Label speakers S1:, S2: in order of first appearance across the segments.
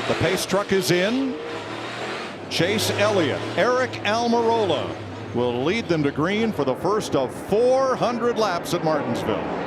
S1: The pace truck is in. Chase Elliott, Eric Almirola will lead them to green for the first of 400 laps at Martinsville.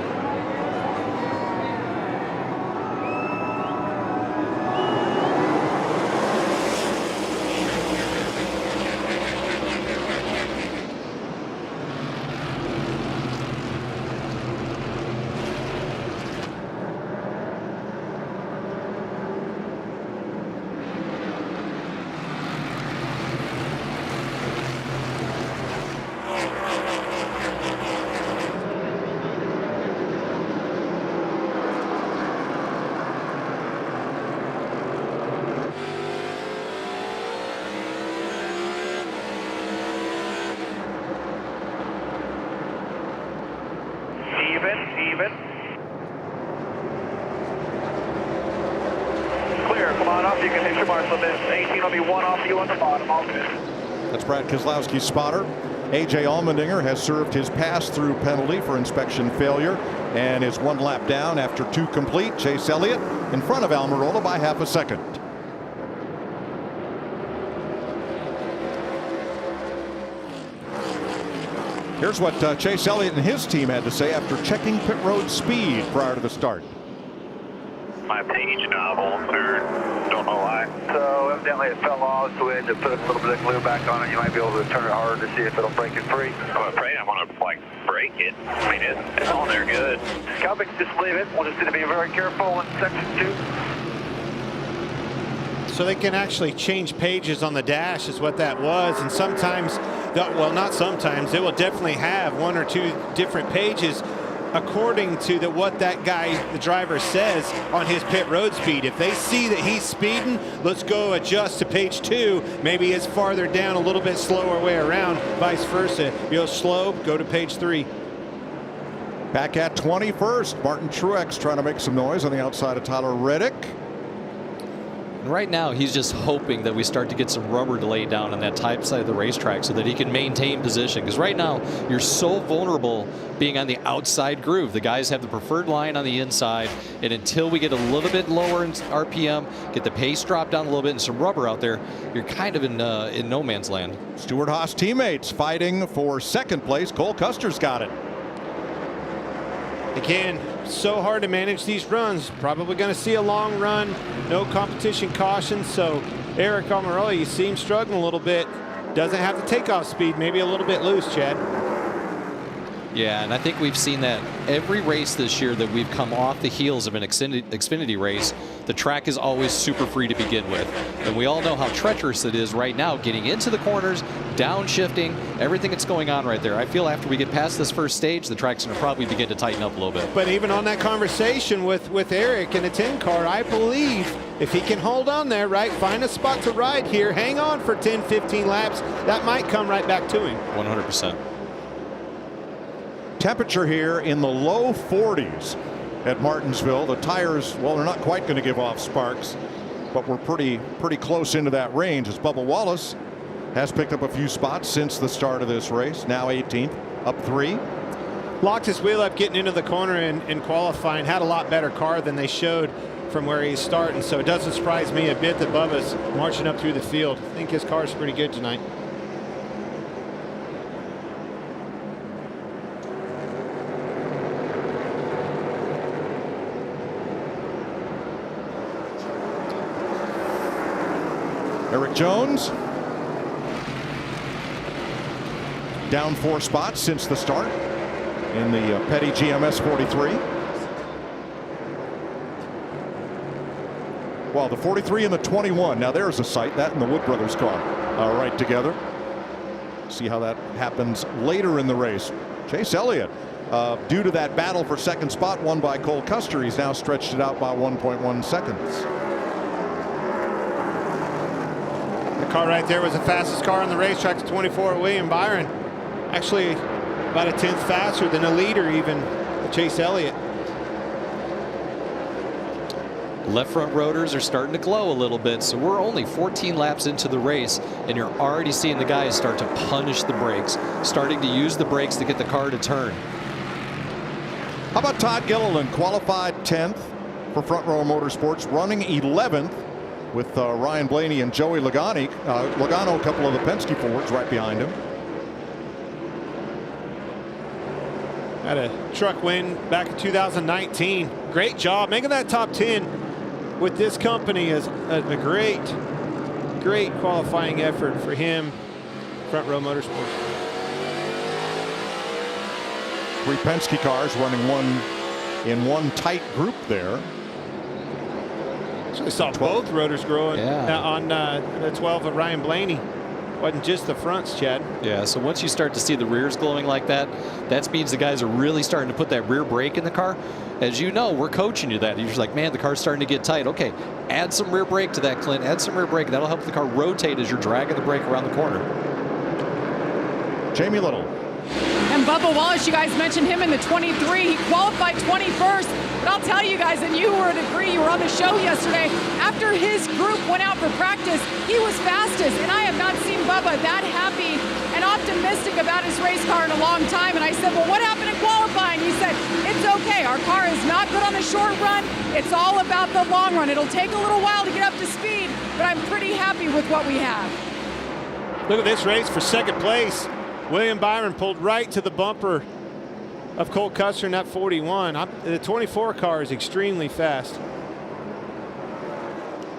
S2: Even. Clear, come on up, you can hit your marks with this. 18 will be one off you on the bottom, all good.
S1: That's Brad Keselowski's spotter. AJ Allmendinger has served his pass-through penalty for inspection failure and is 1 lap down after 2 complete. Chase Elliott in front of Almirola by half a second. Here's what Chase Elliott and his team had to say after checking pit road speed prior to the start.
S2: My page novel, third, don't know why. So evidently it fell off, so we had to put a little bit of glue back on it. You might be able to turn it hard to see if it'll break it free. I'm afraid I'm going to break it. I mean, it's on there good. Copy, just leave it. We'll just need to be very careful in section 2.
S3: So they can actually change pages on the dash is what that was. And sometimes, well, not sometimes, they will definitely have 1 or 2 different pages according to what that guy, the driver, says on his pit road speed. If they see that he's speeding, let's go adjust to page 2. Maybe it's farther down, a little bit slower way around, vice versa. You'll slow, go to page 3.
S1: Back at 21st, Martin Truex trying to make some noise on the outside of Tyler Reddick.
S4: Right now, he's just hoping that we start to get some rubber to lay down on that type side of the racetrack so that he can maintain position. Because right now, you're so vulnerable being on the outside groove. The guys have the preferred line on the inside. And until we get a little bit lower in RPM, get the pace dropped down a little bit and some rubber out there, you're kind of in no man's land.
S1: Stewart Haas teammates fighting for second place. Cole Custer's got it.
S3: Again, so hard to manage these runs. Probably going to see a long run, no competition caution. So Eric Almirola, you see him struggling a little bit. Doesn't have the takeoff speed, maybe a little bit loose, Chad.
S4: Yeah, and I think we've seen that every race this year that we've come off the heels of an Xfinity race, the track is always super free to begin with. And we all know how treacherous it is right now, getting into the corners, downshifting, everything that's going on right there. I feel after we get past this first stage, the track's going to probably begin to tighten up a little bit.
S3: But even on that conversation with Eric in a 10 car, I believe if he can hold on there, right, find a spot to ride here, hang on for 10, 15 laps, that might come right back to him.
S4: 100%.
S1: Temperature here in the low 40s at Martinsville. The tires, well, they're not quite going to give off sparks, but we're pretty close into that range as Bubba Wallace has picked up a few spots since the start of this race. Now 18th, up 3.
S3: Locked his wheel up getting into the corner in qualifying. Had a lot better car than they showed from where he's starting. So it doesn't surprise me a bit that Bubba's marching up through the field. I think his car's pretty good tonight.
S1: Eric Jones down 4 spots since the start in the Petty GMS 43. Well, the 43 and the 21. Now there's a sight. That and the Wood Brothers car right together. See how that happens later in the race. Chase Elliott, due to that battle for second spot won by Cole Custer, he's now stretched it out by 1.1 seconds.
S3: The car right there was the fastest car on the racetrack, 24 William Byron. Actually, about a 10th faster than a leader even, Chase Elliott.
S4: Left front rotors are starting to glow a little bit, so we're only 14 laps into the race, and you're already seeing the guys start to punish the brakes, starting to use the brakes to get the car to turn.
S1: How about Todd Gilliland, qualified 10th for Front Row Motorsports, running 11th with Ryan Blaney and Joey Logano. Logano, a couple of the Penske Fords right behind him.
S3: Had a truck win back in 2019. Great job making that top 10 with this company is a great qualifying effort for him. Front Row Motorsports.
S1: 3 Penske cars running in one tight group there.
S3: So I saw both rotors growing on the 12 of Ryan Blaney. Wasn't just the fronts, Chad.
S4: Yeah, so once you start to see the rears glowing like that, that means the guys are really starting to put that rear brake in the car. As you know, we're coaching you that. You're just like, man, the car's starting to get tight. Okay, add some rear brake to that, Clint. Add some rear brake. That'll help the car rotate as you're dragging the brake around the corner.
S1: Jamie Little.
S5: And Bubba Wallace, you guys mentioned him in the 23. He qualified 21st. But I'll tell you guys, and you would agree, you were on the show yesterday, after his group went out for practice, he was fastest. And I have not seen Bubba that happy and optimistic about his race car in a long time. And I said, well, what happened in qualifying? He said, it's okay. Our car is not good on the short run. It's all about the long run. It'll take a little while to get up to speed, but I'm pretty happy with what we have.
S3: Look at this race for second place. William Byron pulled right to the bumper of Cole Custer in that 41. The 24 car is extremely fast.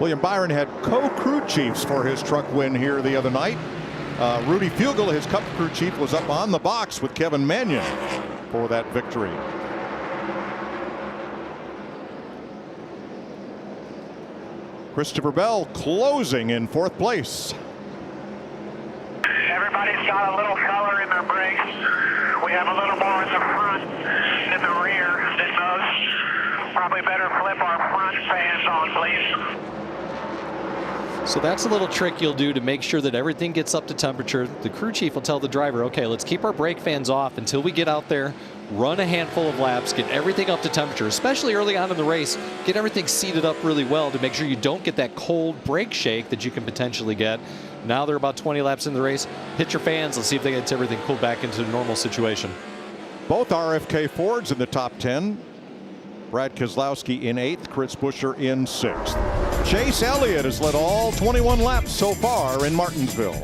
S1: William Byron had co-crew chiefs for his truck win here the other night. Rudy Fugel, his cup crew chief, was up on the box with Kevin Mannion for that victory. Christopher Bell closing in 4th place.
S2: Everybody's got a little color in their brakes. We have a little more in the front than the rear than most. Probably better flip our front fans on, please.
S4: So that's a little trick you'll do to make sure that everything gets up to temperature. The crew chief will tell the driver, okay, let's keep our brake fans off until we get out there, run a handful of laps, get everything up to temperature, especially early on in the race. Get everything seated up really well to make sure you don't get that cold brake shake that you can potentially get. Now they're about 20 laps in the race. Hit your fans. Let's see if they get everything cooled back into the normal situation.
S1: Both RFK Fords in the top 10. Brad Keselowski in 8th, Chris Buescher in 6th. Chase Elliott has led all 21 laps so far in Martinsville.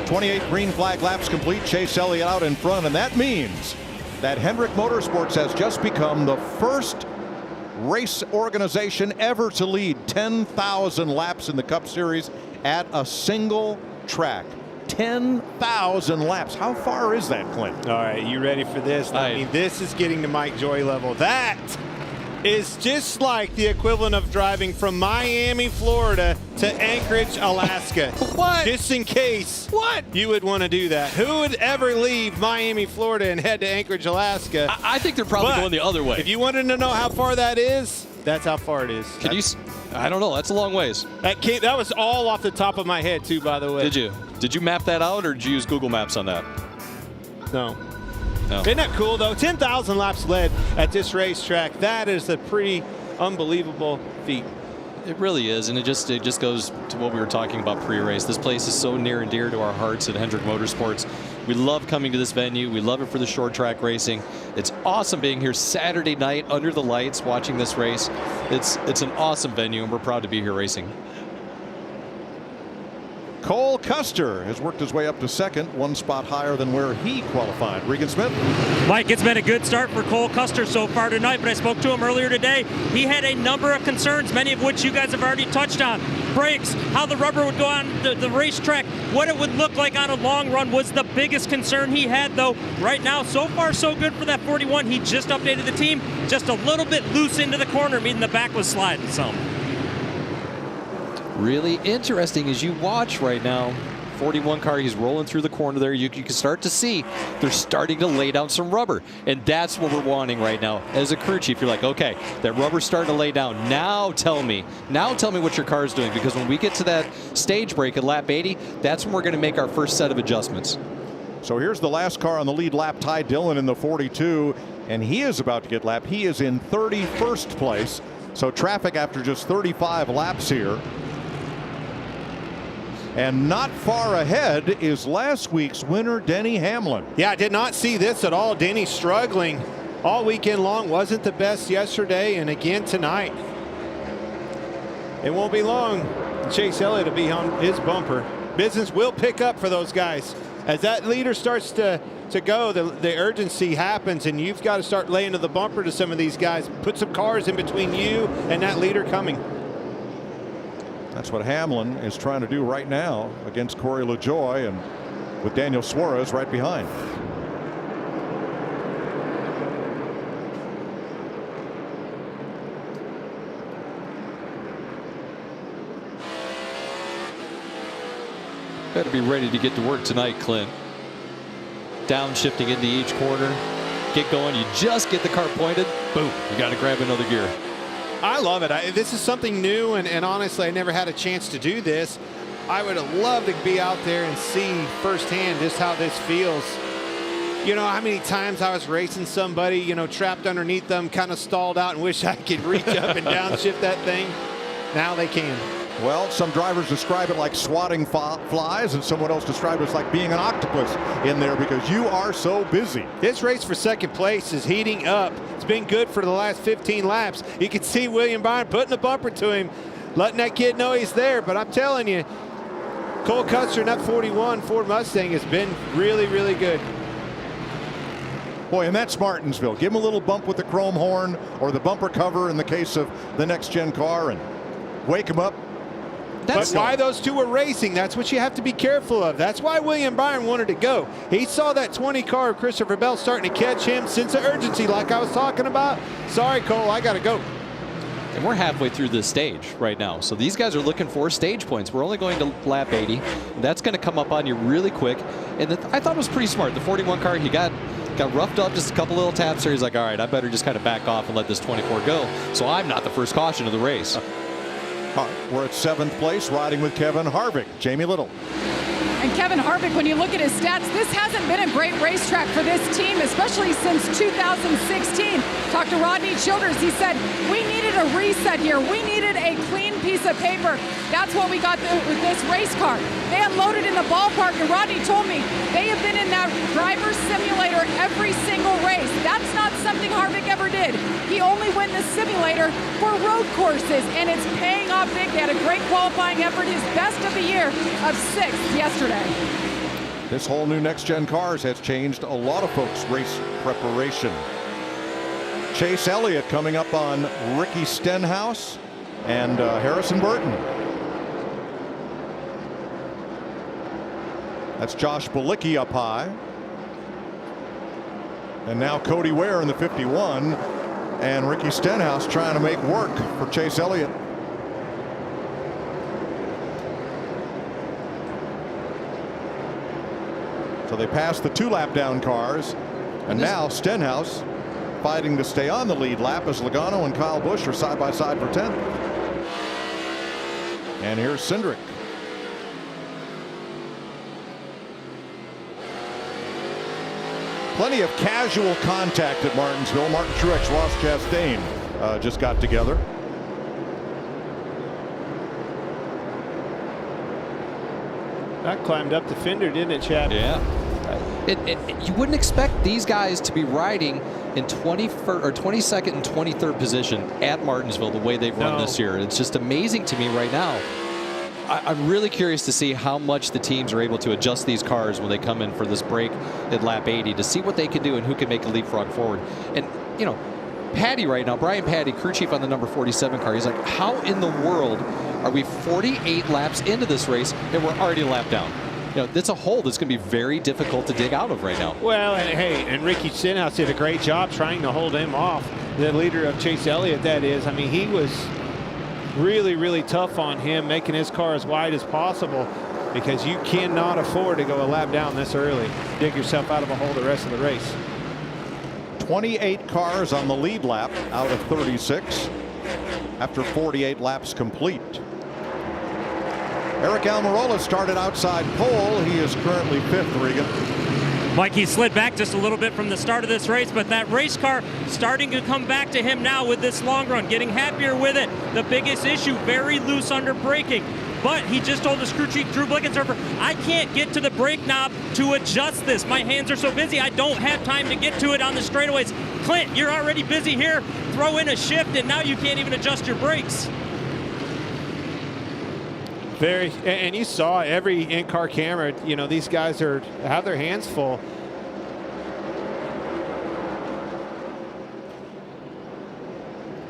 S1: .28 green flag laps complete. Chase Elliott out in front, and that means that Hendrick Motorsports has just become the first race organization ever to lead 10,000 laps in the Cup Series at a single track. 10,000 laps. How far is that, Clint?
S3: All right, you ready for this? I mean, this is getting to Mike Joy level. That is just like the equivalent of driving from Miami, Florida to Anchorage, Alaska.
S4: What?
S3: Just in case you would want to do that. Who would ever leave Miami, Florida and head to Anchorage, Alaska?
S4: I think they're probably going the other way.
S3: If you wanted to know how far that is, that's how far it is.
S4: Can you? I don't know. That's a long ways.
S3: That was all off the top of my head, too, by the way.
S4: Did you? Did you map that out, or did you use Google Maps on that?
S3: No.
S4: No.
S3: Isn't that cool, though? 10,000 laps led at this racetrack. That is a pretty unbelievable feat.
S4: It really is, and it just goes to what we were talking about pre-race. This place is so near and dear to our hearts at Hendrick Motorsports. We love coming to this venue. We love it for the short track racing. It's awesome being here Saturday night under the lights watching this race. It's an awesome venue, and we're proud to be here racing.
S1: Cole Custer has worked his way up to second, one spot higher than where he qualified. Regan Smith.
S6: Mike, it's been a good start for Cole Custer so far tonight, but I spoke to him earlier today. He had a number of concerns, many of which you guys have already touched on. Brakes, how the rubber would go on the racetrack, what it would look like on a long run was the biggest concern he had, though. Right now, so far, so good for that 41. He just updated the team, just a little bit loose into the corner, meaning the back was sliding some.
S4: Really interesting as you watch right now. 41 car, he's rolling through the corner there. You can start to see they're starting to lay down some rubber, and that's what we're wanting right now. As a crew chief, you're like, okay, that rubber's starting to lay down. Now tell me what your car is doing, because when we get to that stage break at lap 80, that's when we're going to make our first set of adjustments.
S1: So here's the last car on the lead lap, Ty Dillon in the 42, and he is about to get lapped. He is in 31st place. So traffic after just 35 laps here. And not far ahead is last week's winner, Denny Hamlin.
S3: Yeah, I did not see this at all. Denny struggling all weekend long. Wasn't the best yesterday, and again tonight. It won't be long. Chase Elliott will be on his bumper. Business will pick up for those guys. As that leader starts to go, the urgency happens, and you've got to start laying to the bumper to some of these guys. Put some cars in between you and that leader coming.
S1: That's what Hamlin is trying to do right now against Corey LaJoie, and with Daniel Suarez right behind.
S4: Better be ready to get to work tonight, Clint. Downshifting into each corner. Get going. You just get the car pointed. Boom. You got to grab another gear.
S3: I love it. This is something new, and honestly, I never had a chance to do this. I would have loved to be out there and see firsthand just how this feels. You know, how many times I was racing somebody, you know, trapped underneath them, kind of stalled out and wish I could reach up and downshift that thing. Now they can.
S1: Well, some drivers describe it like swatting flies, and someone else described it as like being an octopus in there because you are so busy.
S3: This race for second place is heating up. It's been good for the last 15 laps. You can see William Byron putting the bumper to him, letting that kid know he's there. But I'm telling you, Cole Custer in that 41 Ford Mustang has been really, really good.
S1: Boy, and that's Martinsville. Give him a little bump with the chrome horn or the bumper cover in the case of the next gen car and wake him up.
S3: But why those two were racing, that's what you have to be careful of. That's why William Byron wanted to go. He saw that 20 car of Christopher Bell starting to catch him, sense of urgency like I was talking about. Sorry, Cole, I got to go.
S4: And we're halfway through this stage right now. So these guys are looking for stage points. We're only going to lap 80. That's going to come up on you really quick. And I thought it was pretty smart. The 41 car, he got roughed up just a couple little taps there. He's like, all right, I better just kind of back off and let this 24 go. So I'm not the first caution of the race.
S1: All right, we're at 7th place, riding with Kevin Harvick. Jamie Little.
S5: And Kevin Harvick, when you look at his stats, this hasn't been a great racetrack for this team, especially since 2016. Talked to Rodney Childers. He said, we needed a reset here. We needed a clean piece of paper. That's what we got with this race car. They unloaded in the ballpark, and Rodney told me they have been in that driver's simulator every single race. That's not something Harvick ever did. He only went the simulator for road courses, and it's paying off big. They had a great qualifying effort, his best of the year of 6th yesterday.
S1: This whole new next-gen cars has changed a lot of folks' race preparation. Chase Elliott coming up on Ricky Stenhouse and Harrison Burton. That's Josh Bilicki up high. And now Cody Ware in the 51. And Ricky Stenhouse trying to make work for Chase Elliott. So they passed the 2 lap down cars. And now Stenhouse fighting to stay on the lead lap as Logano and Kyle Busch are side by side for 10th. And here's Hendrick. Plenty of casual contact at Martinsville. Martin Truex, Ross Chastain just got together.
S3: That climbed up the fender, didn't it, Chad?
S4: Yeah. You wouldn't expect these guys to be riding in 22nd and 23rd position at Martinsville the way they've run this year. It's just amazing to me right now. I'm really curious to see how much the teams are able to adjust these cars when they come in for this break at lap 80 to see what they can do and who can make a leapfrog forward. And, you know, Patty right now, Brian Patty, crew chief on the number 47 car, he's like, how in the world are we 48 laps into this race and we're already a lap down? You know, that's a hole that's going to be very difficult to dig out of right now.
S3: Well, and hey, and Ricky Stenhouse did a great job trying to hold him off. The leader of Chase Elliott, that is. I mean, he was really, really tough on him, making his car as wide as possible, because you cannot afford to go a lap down this early. Dig yourself out of a hole the rest of the race.
S1: 28 cars on the lead lap out of 36 after 48 laps complete. Eric Almirola started outside pole. He is currently 5th, Regan.
S6: Mike, he slid back just a little bit from the start of this race, but that race car starting to come back to him now with this long run, getting happier with it. The biggest issue, very loose under braking. But he just told his crew chief, Drew Blickensderfer, I can't get to the brake knob to adjust this. My hands are so busy, I don't have time to get to it on the straightaways. Clint, you're already busy here. Throw in a shift, and now you can't even adjust your brakes.
S3: And you saw every in-car camera, you know, these guys have their hands full.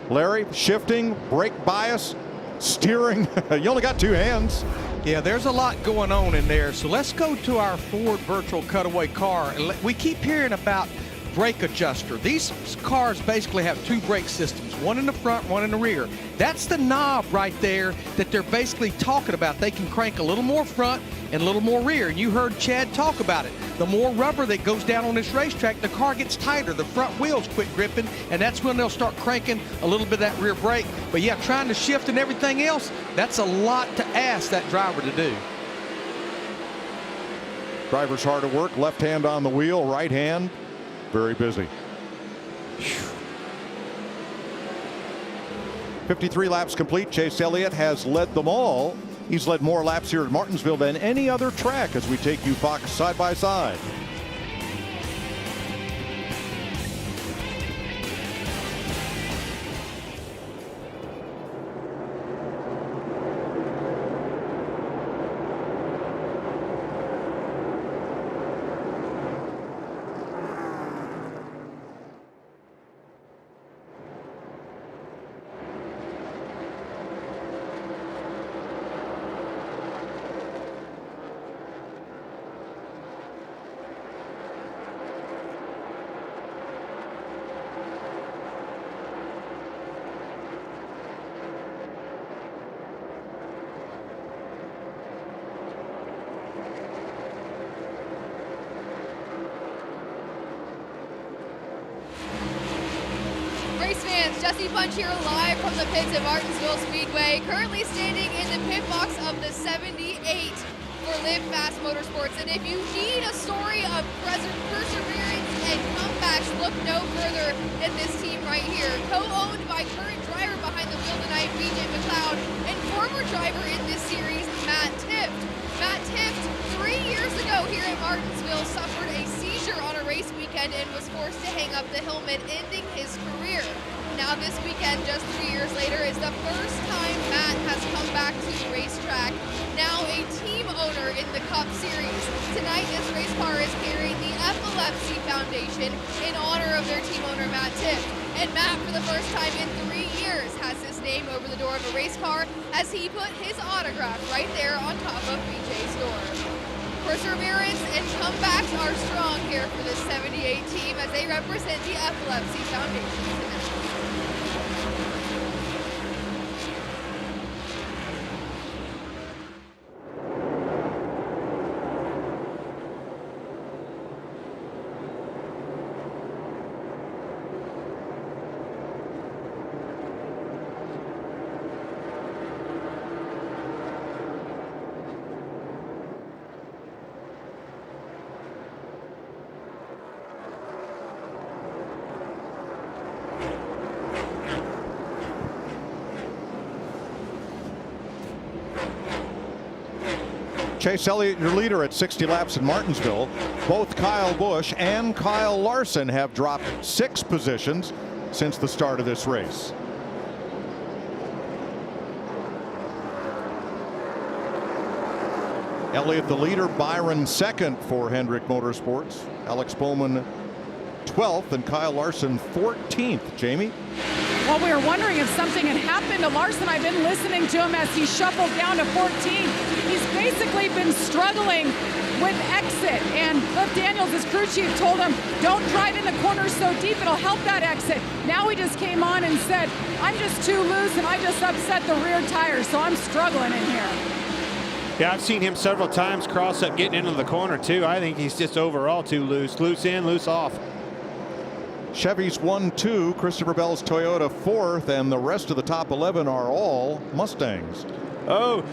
S1: Larry, shifting, brake bias, steering. You only got 2 hands.
S7: Yeah, there's a lot going on in there. So let's go to our Ford virtual cutaway car. We keep hearing about brake adjuster. These cars basically have 2 brake systems, one in the front, one in the rear. That's the knob right there that they're basically talking about. They can crank a little more front and a little more rear. And you heard Chad talk about it. The more rubber that goes down on this racetrack, the car gets tighter. The front wheels quit gripping, and that's when they'll start cranking a little bit of that rear brake. But yeah, trying to shift and everything else, that's a lot to ask that driver to do.
S1: Driver's hard at work, left hand on the wheel, right hand very busy. 53 laps complete. Chase Elliott has led them all. He's led more laps here at Martinsville than any other track as we take you Fox side by side.
S8: Here live from the pits at Martinsville Speedway, currently standing in the pit box of the 78 for Live Fast Motorsports. And if you need a story of perseverance and comebacks, look no further than this team right here. Co-owned by current driver behind the wheel tonight, BJ McLeod, and former driver in this series, Matt Tifft. Matt Tifft, 3 years ago here at Martinsville, suffered a seizure seizure on a race weekend and was forced to hang up the helmet, ending his career. Now this weekend, just 3 years later, is the first time Matt has come back to the racetrack, now a team owner in the Cup Series. Tonight, this race car is carrying the Epilepsy Foundation in honor of their team owner, Matt Tift. And Matt, for the first time in 3 years, has his name over the door of a race car as he put his autograph right there on top of BJ's door. Perseverance and comebacks are strong here for the 78 team as they represent the Epilepsy Foundation tonight.
S1: Chase Elliott, your leader at 60 laps in Martinsville. Both Kyle Busch and Kyle Larson have dropped 6 positions since the start of this race. Elliott the leader, Byron second for Hendrick Motorsports, Alex Bowman 12th, and Kyle Larson 14th. Jamie?
S5: Well, we were wondering if something had happened to Larson. I've been listening to him as he shuffled down to 14. He's basically been struggling with exit, and Cliff Daniels, his crew chief, told him, don't drive in the corners so deep, it'll help that exit. Now he just came on and said, I'm just too loose and I just upset the rear tire, so I'm struggling in here.
S3: Yeah, I've seen him several times cross up getting into the corner too. I think he's just overall too loose. Loose in, loose off.
S1: Chevy's 1-2, Christopher Bell's Toyota 4th, and the rest of the top 11 are all Mustangs.
S3: Oh,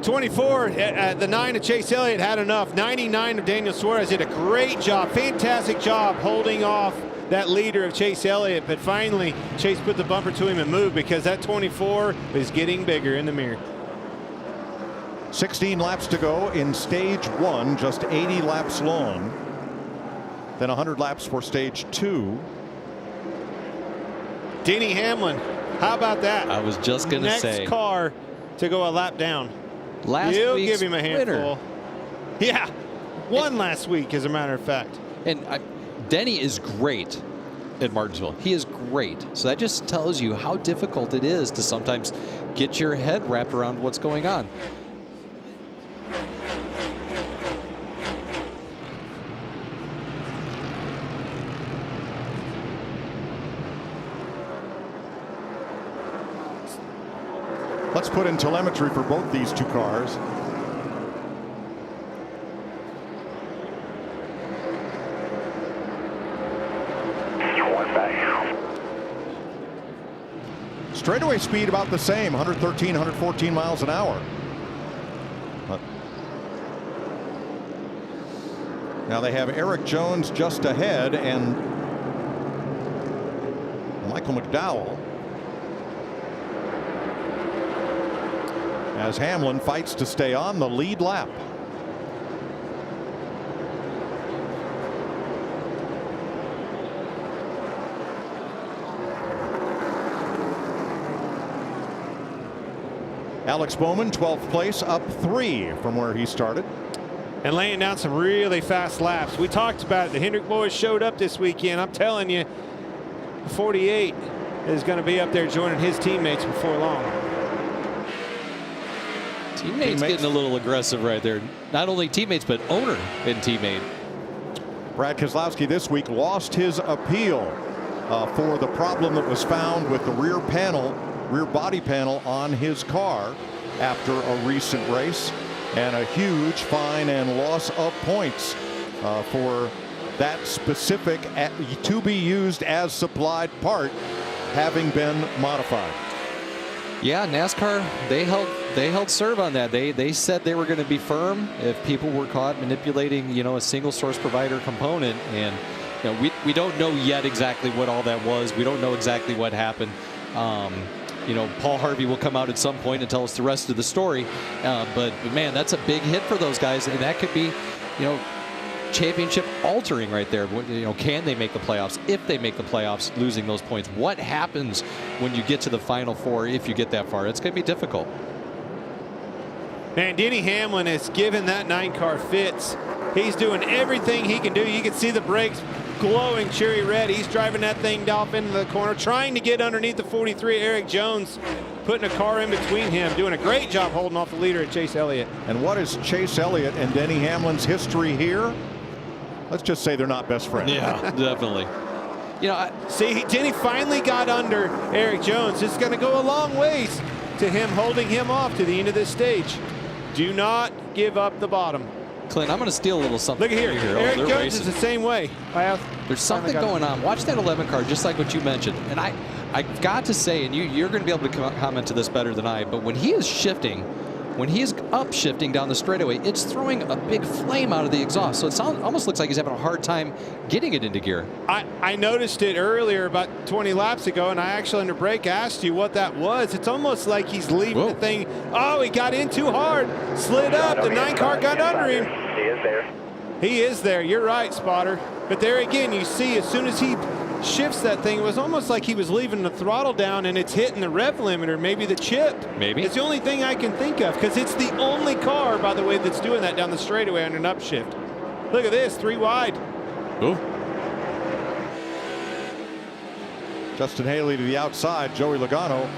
S3: 24 at the 9 of Chase Elliott had enough. 99 of Daniel Suarez did a great job, fantastic job holding off that leader of Chase Elliott, but finally Chase put the bumper to him and moved because that 24 is getting bigger in the mirror.
S1: 16 laps to go in stage 1, just 80 laps long. Then 100 laps for stage 2.
S3: Denny Hamlin, how about that?
S4: I was just going to say.
S3: Next car to go a lap down.
S4: Last
S3: You'll
S4: week's
S3: give him a handful.
S4: winner.
S3: Yeah, won last week, as a matter of fact.
S4: And Denny is great at Martinsville. He is great. So that just tells you how difficult it is to sometimes get your head wrapped around what's going on.
S1: Let's put in telemetry for both these two cars. Straightaway speed about the same, 113, 114 miles an hour. Now they have Eric Jones just ahead and Michael McDowell, as Hamlin fights to stay on the lead lap. Alex Bowman, 12th place, up 3 from where he started.
S3: And laying down some really fast laps. We talked about it. The Hendrick boys showed up this weekend. I'm telling you, 48 is going to be up there joining his teammates before long.
S4: Teammates getting a little aggressive right there. Not only teammates, but owner and teammate.
S1: Brad Keselowski this week lost his appeal for the problem that was found with the rear body panel on his car after a recent race, and a huge fine and loss of points for that specific to be used as supplied part having been modified.
S4: Yeah, NASCAR, they held serve on that. They said they were going to be firm if people were caught manipulating, a single source provider component. And we don't know yet exactly what all that was. We don't know exactly what happened. Paul Harvey will come out at some point and tell us the rest of the story. But man, that's a big hit for those guys, and that could be, championship altering right there. You know, can they make the playoffs? If they make the playoffs, losing those points, what happens when you get to the Final Four? If you get that far, it's going to be difficult.
S3: Man, Denny Hamlin has given that 9 car fits. He's doing everything he can do. You can see the brakes glowing cherry red. He's driving that thing off into the corner, trying to get underneath the 43, Eric Jones, putting a car in between him, doing a great job holding off the leader at Chase Elliott.
S1: And what is Chase Elliott and Denny Hamlin's history here? Let's just say they're not best friends.
S4: Yeah, definitely. You know,
S3: see, Denny finally got under Eric Jones. It's going to go a long ways to him holding him off to the end of this stage. Do not give up the bottom.
S4: Clint, I'm going to steal a little something.
S3: Look at here. Eric Jones
S4: racing.
S3: is the same way.
S4: There's something going on. Watch that 11 car, just like what you mentioned. And I've got to say, and you're going to be able to comment to this better than I, but when he is shifting, when he is upshifting down the straightaway, it's throwing a big flame out of the exhaust. So it almost looks like he's having a hard time getting it into gear.
S3: I noticed it earlier about 20 laps ago, and I actually under break asked you what that was. It's almost like he's leaving the thing. Oh, he got in too hard, slid up. The 9 car got under him.
S2: He is there.
S3: He is there. You're right, Spotter. But there again, you see, as soon as he shifts that thing, it was almost like he was leaving the throttle down and it's hitting the rev limiter, maybe the chip.
S4: Maybe.
S3: It's the only thing I can think of, because it's the only car, by the way, that's doing that down the straightaway on an upshift. Look at this, 3 wide.
S4: Ooh.
S1: Justin Haley to the outside. Joey Logano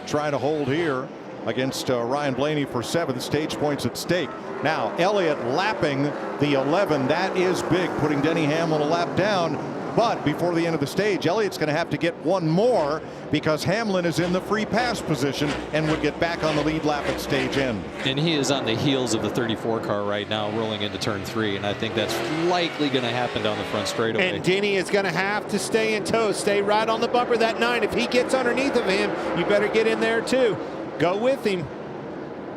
S1: trying to hold here against Ryan Blaney for 7th. Stage points at stake. Now Elliott lapping the 11. That is big, putting Denny Hamlin a lap down. But before the end of the stage, Elliott's going to have to get one more, because Hamlin is in the free pass position and would get back on the lead lap at stage end.
S4: And he is on the heels of the 34 car right now, rolling into turn 3, and I think that's likely going to happen down the front straightaway.
S3: And Denny is going to have to stay in tow, stay right on the bumper, that 9. If he gets underneath of him, you better get in there too. Go with him.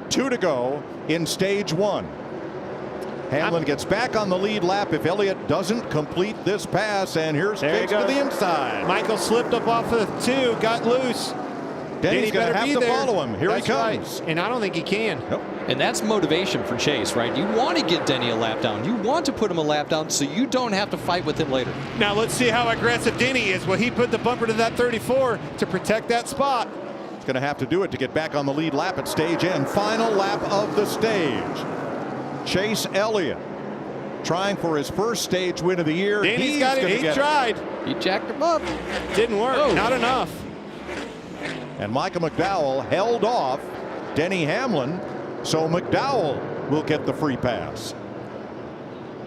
S1: 2 to go in stage 1. Hamlin gets back on the lead lap if Elliott doesn't complete this pass, and here's Chase to the inside.
S3: Michael slipped up off of 2, got loose.
S1: Denny's going to have to follow him. Here he comes.
S3: Right. And I don't think he can.
S1: Nope.
S4: And that's motivation for Chase, right? You want to get Denny a lap down. You want to put him a lap down so you don't have to fight with him later.
S3: Now let's see how aggressive Denny is. Well, he put the bumper to that 34 to protect that spot.
S1: He's going to have to do it to get back on the lead lap at stage end. Final lap of the stage. Chase Elliott trying for his first stage win of the year.
S3: Denny's got it. He tried.
S4: He jacked him up.
S3: Didn't work.
S4: Oh.
S3: Not enough.
S1: And Michael McDowell held off Denny Hamlin, so McDowell will get the free pass.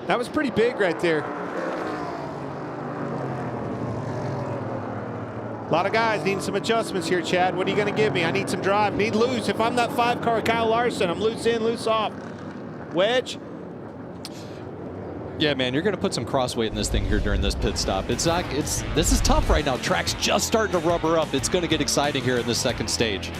S3: That was pretty big right there. A lot of guys needing some adjustments here, Chad. What are you going to give me? I need some drive. Need loose. If I'm that 5 car Kyle Larson, I'm loose in, loose off. Wedge.
S4: Yeah, man, you're going to put some cross weight in this thing here during this pit stop. This is tough right now. Track's just starting to rubber up. It's going to get exciting here in this second stage.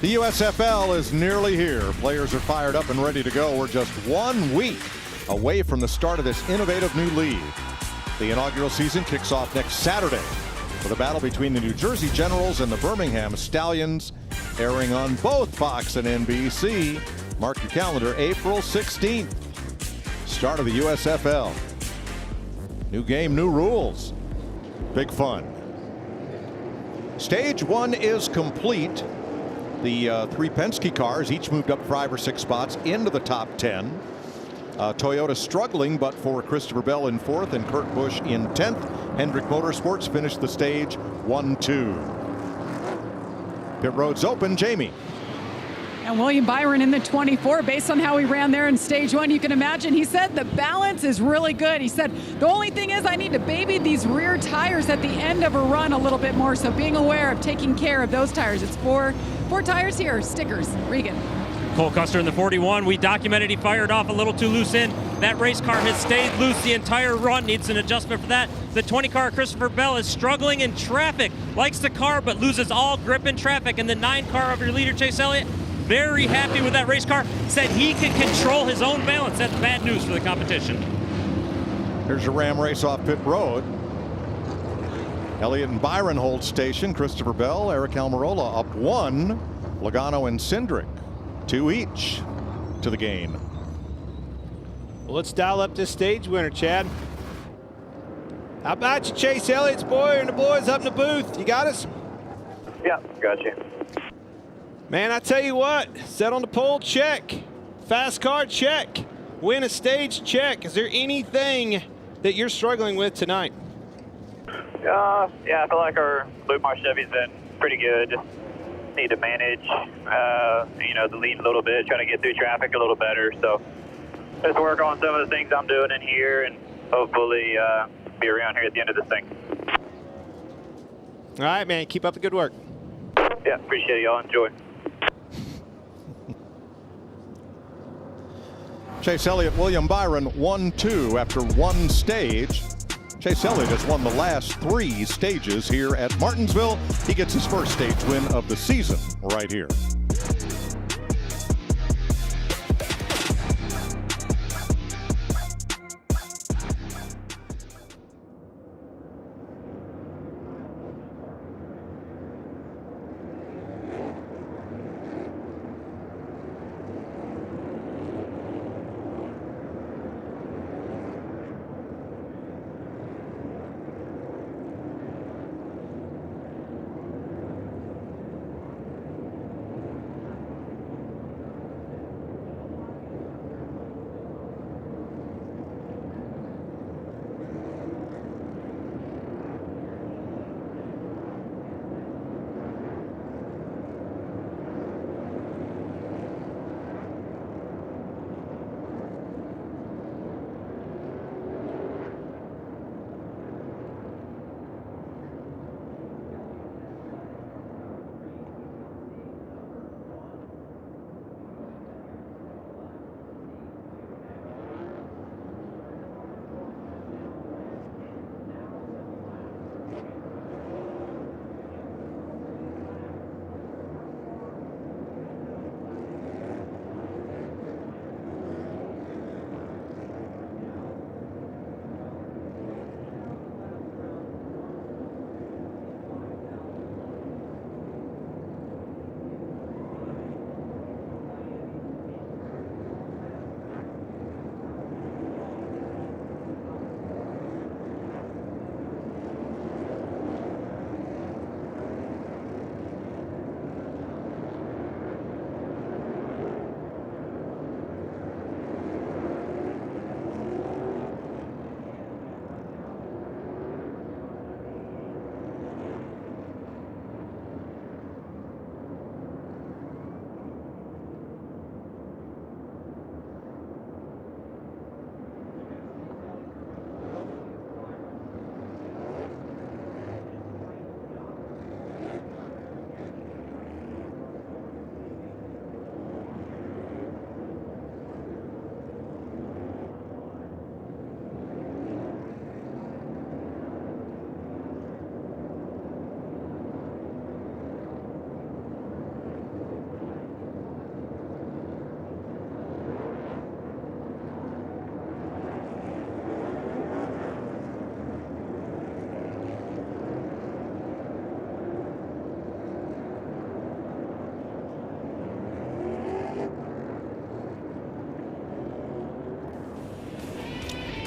S1: The USFL is nearly here. Players are fired up and ready to go. We're just 1 week away from the start of this innovative new league. The inaugural season kicks off next Saturday with a battle between the New Jersey Generals and the Birmingham Stallions, airing on both Fox and NBC. Mark your calendar, April 16th. Start of the USFL. New game, new rules. Big fun. Stage 1 is complete. The 3 Penske cars each moved up 5 or 6 spots into the top 10. Toyota struggling, but for Christopher Bell in 4th and Kurt Busch in 10th. Hendrick Motorsports finished the stage 1-2. Pit road's open. Jamie.
S5: And William Byron in the 24, based on how he ran there in stage 1, you can imagine, he said the balance is really good. He said, the only thing is I need to baby these rear tires at the end of a run a little bit more. So being aware of taking care of those tires. It's four tires here, stickers. Regan.
S6: Cole Custer in the 41. We documented he fired off a little too loose in. That race car has stayed loose the entire run. Needs an adjustment for that. The 20 car Christopher Bell is struggling in traffic. Likes the car but loses all grip in traffic. And the 9 car of your leader Chase Elliott, very happy with that race car. Said he can control his own balance. That's bad news for the competition.
S1: Here's your Ram race off pit road. Elliott and Byron hold station. Christopher Bell, Eric Almirola up 1. Logano and Cindric 2 each to the gain.
S3: Well, let's dial up this stage winner, Chad. How about you, Chase Elliott's boy and the boys up in the booth? You got us?
S2: Yeah, got you.
S3: Man, I tell you what, set on the pole, check. Fast car, check. Win a stage, check. Is there anything that you're struggling with tonight?
S2: Yeah, I feel like our Blue-Mar Chevy's been pretty good. Just need to manage, the lead a little bit, trying to get through traffic a little better. So just work on some of the things I'm doing in here and hopefully be around here at the end of this thing.
S3: All right, man, keep up the good work.
S2: Yeah, appreciate it, y'all. Enjoy.
S1: Chase Elliott, William Byron 1-2 after 1 stage. Chase Elliott has won the last 3 stages here at Martinsville. He gets his first stage win of the season right here.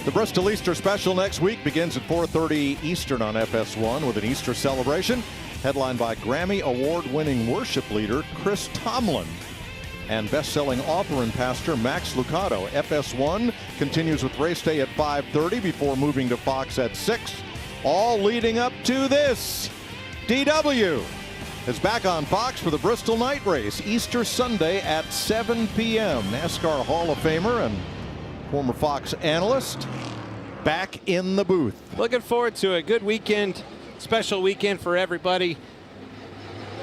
S1: The Bristol Easter Special next week begins at 4:30 Eastern on FS1 with an Easter celebration headlined by Grammy Award-winning worship leader Chris Tomlin and best-selling author and pastor Max Lucado. FS1 continues with race day at 5:30 before moving to Fox at 6. All leading up to this. DW is back on Fox for the Bristol Night Race Easter Sunday at 7 p.m. NASCAR Hall of Famer and former Fox analyst back in the booth.
S3: Looking forward to a good weekend, special weekend for everybody.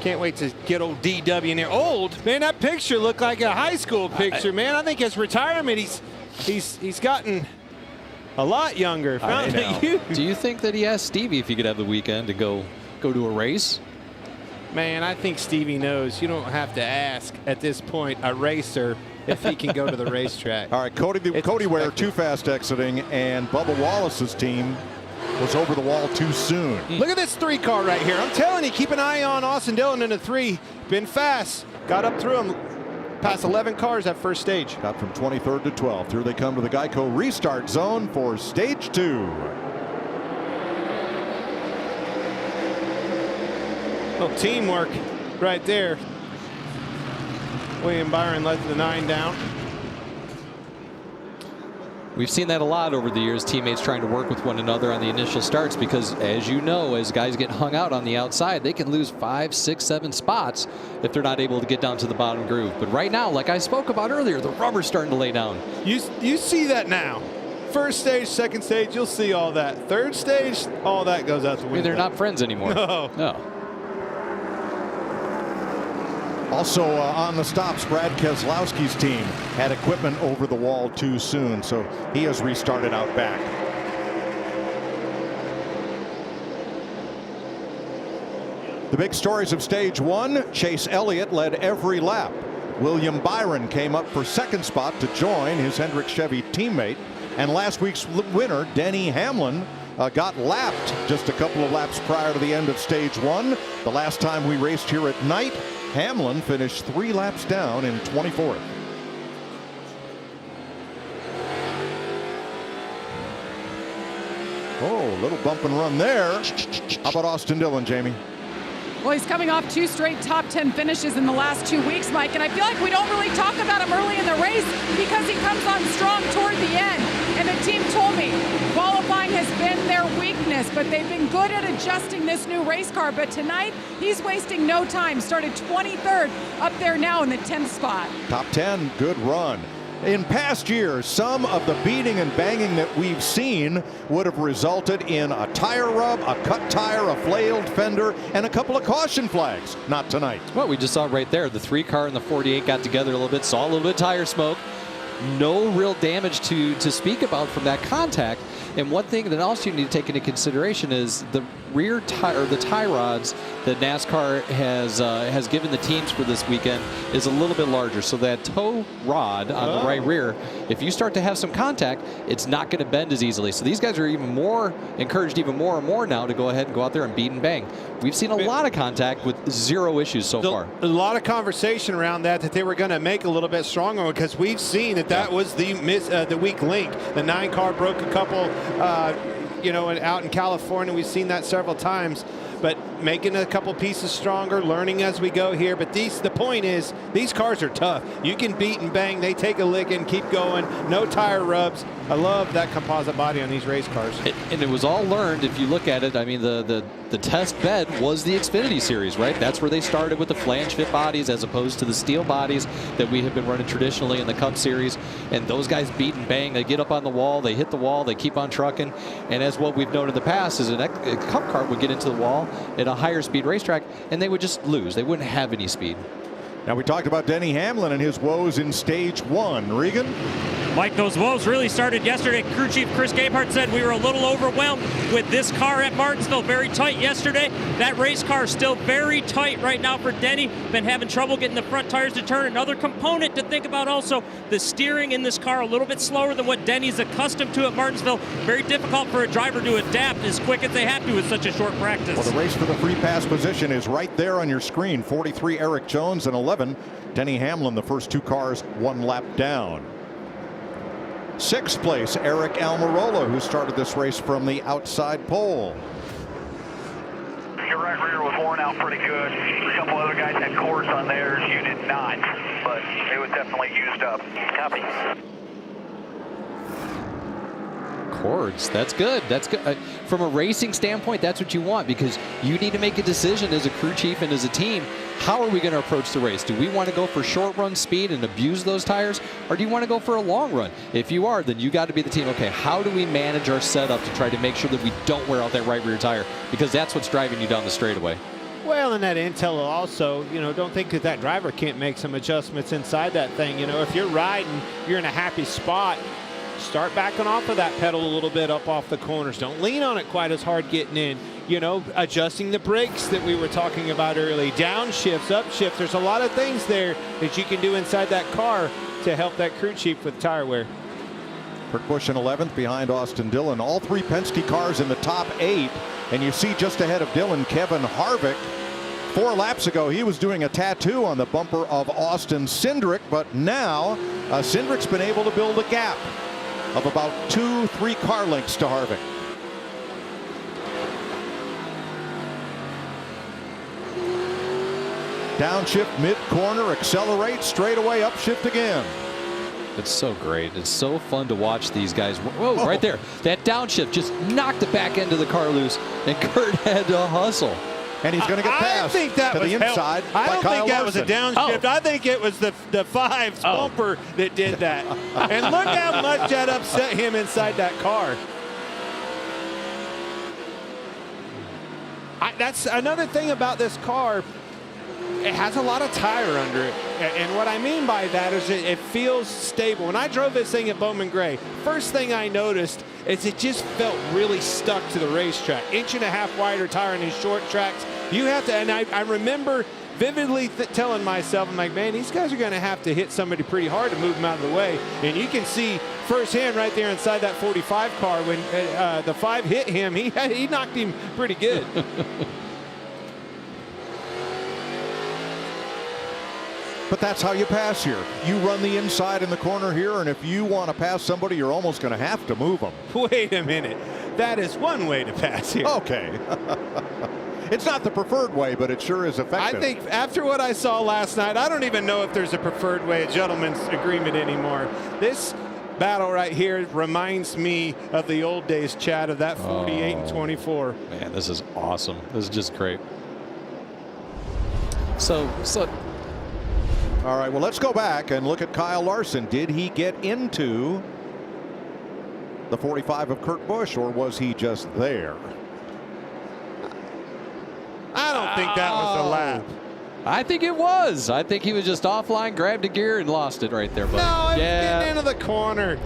S3: Can't wait to get old DW in there. Old, man, that picture looked like a high school picture, man. I think his retirement, he's gotten a lot younger.
S4: Do you think that he asked Stevie if he could have the weekend to go to a race?
S3: Man, I think Stevie knows. You don't have to ask at this point a racer if he can go to the racetrack.
S1: All right, Cody Ware too fast exiting, and Bubba Wallace's team was over the wall too soon.
S3: Look at this 3 car right here. I'm telling you, keep an eye on Austin Dillon in the 3. Been fast. Got up through him. Past 11 cars at first stage.
S1: Got from 23rd to 12th. Here they come to the Geico restart zone for stage 2.
S3: Little teamwork right there. William Byron let the 9 down.
S4: We've seen that a lot over the years, teammates trying to work with one another on the initial starts, because as you know, as guys get hung out on the outside, they can lose 5, 6, 7 spots if they're not able to get down to the bottom groove. But right now, like I spoke about earlier, the rubber's starting to lay down.
S3: You see that now. First stage, second stage, you'll see all that. Third stage, all that goes out the window.
S4: I mean, they're not friends anymore. No.
S1: Also on the stops, Brad Keselowski's team had equipment over the wall too soon, so he has restarted out back. The big stories of stage 1, Chase Elliott led every lap. William Byron came up for second spot to join his Hendrick Chevy teammate. And last week's winner, Denny Hamlin, got lapped just a couple of laps prior to the end of stage 1. The last time we raced here at night, Hamlin finished 3 laps down in 24th. Oh, little bump and run there. How about Austin Dillon, Jamie?
S5: Well, he's coming off 2 straight top 10 finishes in the last 2 weeks, Mike, and I feel like we don't really talk about him early in the race because he comes on strong toward the end. And the team told me qualifying has been their weakness, but they've been good at adjusting this new race car. But tonight, he's wasting no time. Started 23rd, up there now in the 10th spot.
S1: Top 10, good run. In past years, some of the beating and banging that we've seen would have resulted in a tire rub, a cut tire, a flailed fender, and a couple of caution flags. Not tonight.
S4: Well, we just saw it right there. The 3 car and the 48 got together a little bit, saw a little bit of tire smoke. No real damage to speak about from that contact. And one thing that also you need to take into consideration is the rear tire, the tie rods that NASCAR has given the teams for this weekend is a little bit larger. So that toe rod on the right rear, if you start to have some contact, it's not going to bend as easily. So these guys are even more encouraged, even more and more now, to go ahead and go out there and beat and bang. We've seen a lot of contact with 0 issues so far.
S3: A lot of conversation around that they were going to make a little bit stronger, because we've seen that was the weak link. The 9 car broke a couple, out in California. We've seen that several times. But making a couple pieces stronger, learning as we go here. But the point is, these cars are tough. You can beat and bang. They take a lick and keep going. No tire rubs. I love that composite body on these race cars.
S4: And it was all learned. If you look at it, I mean, the test bed was the Xfinity Series, right? That's where they started with the flange fit bodies as opposed to the steel bodies that we have been running traditionally in the Cup Series. And those guys beat and bang. They get up on the wall. They hit the wall. They keep on trucking. And as what we've known in the past is a Cup car would get into the wall at a higher speed racetrack, and they would just lose. They wouldn't have any speed.
S1: Now, we talked about Denny Hamlin and his woes in stage 1. Regan?
S6: Mike, those woes really started yesterday. Crew Chief Chris Gabehart said we were a little overwhelmed with this car at Martinsville. Very tight yesterday. That race car is still very tight right now for Denny. Been having trouble getting the front tires to turn. Another component to think about also, the steering in this car a little bit slower than what Denny's accustomed to at Martinsville. Very difficult for a driver to adapt as quick as they have to with such a short practice.
S1: Well, the race for the free pass position is right there on your screen. 43 Eric Jones and 11 Denny Hamlin, the first 2 cars 1 lap down. 6th place, Eric Almirola, who started this race from the outside pole.
S2: Your right rear was worn out pretty good. A couple other guys had cords on theirs. You did not, but it was definitely used up. Copy.
S4: Cords, that's good. That's good. From a racing standpoint, that's what you want, because you need to make a decision as a crew chief and as a team. How are we going to approach the race? Do we want to go for short run speed and abuse those tires, or do you want to go for a long run? If you are, then you got to be the team. Okay, how do we manage our setup to try to make sure that we don't wear out that right rear tire, because that's what's driving you down the straightaway.
S3: Well, and that intel also, don't think that that driver can't make some adjustments inside that thing. If you're riding, you're in a happy spot, start backing off of that pedal a little bit up off the corners. Don't lean on it quite as hard getting in. Adjusting the brakes that we were talking about early, downshifts, upshifts. There's a lot of things there that you can do inside that car to help that crew chief with tire wear.
S1: Kurt Busch in 11th behind Austin Dillon. All 3 Penske cars in the top 8. And you see just ahead of Dillon, Kevin Harvick. 4 laps ago, he was doing a tattoo on the bumper of Austin Cindric, but now Cindric's been able to build a gap of about 2-3 car lengths to Harvick. Downshift mid-corner, accelerate, straightaway, upshift again.
S4: It's so great. It's so fun to watch these guys. Whoa, right there. That downshift just knocked the back end of the car loose, and Kurt had to hustle.
S1: And he's going to get past
S3: I think that
S1: to
S3: was
S1: the inside.
S3: I don't think that was a downshift.
S4: Oh.
S3: I think it was the 5's bumper that did that. And look how much that upset him inside that car. That's another thing about this car. It has a lot of tire under it. And what I mean by that is it feels stable. When I drove this thing at Bowman Gray, first thing I noticed is it just felt really stuck to the racetrack. 1.5 inch wider tire in these short tracks. You have to, and I remember vividly telling myself, I'm like, man, these guys are going to have to hit somebody pretty hard to move them out of the way. And you can see firsthand right there inside that 45 car when the 5 hit him, he knocked him pretty good.
S1: But that's how you pass here. You run the inside in the corner here, and if you want to pass somebody, you're almost going to have to move them.
S3: Wait a minute. That is one way to pass here.
S1: Okay. It's not the preferred way, but it sure is effective.
S3: I think after what I saw last night, I don't even know if there's a preferred way, a gentleman's agreement anymore. This battle right here reminds me of the old days, Chad, of that 48 and 24.
S4: Man, this is awesome. This is just great. So
S1: all right, well, let's go back and look at Kyle Larson. Did he get into the 45 of Kurt Busch, or was he just there?
S3: I don't think that was a lap.
S4: I think it was. I think he was just offline, grabbed a gear, and lost it right there. But
S3: no, getting into the corner.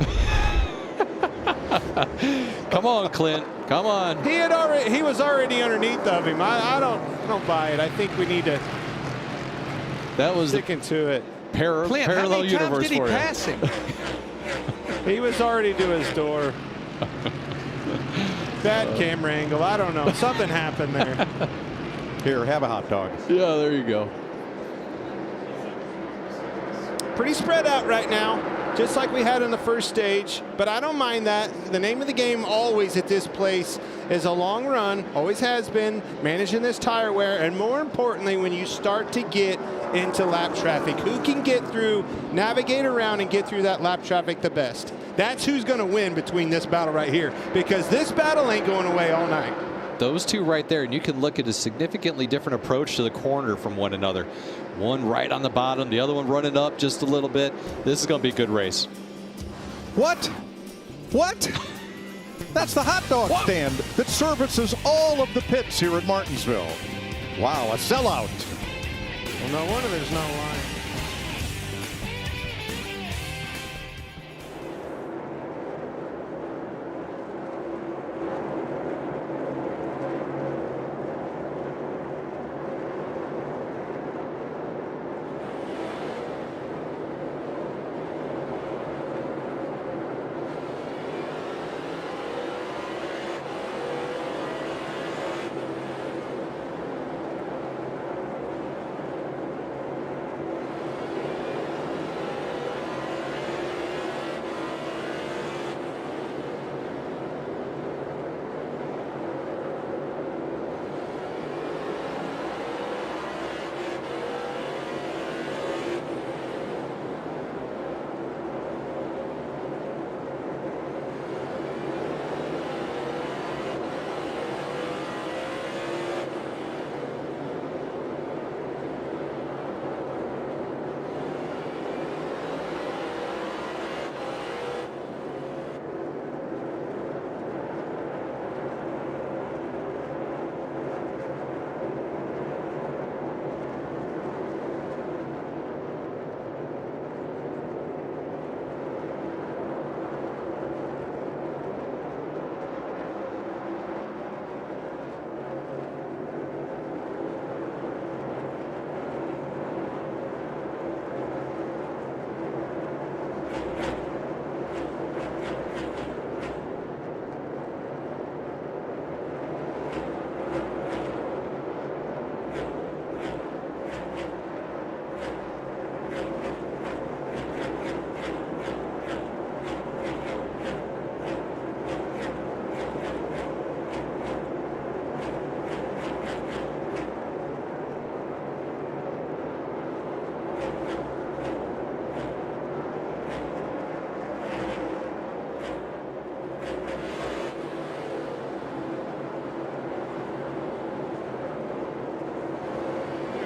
S4: Come on, Clint. Come on.
S3: He was already underneath of him. I don't buy it. I think we need to.
S4: That was
S3: sticking to it.
S7: Clint, how
S4: parallel
S7: many
S4: universe
S7: times did he
S4: for you.
S7: pass him?
S3: He was already to his door. Bad camera angle. I don't know. Something happened there.
S1: Here, have a hot dog.
S4: Yeah, there you go.
S3: Pretty spread out right now, just like we had in the first stage, but I don't mind that. The name of the game always at this place is a long run, always has been, managing this tire wear, and more importantly, when you start to get into lap traffic, who can get through, navigate around and get through that lap traffic the best. That's who's going to win between this battle right here, because this battle ain't going away all night.
S4: Those two right there, and you can look at a significantly different approach to the corner from one another. One right on the bottom, the other one running up just a little bit. This is going to be a good race.
S1: What? That's the hot dog stand that services all of the pits here at Martinsville. Wow, a sellout.
S3: Well, no wonder there's no line.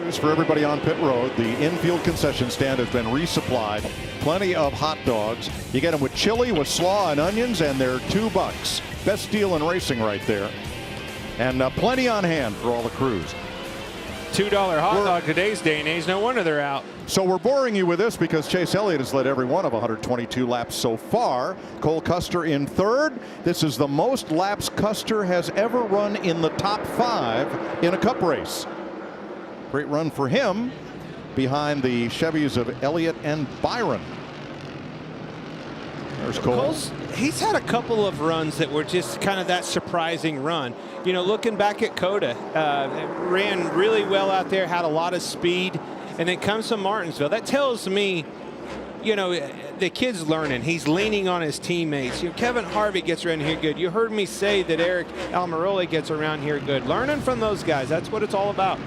S1: news for everybody on pit road. The infield concession stand has been resupplied. Plenty of hot dogs. You get them with chili, with slaw, and onions, and they're $2. Best deal in racing right there. And plenty on hand for all the crews.
S3: $2 hot dog today's day and age. No wonder they're out.
S1: So we're boring you with this because Chase Elliott has led every one of 122 laps so far. Cole Custer in third. This is the most laps Custer has ever run in the top 5 in a Cup race. Great run for him behind the Chevys of Elliott and Byron. There's Cole.
S3: He's had a couple of runs that were just kind of that surprising run. You know, looking back at Coda, ran really well out there, had a lot of speed, and then comes to Martinsville. That tells me, you know, the kid's learning. He's leaning on his teammates. You know, Kevin Harvick gets around here good. You heard me say that Eric Almirola gets around here good. Learning from those guys. That's what it's all about.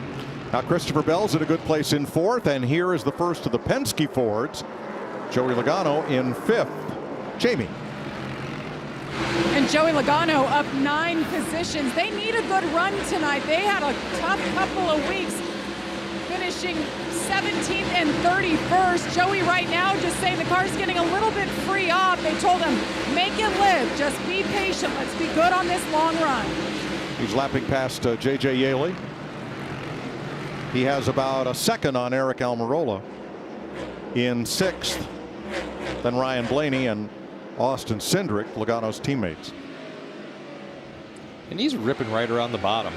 S1: Now Christopher Bell's in a good place in 4th, and here is the first of the Penske Fords. Joey Logano in 5th. Jamie.
S5: And Joey Logano up 9 positions. They need a good run tonight. They had a tough couple of weeks, finishing 17th and 31st. Joey right now just saying the car's getting a little bit free off. They told him, make it live. Just be patient. Let's be good on this long run.
S1: He's lapping past J.J. Yaley. He has about a second on Eric Almirola in 6th. Then Ryan Blaney and Austin Cindric, Logano's teammates.
S4: And he's ripping right around the bottom.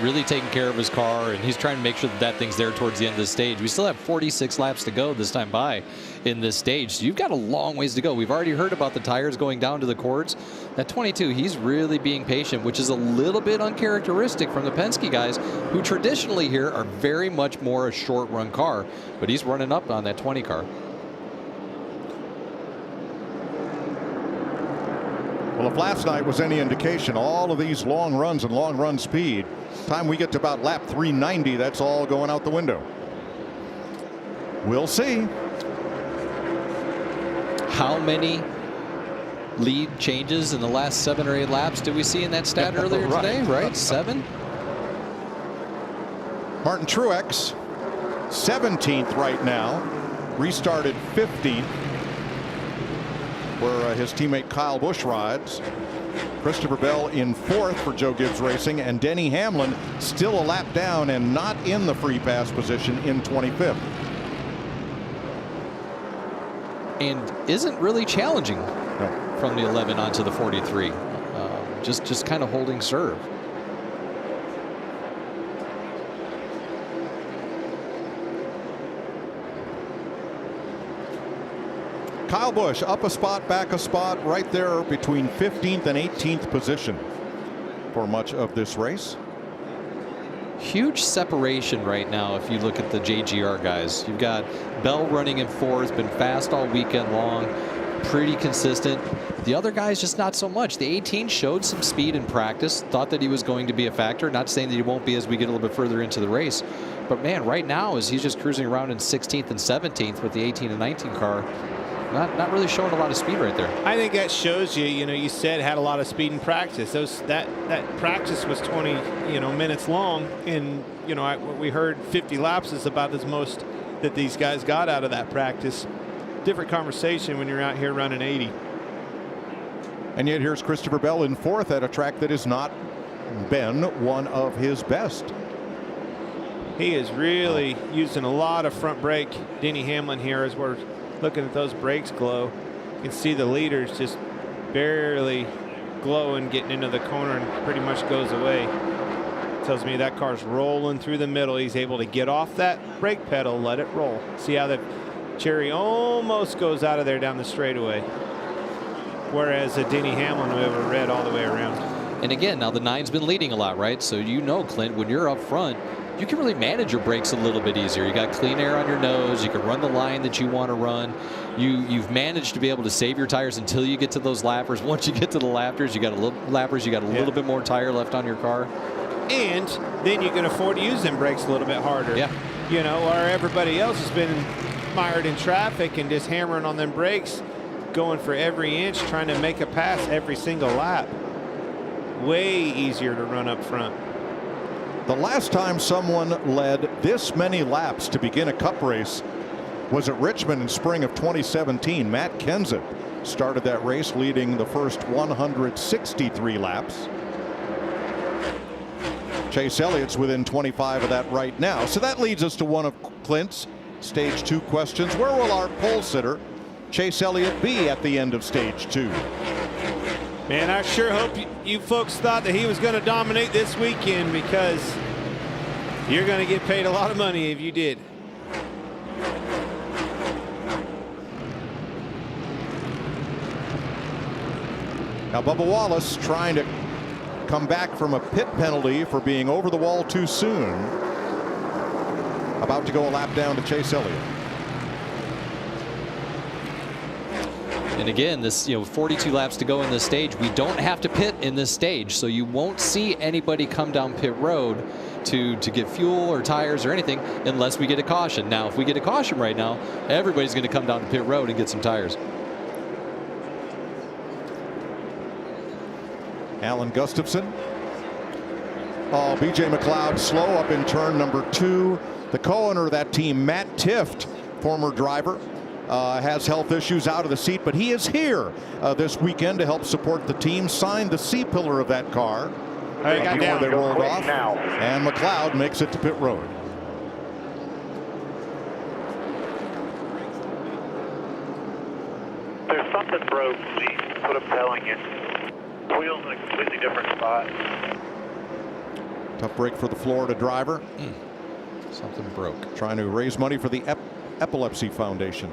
S4: Really taking care of his car, and he's trying to make sure that thing's there towards the end of the stage. We still have 46 laps to go this time by in this stage. So you've got a long ways to go. We've already heard about the tires going down to the cords. At 22, he's really being patient, which is a little bit uncharacteristic from the Penske guys, who traditionally here are very much more a short run car. But he's running up on that 20 car.
S1: Well, if last night was any indication, all of these long runs and long run speed, time we get to about lap 390, that's all going out the window. We'll see.
S4: How many lead changes in the last 7 or 8 laps did we see in that stat earlier today? Right, 7.
S1: Martin Truex, 17th right now, restarted 15th. Where his teammate Kyle Busch rides. Christopher Bell in 4th for Joe Gibbs Racing, and Denny Hamlin still a lap down and not in the free pass position in 25th.
S4: And isn't really challenging from the 11 onto the 43. Just kind of holding serve.
S1: Kyle Busch up a spot, back a spot, right there between 15th and 18th position for much of this race.
S4: Huge separation right now if you look at the JGR guys. You've got Bell running in 4th, been fast all weekend long, pretty consistent. The other guys just not so much. The 18 showed some speed in practice, thought that he was going to be a factor. Not saying that he won't be as we get a little bit further into the race. But man, right now as he's just cruising around in 16th and 17th with the 18 and 19 car, not really showing a lot of speed right there.
S3: I think that shows you, you said had a lot of speed in practice. That practice was 20, minutes long, and we heard 50 laps is about as most that these guys got out of that practice. Different conversation when you're out here running 80.
S1: And yet here's Christopher Bell in 4th at a track that has not been one of his best.
S3: He is really using a lot of front brake. Denny Hamlin here as we're looking at those brakes glow. You can see the leaders just barely glowing, getting into the corner, and pretty much goes away. Tells me that car's rolling through the middle. He's able to get off that brake pedal, let it roll. See how the Cherry almost goes out of there down the straightaway. Whereas a Denny Hamlin will have a red all the way around.
S4: And again, now the 9's been leading a lot, right? So Clint, when you're up front, you can really manage your brakes a little bit easier. You got clean air on your nose. You can run the line that you want to run. You've managed to be able to save your tires until you get to those lappers. Once you get to the lappers, you got a little bit more tire left on your car.
S3: And then you can afford to use them brakes a little bit harder.
S4: Yeah.
S3: Or everybody else has been mired in traffic and just hammering on them brakes, going for every inch, trying to make a pass every single lap. Way easier to run up front.
S1: The last time someone led this many laps to begin a Cup race was at Richmond in spring of 2017. Matt Kenseth started that race leading the first 163 laps. Chase Elliott's within 25 of that right now. So that leads us to one of Clint's stage 2 questions. Where will our pole sitter Chase Elliott be at the end of stage 2?
S3: Man, I sure hope you folks thought that he was going to dominate this weekend, because you're going to get paid a lot of money if you did.
S1: Now Bubba Wallace trying to come back from a pit penalty for being over the wall too soon. About to go a lap down to Chase Elliott.
S4: And again, this 42 laps to go in this stage. We don't have to pit in this stage, so you won't see anybody come down pit road to get fuel or tires or anything unless we get a caution. Now, if we get a caution right now, everybody's going to come down to pit road and get some tires.
S1: Alan Gustafson. Oh, BJ McLeod slow up in turn number 2. The co-owner of that team, Matt Tifft, former driver, has health issues, out of the seat, but he is here this weekend to help support the team. Signed the C-pillar of that car before they rolled off. And McLeod makes it to pit road.
S2: There's something broke. That's what I'm telling you. Wheels in a completely different spot.
S1: Tough break for the Florida driver.
S4: Something broke.
S1: Trying to raise money for the Epilepsy Foundation.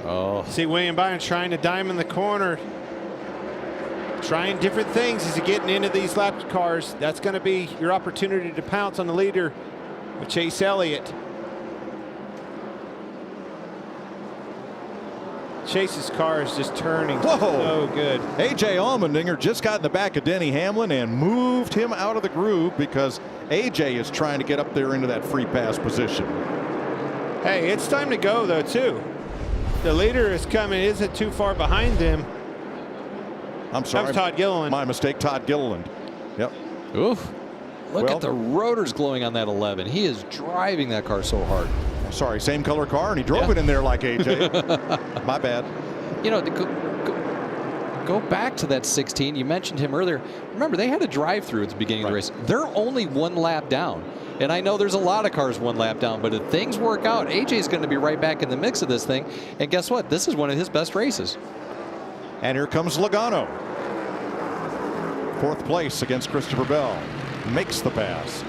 S3: Oh, see William Byron trying to diamond the corner, trying different things as he's getting into these lap cars. That's going to be your opportunity to pounce on the leader with Chase Elliott. Chase's car is just turning so good.
S1: A.J. Allmendinger just got in the back of Denny Hamlin and moved him out of the groove, because A.J. is trying to get up there into that free pass position.
S3: Hey, it's time to go though too. The leader is coming, isn't too far behind them.
S1: I'm sorry.
S3: That was Todd Gilliland.
S1: My mistake, Todd Gilliland. Yep.
S4: Oof. Look at the rotors glowing on that 11. He is driving that car so hard.
S1: Sorry, same color car, and he drove it in there like AJ. My bad.
S4: Go back to that 16. You mentioned him earlier. Remember, they had a drive-through at the beginning of the race. They're only one lap down. And I know there's a lot of cars one lap down, but if things work out, AJ's going to be right back in the mix of this thing. And guess what? This is one of his best races.
S1: And here comes Logano. 4th place against Christopher Bell. Makes the pass.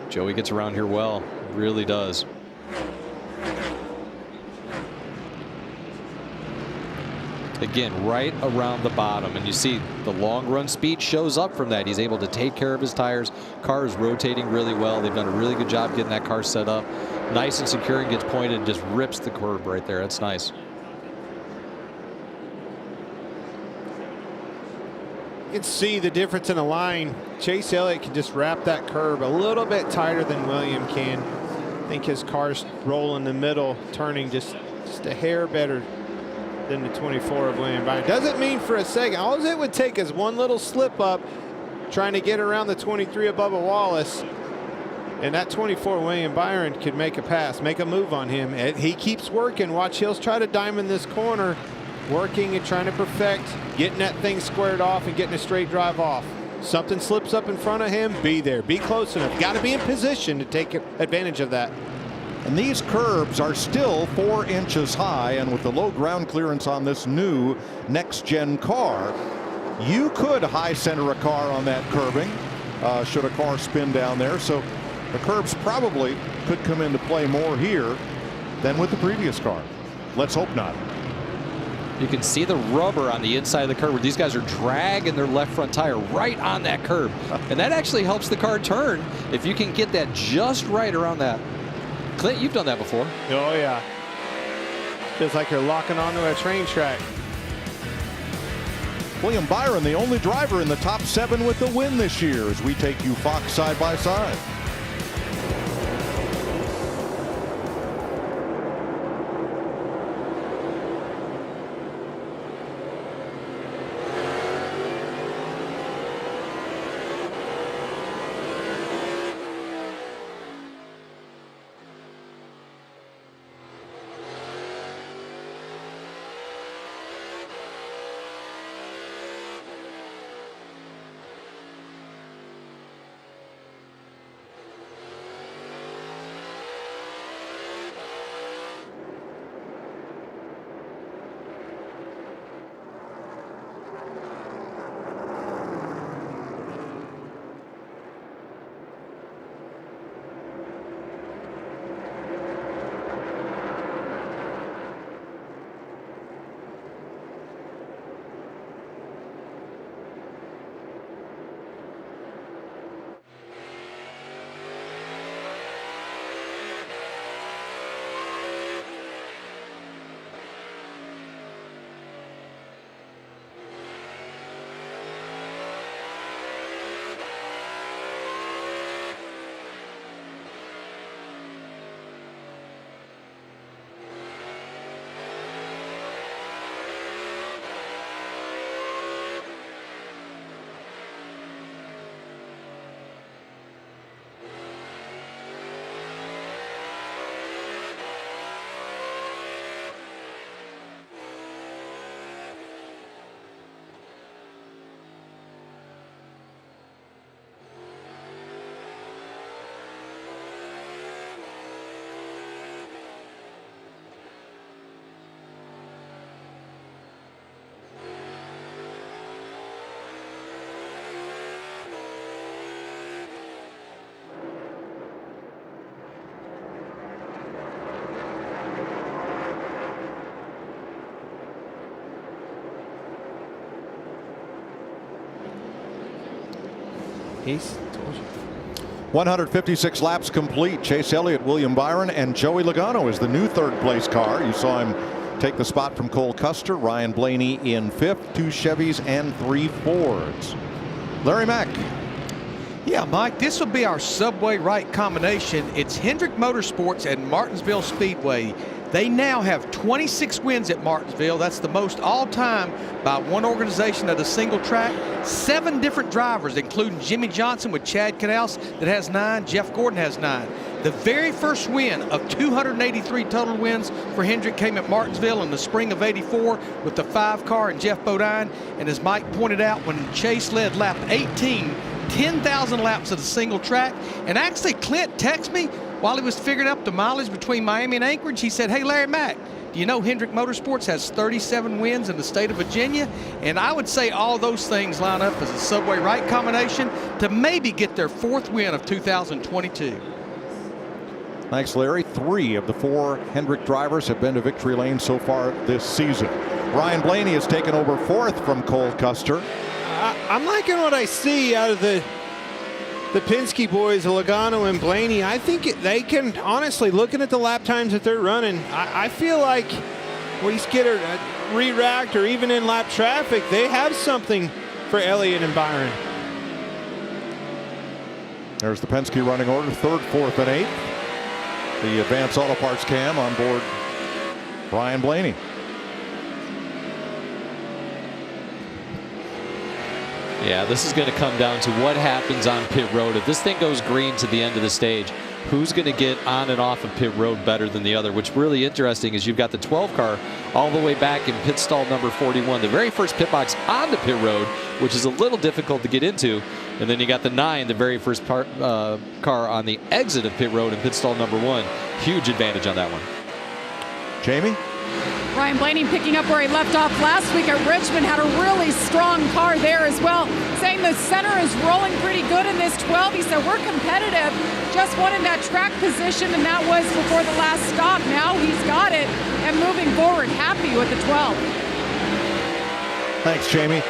S4: Joey gets around here well. Really does. Again, right around the bottom, and you see the long run speed shows up from that. He's able to take care of his tires. Car is rotating really well. They've done a really good job getting that car set up nice and secure, and gets pointed and just rips the curb right there. That's nice.
S3: You can see the difference in the line. Chase Elliott can just wrap that curb a little bit tighter than William can. I think his car's rolling the middle, turning just a hair better than the 24 of William Byron. Doesn't mean for a second. All it would take is one little slip up trying to get around the 23 of Bubba Wallace, and that 24 William Byron could make a pass, make a move on him. And he keeps working. Watch Hills try to diamond this corner, working and trying to perfect, getting that thing squared off and getting a straight drive off. Something slips up in front of him, be there, be close enough. Got to be in position to take advantage of that.
S1: And these curbs are still 4 inches high, and with the low ground clearance on this new next-gen car, you could high center a car on that curbing should a car spin down there. So the curbs probably could come into play more here than with the previous car. Let's hope not.
S4: You can see the rubber on the inside of the curb where these guys are dragging their left front tire right on that curb. And that actually helps the car turn if you can get that just right around that. Clint, you've done that before.
S3: Oh, yeah. Feels like you're locking onto a train track.
S1: William Byron, the only driver in the top 7 with the win this year, as we take you Fox side by side.
S3: He's told you.
S1: 156 laps complete. Chase Elliott, William Byron, and Joey Logano is the new third place car. You saw him take the spot from Cole Custer. Ryan Blaney in fifth, 2 Chevys and 3 Fords. Larry Mack.
S7: Yeah, Mike, this will be our subway right combination. It's Hendrick Motorsports and Martinsville Speedway. They now have 26 wins at Martinsville. That's the most all-time by one organization at a single track. 7 different drivers, including Jimmy Johnson with Chad Canals that has 9. Jeff Gordon has 9. The very first win of 283 total wins for Hendrick came at Martinsville in the spring of '84 with the 5 car and Jeff Bodine. And as Mike pointed out, when Chase led lap 18, 10,000 laps at a single track. And actually, Clint texted me while he was figuring out the mileage between Miami and Anchorage. He said, "Hey, Larry Mack, do you know Hendrick Motorsports has 37 wins in the state of Virginia?" And I would say all those things line up as a subway right combination to maybe get their 4th win of 2022.
S1: Thanks, Larry. 3 of the 4 Hendrick drivers have been to victory lane so far this season. Ryan Blaney has taken over 4th from Cole Custer.
S3: I'm liking what I see out of the Penske boys, Logano and Blaney. I think they can, honestly, looking at the lap times that they're running, I feel like we get a re-racked or even in lap traffic, they have something for Elliott and Byron.
S1: There's the Penske running order, 3rd, 4th, and 8th. The Advanced Auto Parts cam on board Ryan Blaney.
S4: Yeah, this is going to come down to what happens on pit road. If this thing goes green to the end of the stage, who's going to get on and off of pit road better than the other? What's really interesting is you've got the 12 car all the way back in pit stall number 41, the very first pit box on the pit road, which is a little difficult to get into. And then you got the 9, the very first car on the exit of pit road in pit stall number 1. Huge advantage on that one.
S1: Jamie?
S5: Ryan Blaney picking up where he left off last week at Richmond, had a really strong car there as well, saying the center is rolling pretty good in this 12. He said, we're competitive, just wanted that track position, and that was before the last stop. Now he's got it and moving forward, happy with the 12.
S1: Thanks, Jamie.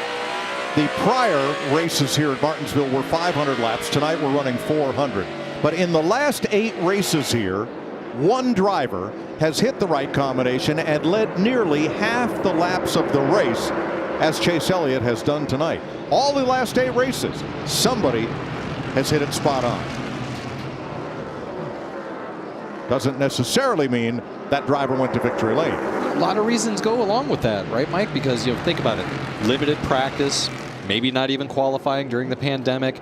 S1: The prior races here at Martinsville were 500 laps. Tonight we're running 400. But in the last 8 races here, 1 driver has hit the right combination and led nearly half the laps of the race, as Chase Elliott has done tonight. All the last 8 races, somebody has hit it spot on. Doesn't necessarily mean that driver went to victory lane.
S4: A lot of reasons go along with that, right, Mike? Because, think about it. Limited practice, maybe not even qualifying during the pandemic.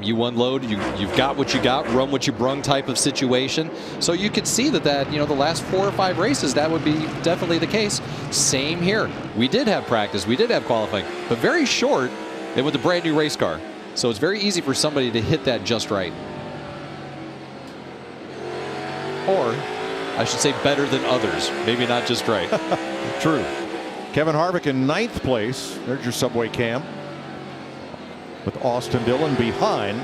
S4: You unload, you've got what you got, run what you brung type of situation. So you could see that the last 4 or 5 races, that would be definitely the case. Same here. We did have practice, we did have qualifying, but very short and with a brand new race car. So it's very easy for somebody to hit that just right. Or, I should say, better than others. Maybe not just right.
S1: True. Kevin Harvick in 9th place. There's your subway cam. With Austin Dillon behind.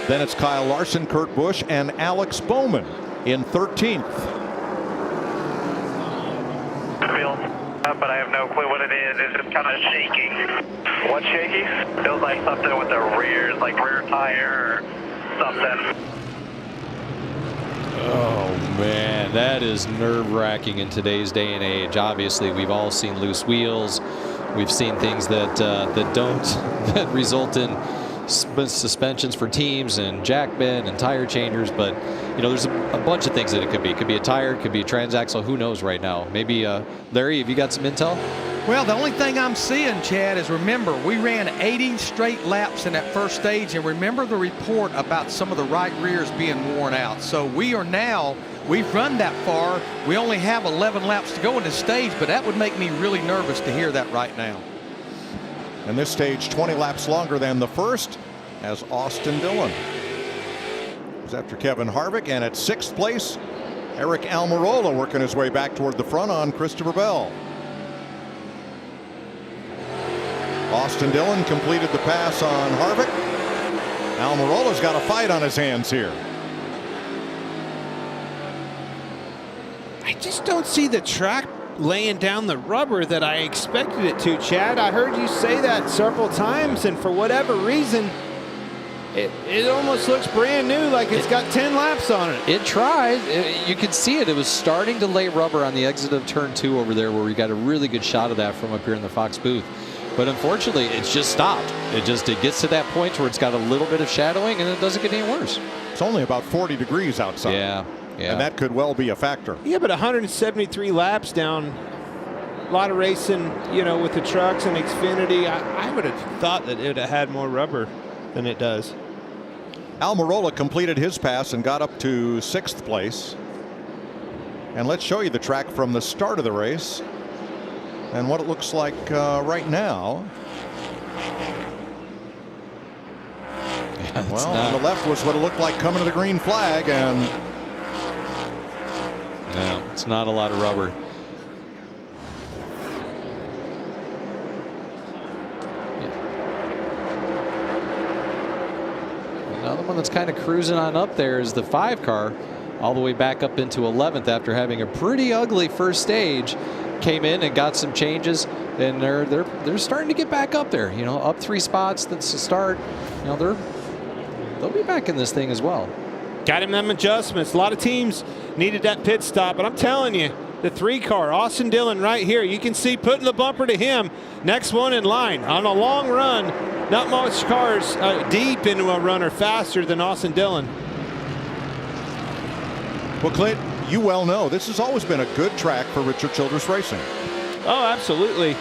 S1: Then it's Kyle Larson, Kurt Busch, and Alex Bowman in 13th.
S2: But I have no clue what it is. It's just kind of shaking. What's shaky? Feels like something with the rear, like rear tire or something.
S4: Oh man, that is nerve-wracking in today's day and age. Obviously, we've all seen loose wheels. We've seen things that that result in suspensions for teams and jack bend and tire changers. But there's a bunch of things that it could be. It could be a tire, it could be a transaxle. Who knows right now? Maybe Larry, have you got some intel?
S7: Well, the only thing I'm seeing, Chad, is remember, we ran 80 straight laps in that first stage, and remember the report about some of the right rears being worn out. So we've run that far. We only have 11 laps to go in this stage, but that would make me really nervous to hear that right now.
S1: And this stage 20 laps longer than the first, as Austin Dillon is after Kevin Harvick. And at 6th place, Eric Almirola working his way back toward the front on Christopher Bell. Austin Dillon completed the pass on Harvick. Almirola's got a fight on his hands here.
S3: I just don't see the track laying down the rubber that I expected it to, Chad. I heard you say that several times, and for whatever reason, it almost looks brand new, like it's got 10 laps on it.
S4: It tried. You could see it. It was starting to lay rubber on the exit of turn 2 over there, where we got a really good shot of that from up here in the Fox booth. But unfortunately, it's just stopped. It gets to that point where it's got a little bit of shadowing, and it doesn't get any worse.
S1: It's only about 40 degrees outside.
S4: Yeah.
S1: And that could well be a factor.
S3: Yeah, but 173 laps down, a lot of racing, you know, with the trucks and Xfinity. I would have thought that it would have had more rubber than it does.
S1: Almirola completed his pass and got up to 6th place. And let's show you the track from the start of the race and what it looks like right now.
S4: Yeah,
S1: well, on the left was what it looked like coming to the green flag, and
S4: no, it's not a lot of rubber. Another one that's kind of cruising on up there is the 5 car, all the way back up into 11th after having a pretty ugly first stage. Came in and got some changes, and they're starting to get back up there. You know, up 3 spots. That's the start. You know, they'll be back in this thing as well.
S3: Got him them adjustments. A lot of teams needed that pit stop, but I'm telling you, the 3 car, Austin Dillon right here. You can see putting the bumper to him. Next one in line on a long run. Not much cars deep into a run are faster than Austin Dillon.
S1: well, Clint, you well know this has always been a good track for Richard Childress Racing.
S3: Oh, absolutely.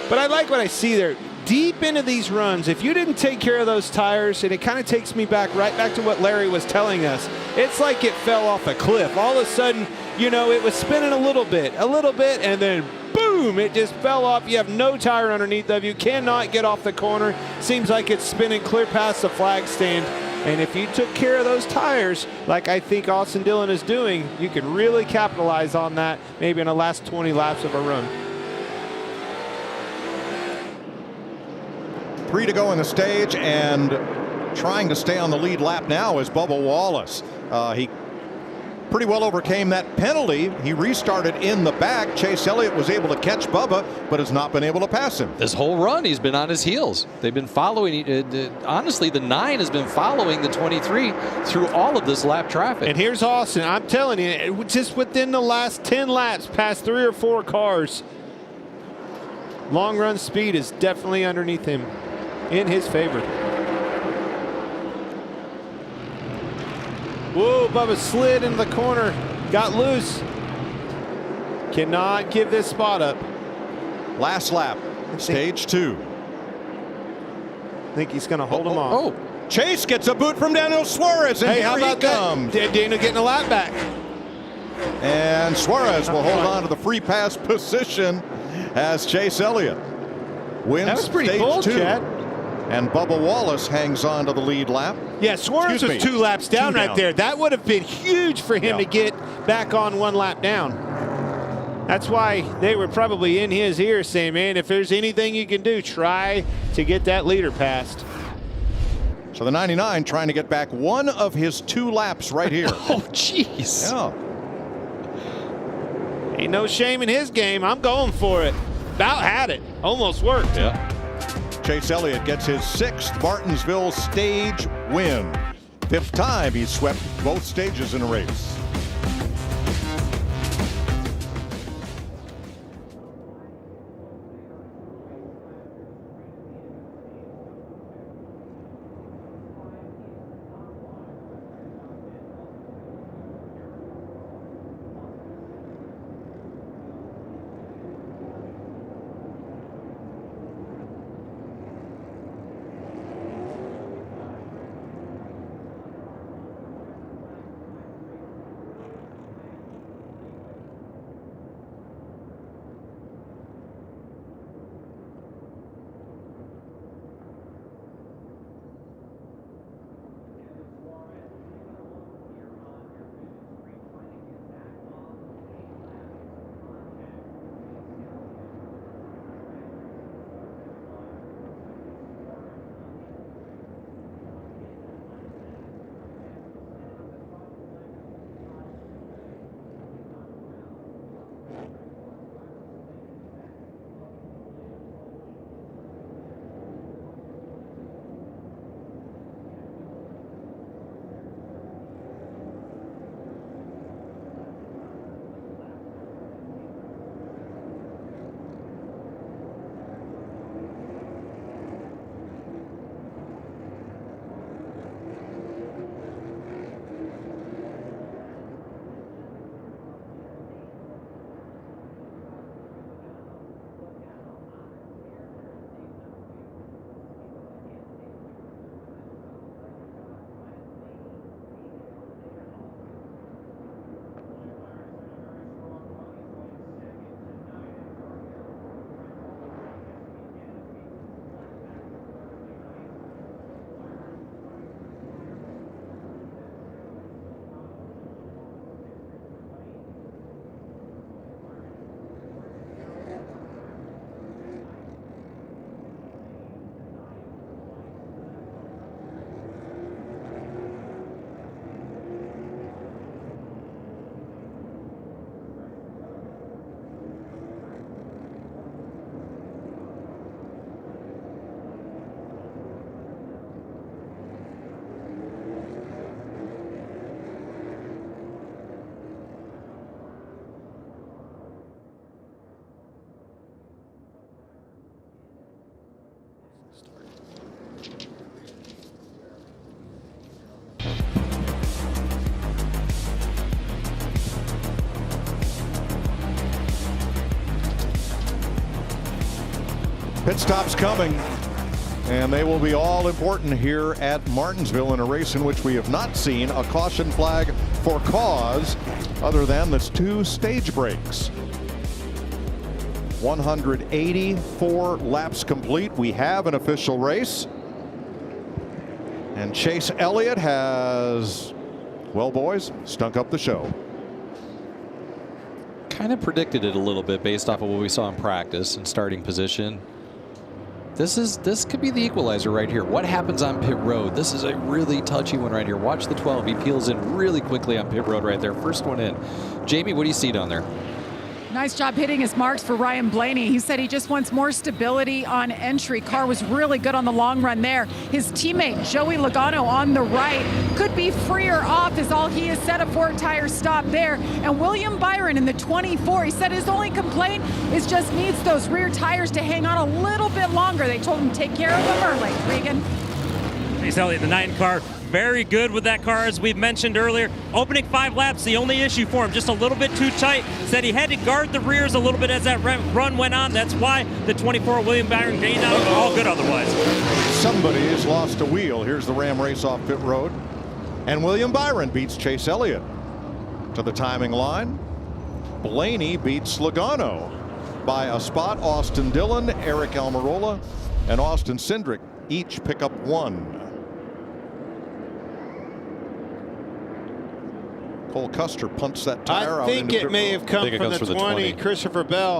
S3: But I like what I see there. Deep into these runs, if you didn't take care of those tires, and it kind of takes me right back to what Larry was telling us. It's like it fell off a cliff. All of a sudden, you know, it was spinning a little bit, and then boom, it just fell off. You have no tire underneath of you, cannot get off the corner. Seems like it's spinning clear past the flag stand. And if you took care of those tires, like I think Austin Dillon is doing, you could really capitalize on that maybe in the last 20 laps of a run.
S1: 3 to go in the stage, and trying to stay on the lead lap now is Bubba Wallace. He pretty well overcame that penalty. He restarted in the back. Chase Elliott was able to catch Bubba, but has not been able to pass him.
S4: This whole run, he's been on his heels. They've been following. Honestly, the 9 has been following the 23 through all of this lap traffic.
S3: And here's Austin. I'm telling you, just within the last 10 laps, past 3 or 4 cars, long run speed is definitely underneath him, in his favor. Whoa, Bubba slid in the corner, got loose. Cannot give this spot up.
S1: Last lap, stage 2.
S3: I think he's going to hold him off.
S1: Oh, Chase gets a boot from Daniel Suarez, and
S3: hey, how
S1: here
S3: about
S1: he comes.
S3: that? Daniel getting a lap back.
S1: And Suarez will hold on to the free pass position as Chase Elliott wins
S3: That was pretty
S1: stage
S3: bold,
S1: 2.
S3: Chad.
S1: And Bubba Wallace hangs on to the lead lap.
S3: Yeah, Suarez was 2 laps down right there. That would have been huge for him to get back on 1 lap down. That's why they were probably in his ear saying, man, if there's anything you can do, try to get that leader passed.
S1: So the 99 trying to get back 1 of his 2 laps right here.
S4: Oh, jeez.
S1: Yeah.
S3: Ain't no shame in his game. I'm going for it. About had it. Almost worked.
S4: Yeah.
S1: Chase Elliott gets his 6th Martinsville stage win. 5th time he's swept both stages in a race. Pit stops coming, and they will be all important here at Martinsville in a race in which we have not seen a caution flag for cause other than the 2 stage breaks. 184 laps complete. We have an official race. And Chase Elliott has, well, boys, stunk up the show.
S4: Kind of predicted it a little bit based off of what we saw in practice and starting position. This could be the equalizer right here. What happens on pit road? This is a really touchy one right here. Watch the 12. He peels in really quickly on pit road right there. First one in. Jamie, what do you see down there?
S5: Nice job hitting his marks for Ryan Blaney. He said he just wants more stability on entry. Car was really good on the long run there. His teammate, Joey Logano, on the right, could be freer off as all he has said a 4-tire stop there. And William Byron in the 24, he said his only complaint is just needs those rear tires to hang on a little bit longer. They told him to take care of them early. Regan.
S6: Chase Elliott, the 9 car, very good with that car, as we've mentioned earlier. Opening 5 laps, the only issue for him, just a little bit too tight. Said he had to guard the rears a little bit as that run went on. That's why the 24 William Byron gained out. All good otherwise.
S1: Somebody has lost a wheel. Here's the Ram race off pit road. And William Byron beats Chase Elliott to the timing line. Blaney beats Logano by a spot. Austin Dillon, Eric Almirola, and Austin Cindric each pick up 1. Cole Custer punts that tire out.
S3: I think it may have come from the 20, Christopher Bell.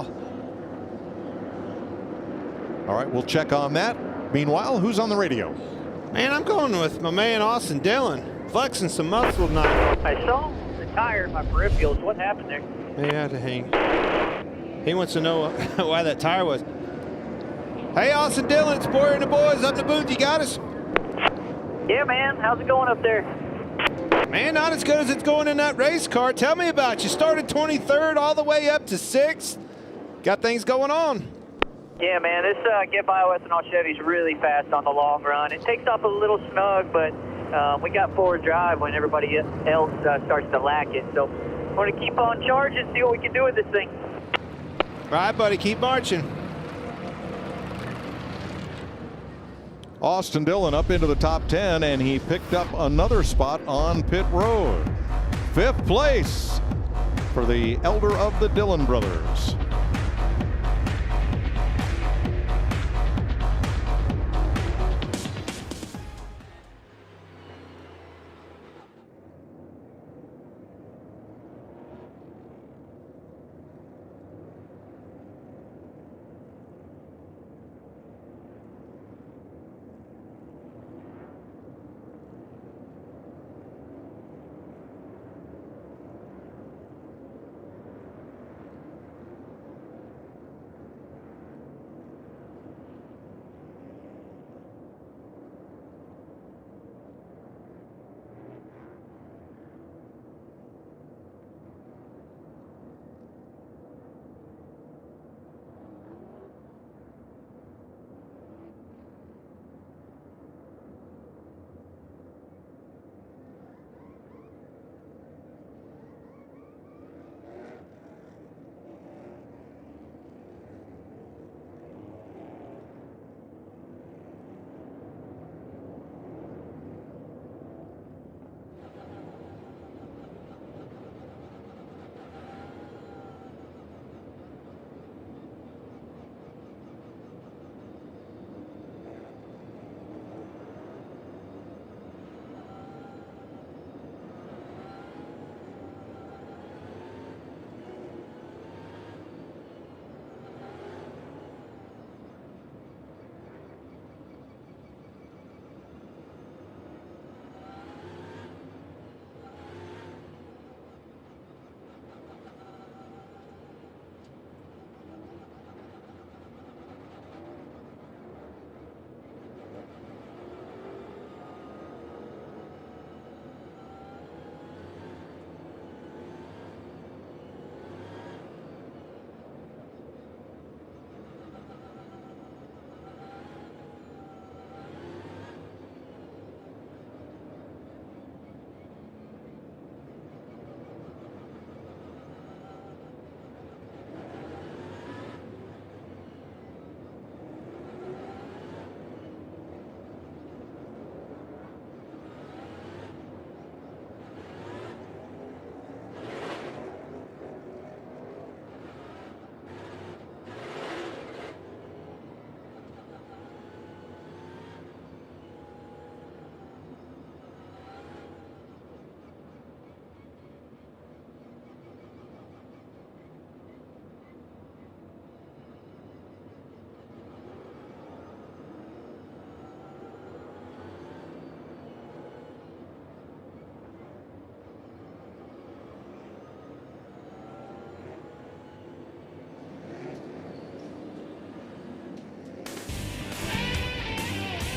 S1: All right, we'll check on that. Meanwhile, who's on the radio?
S3: Man, I'm going with my man Austin Dillon, flexing some muscle tonight.
S9: I saw the tire in my peripherals. What happened there?
S3: He had to hang. He wants to know why that tire was. Hey, Austin Dillon, it's Boyer and the boys up in the booth. You got us?
S9: Yeah, man. How's it going up there?
S3: Man, not as good as it's going in that race car. Tell me about it. You started 23rd all the way up to 6th. Got things going on.
S9: Yeah, man. This Get Bioethanol Chevy's really fast on the long run. It takes off a little snug, but we got forward drive when everybody else starts to lack it. So we're going to keep on charging, see what we can do with this thing.
S3: All right, buddy. Keep marching.
S1: Austin Dillon up into the top 10, and he picked up another spot on pit road. 5th place for the elder of the Dillon brothers.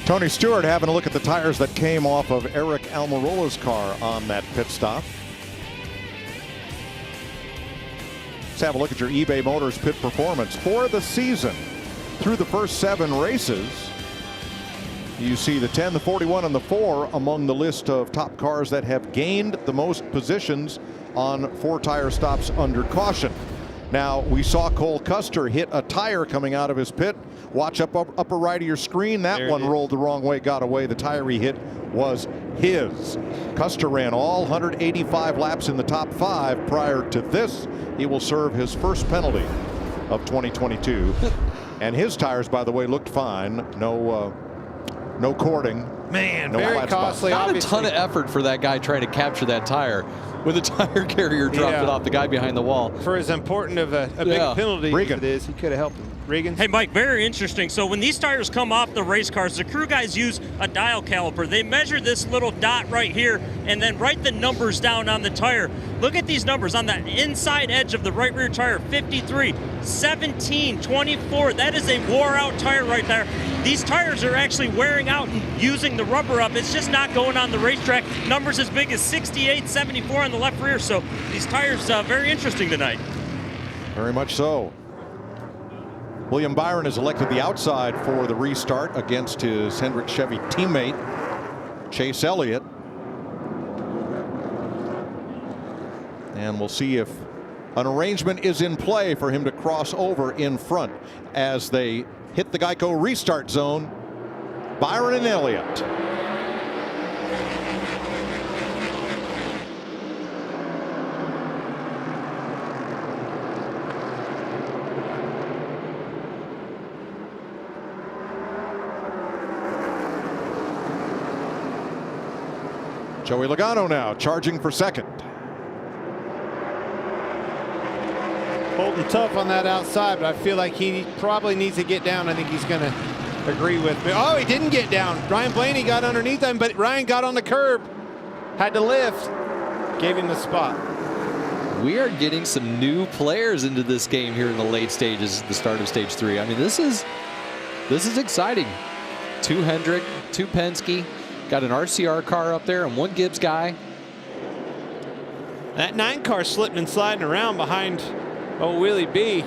S1: Tony Stewart having a look at the tires that came off of Eric Almirola's car on that pit stop. Let's have a look at your eBay Motors pit performance for the season. Through the first 7 races, you see the 10, the 41, and the 4 among the list of top cars that have gained the most positions on 4-tire stops under caution. Now, we saw Cole Custer hit a tire coming out of his pit. Watch upper right of your screen. That one rolled the wrong way, got away. The tire he hit was his. Custer ran all 185 laps in the top 5 prior to this. He will serve his first penalty of 2022. And his tires, by the way, looked fine. No cording.
S3: Man,
S1: no
S3: very costly.
S4: Not a ton of effort for that guy trying to capture that tire with a tire carrier dropped it off the guy behind the wall.
S3: For as important of a big penalty as it is, he could have helped him. Regan?
S6: Hey, Mike, very interesting. So when these tires come off the race cars, the crew guys use a dial caliper. They measure this little dot right here and then write the numbers down on the tire. Look at these numbers on the inside edge of the right rear tire. 53, 17, 24. That is a wore-out tire right there. These tires are actually wearing out and using the rubber up. It's just not going on the racetrack. Numbers as big as 68, 74 on the left rear. So these tires very interesting tonight.
S1: Very much so. William Byron is elected the outside for the restart against his Hendrick Chevy teammate, Chase Elliott. And we'll see if an arrangement is in play for him to cross over in front as they hit the Geico restart zone. Byron and Elliott. Joey Logano now charging for second.
S3: Holding tough on that outside, but I feel like he probably needs to get down. I think he's going to agree with me. Oh, he didn't get down. Ryan Blaney got underneath him, but Ryan got on the curb. Had to lift. Gave him the spot.
S4: We are getting some new players into this game here in the late stages, the start of stage 3. I mean, this is exciting. 2 Hendrick, 2 Penske. Got an RCR car up there and 1 Gibbs guy.
S3: That 9 car slipping and sliding around behind Willie B.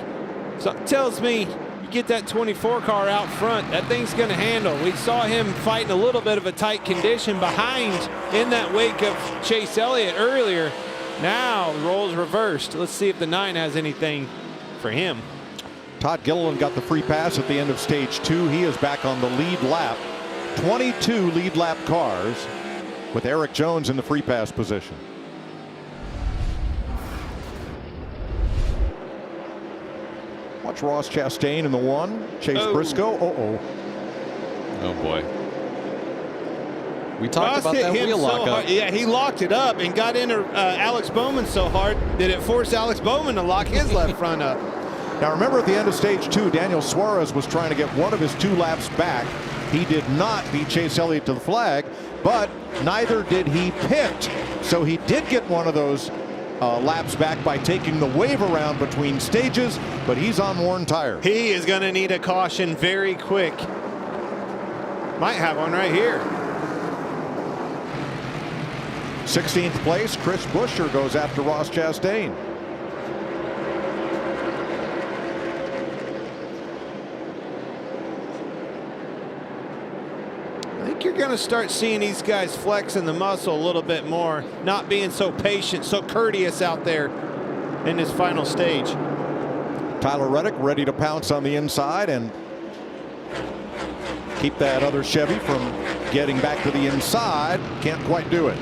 S3: Something tells me you get that 24 car out front, that thing's going to handle. We saw him fighting a little bit of a tight condition behind in that wake of Chase Elliott earlier. Now roles reversed. Let's see if the 9 has anything for him.
S1: Todd Gilliland got the free pass at the end of stage 2. He is back on the lead lap. 22 lead lap cars with Eric Jones in the free pass position. Watch Ross Chastain in the 1. Chase Briscoe.
S4: Oh boy. We talked about that wheel lock-up.
S3: Yeah, he locked it up and got into Alex Bowman so hard that it forced Alex Bowman to lock his left front up.
S1: Now remember, at the end of stage 2, Daniel Suarez was trying to get one of his 2 laps back. He did not beat Chase Elliott to the flag, but neither did he pit. So he did get one of those laps back by taking the wave around between stages, but he's on worn tires.
S3: He is going to need a caution very quick. Might have one right here.
S1: 16th place, Chris Buescher goes after Ross Chastain.
S3: You're going to start seeing these guys flexing the muscle a little bit more, not being so patient, so courteous out there in this final stage.
S1: Tyler Reddick ready to pounce on the inside and keep that other Chevy from getting back to the inside. Can't quite do it.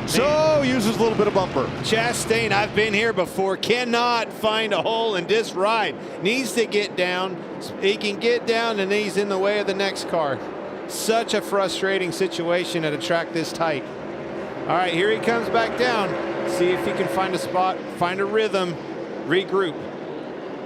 S1: So uses a little bit of bumper.
S3: Chastain, I've been here before, cannot find a hole in this ride. Needs to get down. He can get down and he's in the way of the next car. Such a frustrating situation at a track this tight. All right, here he comes back down. See if he can find a spot, find a rhythm, regroup.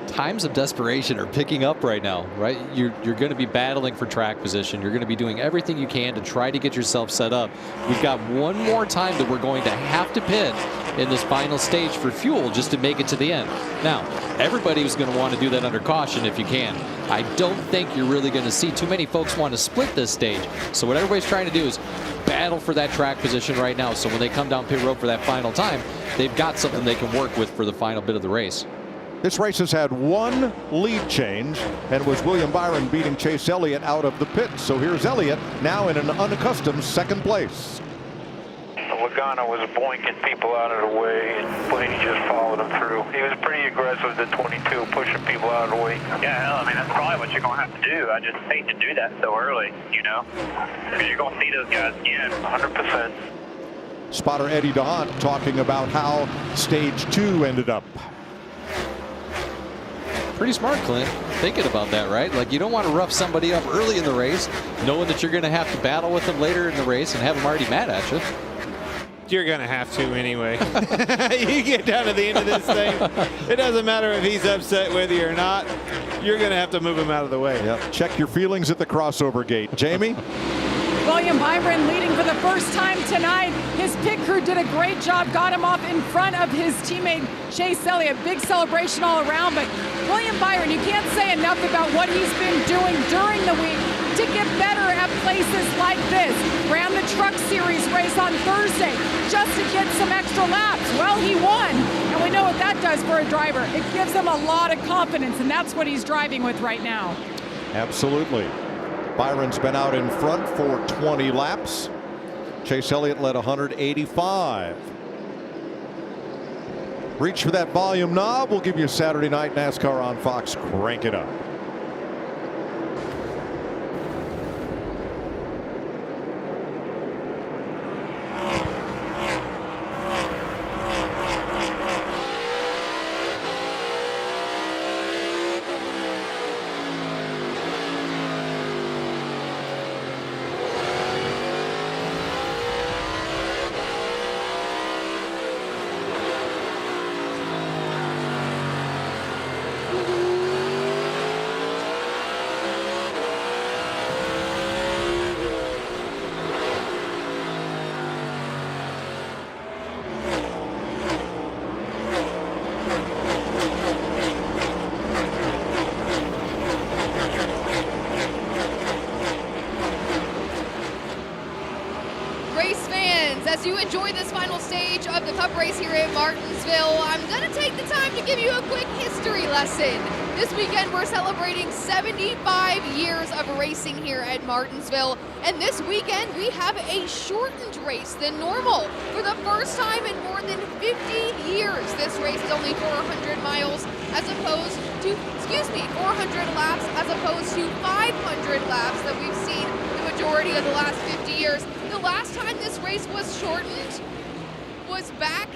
S4: times of desperation are picking up right now, right? You're going to be battling for track position. You're going to be doing everything you can to try to get yourself set up. We've got one more time that we're going to have to pit in this final stage for fuel just to make it to the end. Now, everybody was going to want to do that under caution if you can. I don't think you're really going to see too many folks want to split this stage. So what everybody's trying to do is battle for that track position right now. So when they come down pit road for that final time, they've got something they can work with for the final bit of the race.
S1: This race has had one lead change, and it was William Byron beating Chase Elliott out of the pit. So here's Elliott now in an unaccustomed second place.
S2: Logano was boinking people out of the way, and Blaney just followed him through. He was pretty aggressive at 22, pushing people out of the way. Yeah, hell, I mean, that's probably what you're going to have to do. I just hate to do that so early, you know, because you're going to see those guys again. 100%.
S1: Spotter Eddie DeHaan talking about how stage 2 ended up.
S4: Pretty smart, Clint, thinking about that, right? Like, you don't want to rough somebody up early in the race, knowing that you're going to have to battle with them later in the race and have them already mad at you.
S3: You're going to have to anyway. You get down to the end of this thing, it doesn't matter if he's upset with you or not. You're going to have to move him out of the way.
S1: Yep. Check your feelings at the crossover gate. Jamie?
S5: William Byron leading for the first time tonight. His pit crew did a great job, got him off in front of his teammate Chase Elliott. Big celebration all around, but William Byron, you can't say enough about what he's been doing during the week to get better at places like this. Ran the Truck Series race on Thursday just to get some extra laps. Well, he won, and we know what that does for a driver. It gives him a lot of confidence, and that's what he's driving with right now.
S1: Absolutely. Byron's been out in front for 20 laps. Chase Elliott led 185. Reach for that volume knob. We'll give you Saturday Night NASCAR on Fox. Crank it up.
S8: As you enjoy this final stage of the Cup race here at Martinsville, I'm going to take the time to give you a quick history lesson. This weekend we're celebrating 75 years of racing here at Martinsville, and this weekend we have a shortened race than normal. For the first time in more than 50 years, this race is only 400 miles as opposed to, 400 laps as opposed to 500 laps that we've seen the majority of the last 50 years. The last time this race was shortened was back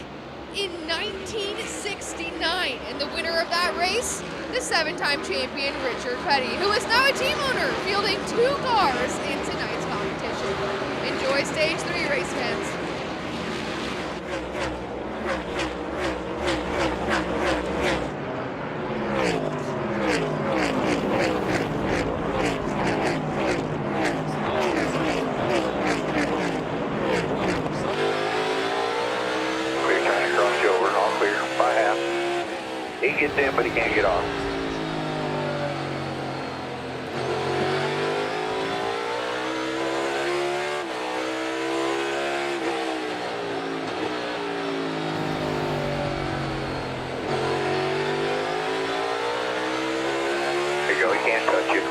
S8: in 1969, and the winner of that race, the 7-time champion Richard Petty, who is now a team owner, fielding 2 cars in tonight's competition. Enjoy stage 3, race fans.
S2: He gets in, but he can't get off. There you go, he can't touch you.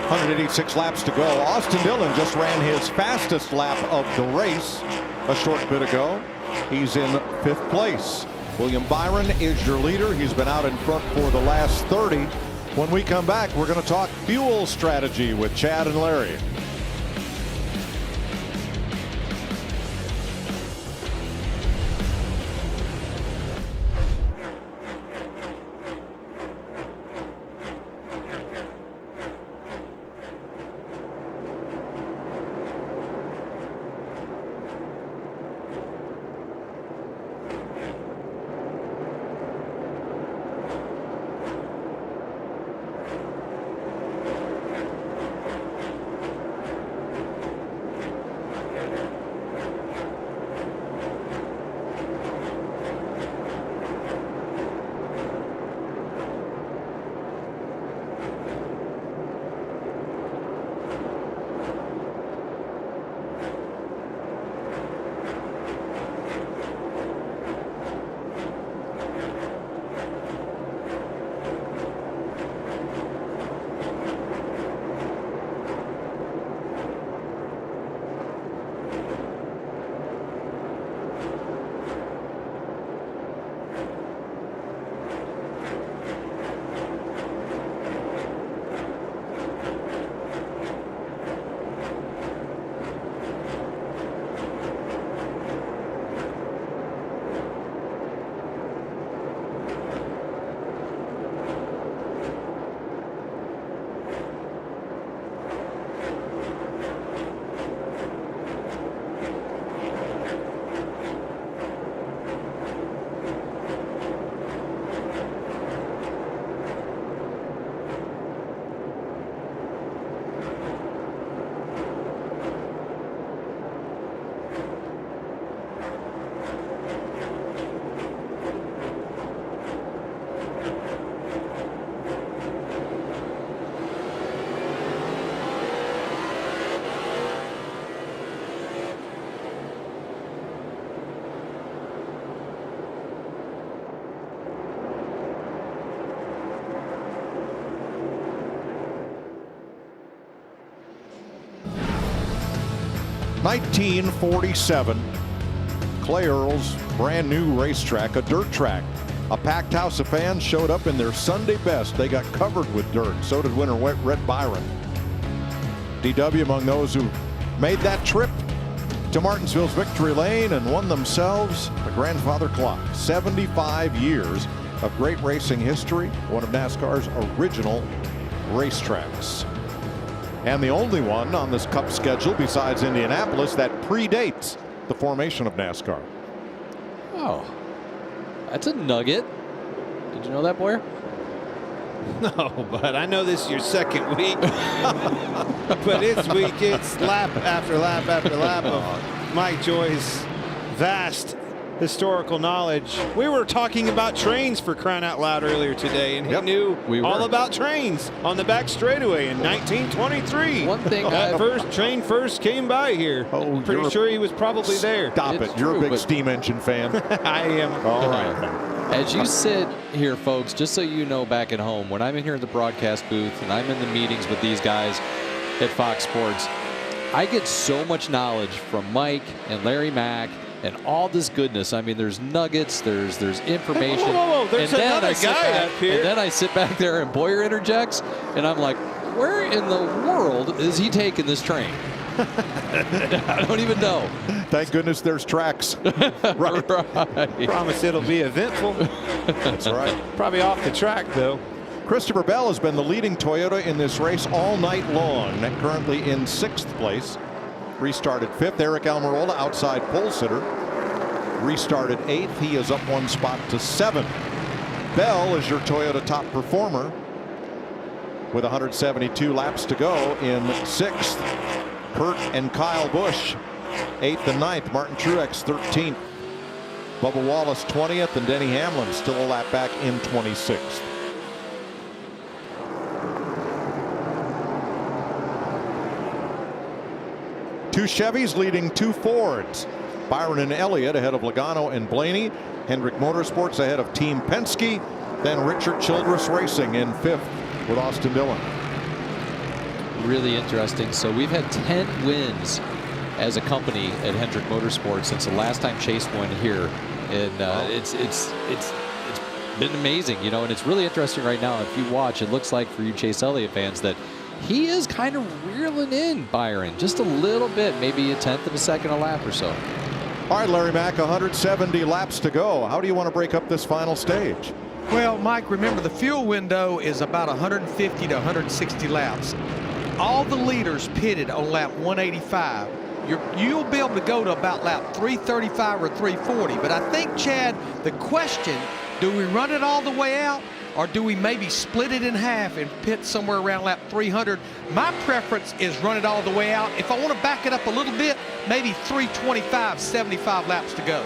S1: .186 laps to go. Austin Dillon just ran his fastest lap of the race a short bit ago. He's in 5th place. William Byron is your leader. He's been out in front for the last 30. When we come back, we're going to talk fuel strategy with Chad and Larry. (1947), Clay Earl's brand new racetrack, a dirt track. A packed house of fans showed up in their Sunday best. They got covered with dirt. So did winner Red Byron. DW among those who made that trip to Martinsville's Victory Lane and won themselves a grandfather clock. 75 years of great racing history, one of NASCAR's original racetracks. And the only one on this Cup schedule besides Indianapolis that predates the formation of NASCAR.
S4: Oh, that's a nugget. Did you know that, Boyer?
S3: No, but I know this is your second week. But it's week. It's lap after lap after lap of Mike Joy's vast historical knowledge. We were talking about trains for crying out loud earlier today, and he knew all about trains on the back straightaway in 1923.
S4: One thing
S3: that first train first came by here.
S1: Oh,
S3: pretty sure he was probably there.
S1: Stop it. You're a big steam engine fan.
S3: I am.
S1: All right.
S4: As you sit here, folks, just so you know back at home, when I'm in here at the broadcast booth and I'm in the meetings with these guys at Fox Sports, I get so much knowledge from Mike and Larry Mack and all this goodness. I mean, there's nuggets, there's information.
S3: Whoa, there's another guy up here.
S4: And then I sit back there and Boyer interjects, and I'm like, where in the world is he taking this train? I don't even know.
S1: Thank goodness there's tracks. Right.
S3: Promise it'll be eventful.
S1: That's right.
S3: Probably off the track, though.
S1: Christopher Bell has been the leading Toyota in this race all night long. Currently in 6th place. Restarted 5th. Eric Almirola outside pole sitter. Restarted 8th. He is up 1 spot to 7th. Bell is your Toyota top performer with 172 laps to go in 6th. Kurt and Kyle Busch 8th and 9th. Martin Truex 13th. Bubba Wallace 20th, and Denny Hamlin still a lap back in 26th. Two Chevys leading 2 Fords. Byron and Elliott ahead of Logano and Blaney. Hendrick Motorsports ahead of Team Penske. Then Richard Childress Racing in 5th with Austin Dillon.
S4: Really interesting. So we've had 10 wins as a company at Hendrick Motorsports since the last time Chase won here, and it's been amazing, you know. And it's really interesting right now. If you watch, it looks like for you Chase Elliott fans that he is kind of reeling in Byron just a little bit, maybe a tenth of a second a lap or so.
S1: All right, Larry Mack, 170 laps to go. How do you want to break up this final stage?
S7: Well, Mike, remember the fuel window is about 150 to 160 laps. All the leaders pitted on lap 185. You'll be able to go to about lap 335 or 340. But I think, Chad, the question, do we run it all the way out, or do we maybe split it in half and pit somewhere around lap 300? My preference is run it all the way out. If I want to back it up a little bit, maybe 325, 75 laps to go.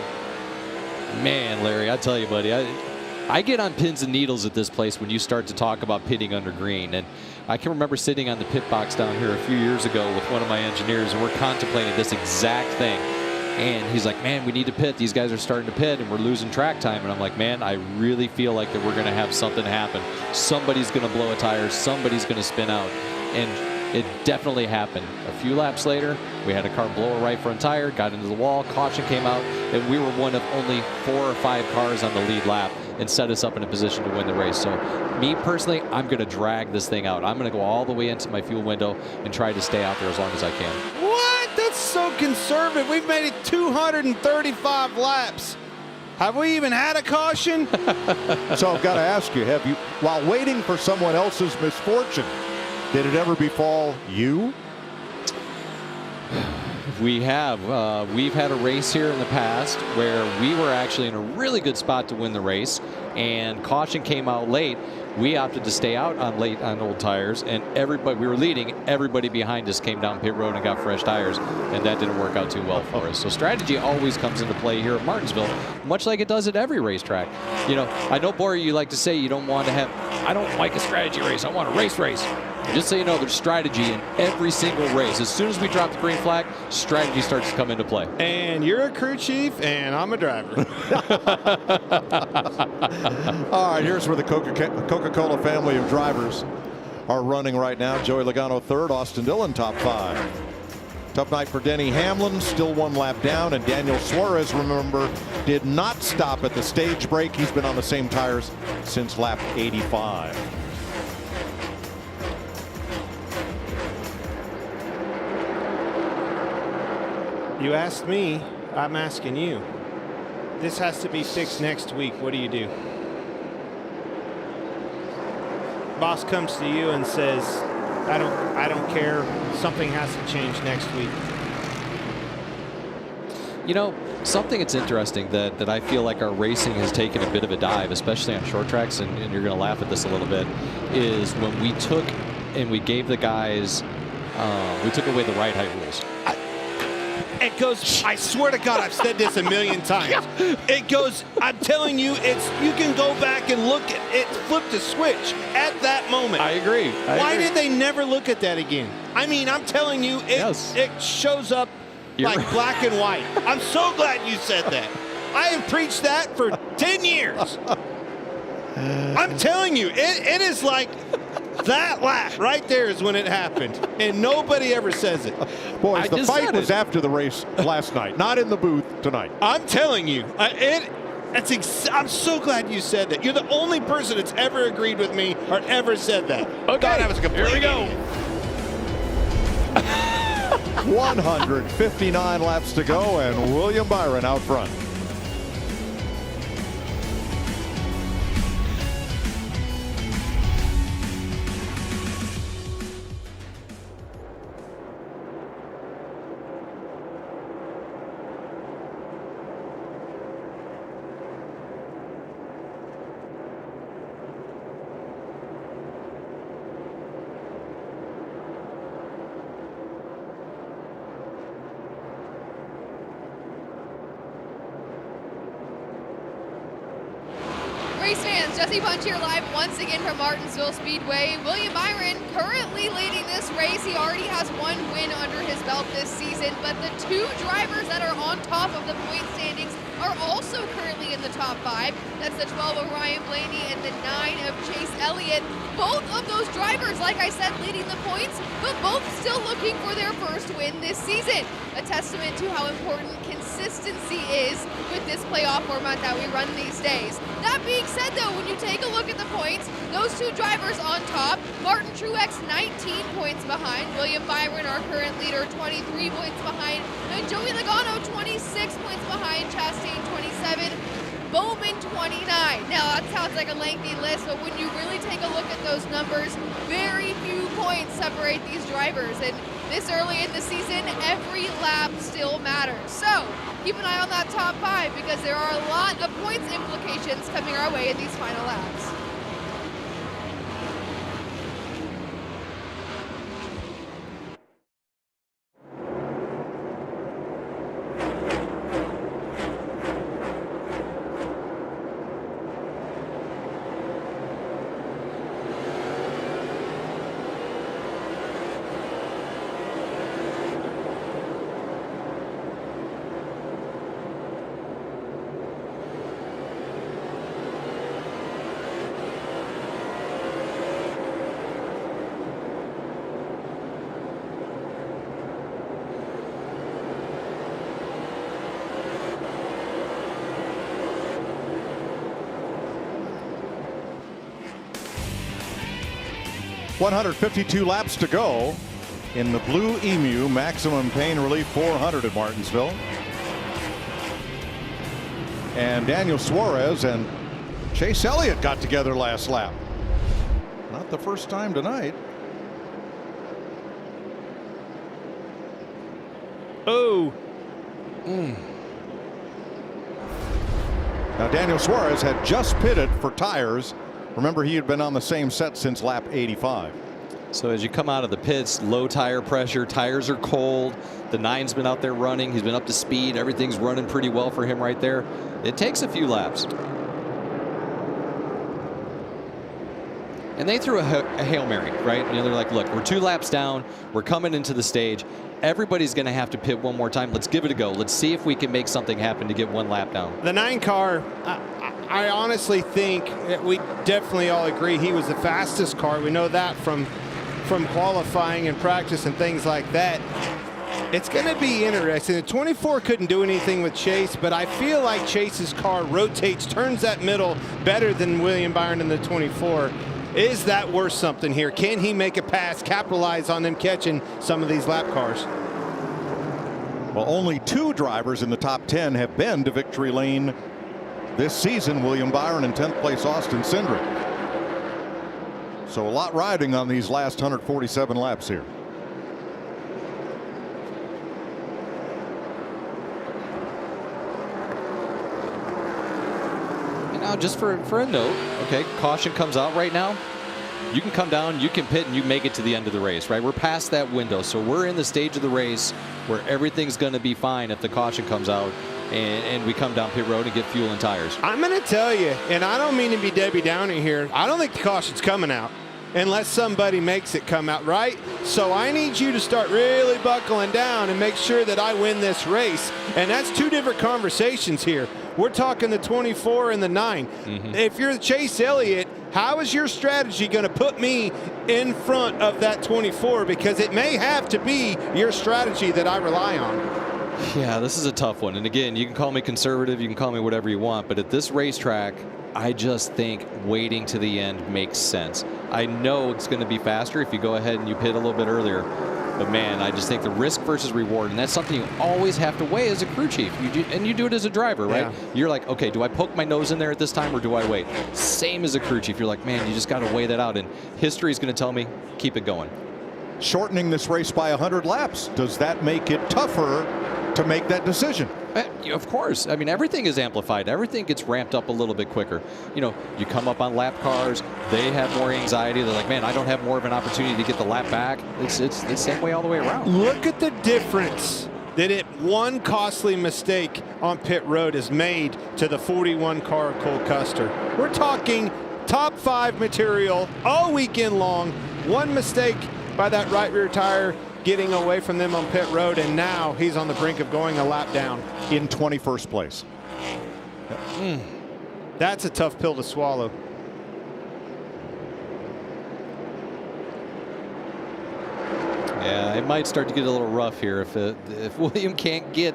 S4: Man, Larry, I tell you, buddy, I get on pins and needles at this place when you start to talk about pitting under green. And I can remember sitting on the pit box down here a few years ago with one of my engineers, and we're contemplating this exact thing. And he's like, man, we need to pit. These guys are starting to pit, and we're losing track time. And I'm like, man, I really feel like that we're going to have something happen. Somebody's going to blow a tire. Somebody's going to spin out. And it definitely happened. A few laps later, we had a car blow a right front tire, got into the wall, caution came out, and we were one of only 4 or 5 cars on the lead lap and set us up in a position to win the race. So me personally, I'm going to drag this thing out. I'm going to go all the way into my fuel window and try to stay out there as long as I can.
S3: What? That's so conservative. We've made it 235 laps. Have we even had a caution?
S1: So I've got to ask you, have you, while waiting for someone else's misfortune, did it ever befall you?
S4: We have. We've had a race here in the past where we were actually in a really good spot to win the race, and caution came out late. We opted to stay out on late on old tires, and everybody, we were leading, everybody behind us came down pit road and got fresh tires, and that didn't work out too well for us. So strategy always comes into play here at Martinsville, much like it does at every racetrack. You know, I know, Bory, you like to say you don't want to have, I don't like a strategy race, I want a race. Just so you know, there's strategy in every single race. As soon as we drop the green flag, strategy starts to come into play.
S3: And you're a crew chief, and I'm a driver.
S1: All right, here's where the Coca-Cola family of drivers are running right now. Joey Logano third, Austin Dillon top 5. Tough night for Denny Hamlin, still 1 lap down, and Daniel Suarez, remember, did not stop at the stage break. He's been on the same tires since lap 85.
S3: You asked me, I'm asking you. This has to be fixed next week. What do you do? Boss comes to you and says, I don't care. Something has to change next week.
S4: You know, something that's interesting that I feel like our racing has taken a bit of a dive, especially on short tracks, and you're going to laugh at this a little bit, is when we took and we gave the guys, we took away the ride height rules.
S3: It goes, I swear to God, I've said this a million times. It goes, I'm telling you, you can go back and look at it, flip the switch at that moment.
S4: I agree.
S3: Why did they never look at that again? I mean, I'm telling you, it shows up like black and white. I'm so glad you said that. I have preached that for 10 years. I'm telling you, it is like that lap right there is when it happened, and nobody ever says it.
S1: Boys, the fight was after the race last night, not in the booth tonight.
S3: I'm telling you, I'm so glad you said that. You're the only person that's ever agreed with me or ever said that.
S4: Okay,
S3: God, I was
S4: here we go.
S1: 159 laps to go, and William Byron out front.
S8: Race fans, Jesse Bunch here live once again from Martinsville Speedway. William Byron currently leading this race. He already has 1 win under his belt this season, but the 2 drivers that are on top of the point standings are also currently in the top 5. That's the 12 of Ryan Blaney and the 9 of Chase Elliott. Both of those drivers, like I said, leading the points, but both still looking for their first win this season. A testament to how important consistency is with this playoff format that we run these days. That being said though, when you take a look at the points, those 2 drivers on top, Martin Truex 19 points behind, William Byron, our current leader, 23 points behind, and Joey Logano 26 points behind, Chastain 27, Bowman 29. Now that sounds like a lengthy list, but when you really take a look at those numbers, very few points separate these drivers. And this early in the season, every lap still matters. So keep an eye on that top 5 because there are a lot of points implications coming our way in these final laps.
S1: .152 laps to go in the Blue-Emu Maximum Pain Relief 400 at Martinsville. And Daniel Suarez and Chase Elliott got together last lap. Not the first time tonight.
S3: Oh.
S1: Now Daniel Suarez had just pitted for tires. Remember, he had been on the same set since lap 85.
S4: So as you come out of the pits, low tire pressure, tires are cold. The 9's been out there running. He's been up to speed. Everything's running pretty well for him right there. It takes a few laps. And they threw a Hail Mary, right? You know, they're like, look, we're 2 laps down. We're coming into the stage. Everybody's going to have to pit one more time. Let's give it a go. Let's see if we can make something happen to get 1 lap down.
S3: The 9 car, I honestly think that we definitely all agree he was the fastest car. We know that from qualifying and practice and things like that. It's going to be interesting. The 24 couldn't do anything with Chase, but I feel like Chase's car rotates, turns that middle better than William Byron in the 24. Is that worth something here? Can he make a pass, capitalize on them catching some of these lap cars?
S1: Well, only 2 drivers in the top 10 have been to victory lane this season. William Byron and 10th place Austin Cindric. So a lot riding on these last 147 laps here.
S4: And now just for a note, okay, caution comes out right now. You can come down, you can pit, and you make it to the end of the race, right? We're past that window, so we're in the stage of the race where everything's going to be fine if the caution comes out and we come down pit road and get fuel and tires.
S3: I'm going to tell you, and I don't mean to be Debbie Downer here, I don't think the caution's coming out unless somebody makes it come out, right? So I need you to start really buckling down and make sure that I win this race. And that's 2 different conversations here. We're talking the 24 and the 9. If you're Chase Elliott, how is your strategy going to put me in front of that 24? Because it may have to be your strategy that I rely on.
S4: Yeah, this is a tough one. And again, you can call me conservative, you can call me whatever you want, but at this racetrack, I just think waiting to the end makes sense. I know it's going to be faster if you go ahead and you pit a little bit earlier. But man, I just think the risk versus reward, and that's something you always have to weigh as a crew chief. You do it as a driver, right? Yeah. You're like, okay, do I poke my nose in there at this time or do I wait? Same as a crew chief. You're like, man, you just got to weigh that out. And history is going to tell me, keep it going.
S1: Shortening this race by 100 laps, does that make it tougher to make that decision?
S4: Of course. I mean, everything is amplified. Everything gets ramped up a little bit quicker. You know, you come up on lap cars, they have more anxiety. They're like, man, I don't have more of an opportunity to get the lap back. It's the same way all the way around.
S3: Look at the difference that one costly mistake on pit road is made to the 41 car of Cole Custer. We're talking top 5 material all weekend long. One mistake by that right rear tire getting away from them on pit road, and now he's on the brink of going a lap down.
S1: In 21st place.
S3: That's a tough pill to swallow.
S4: Yeah, it might start to get a little rough here if William can't get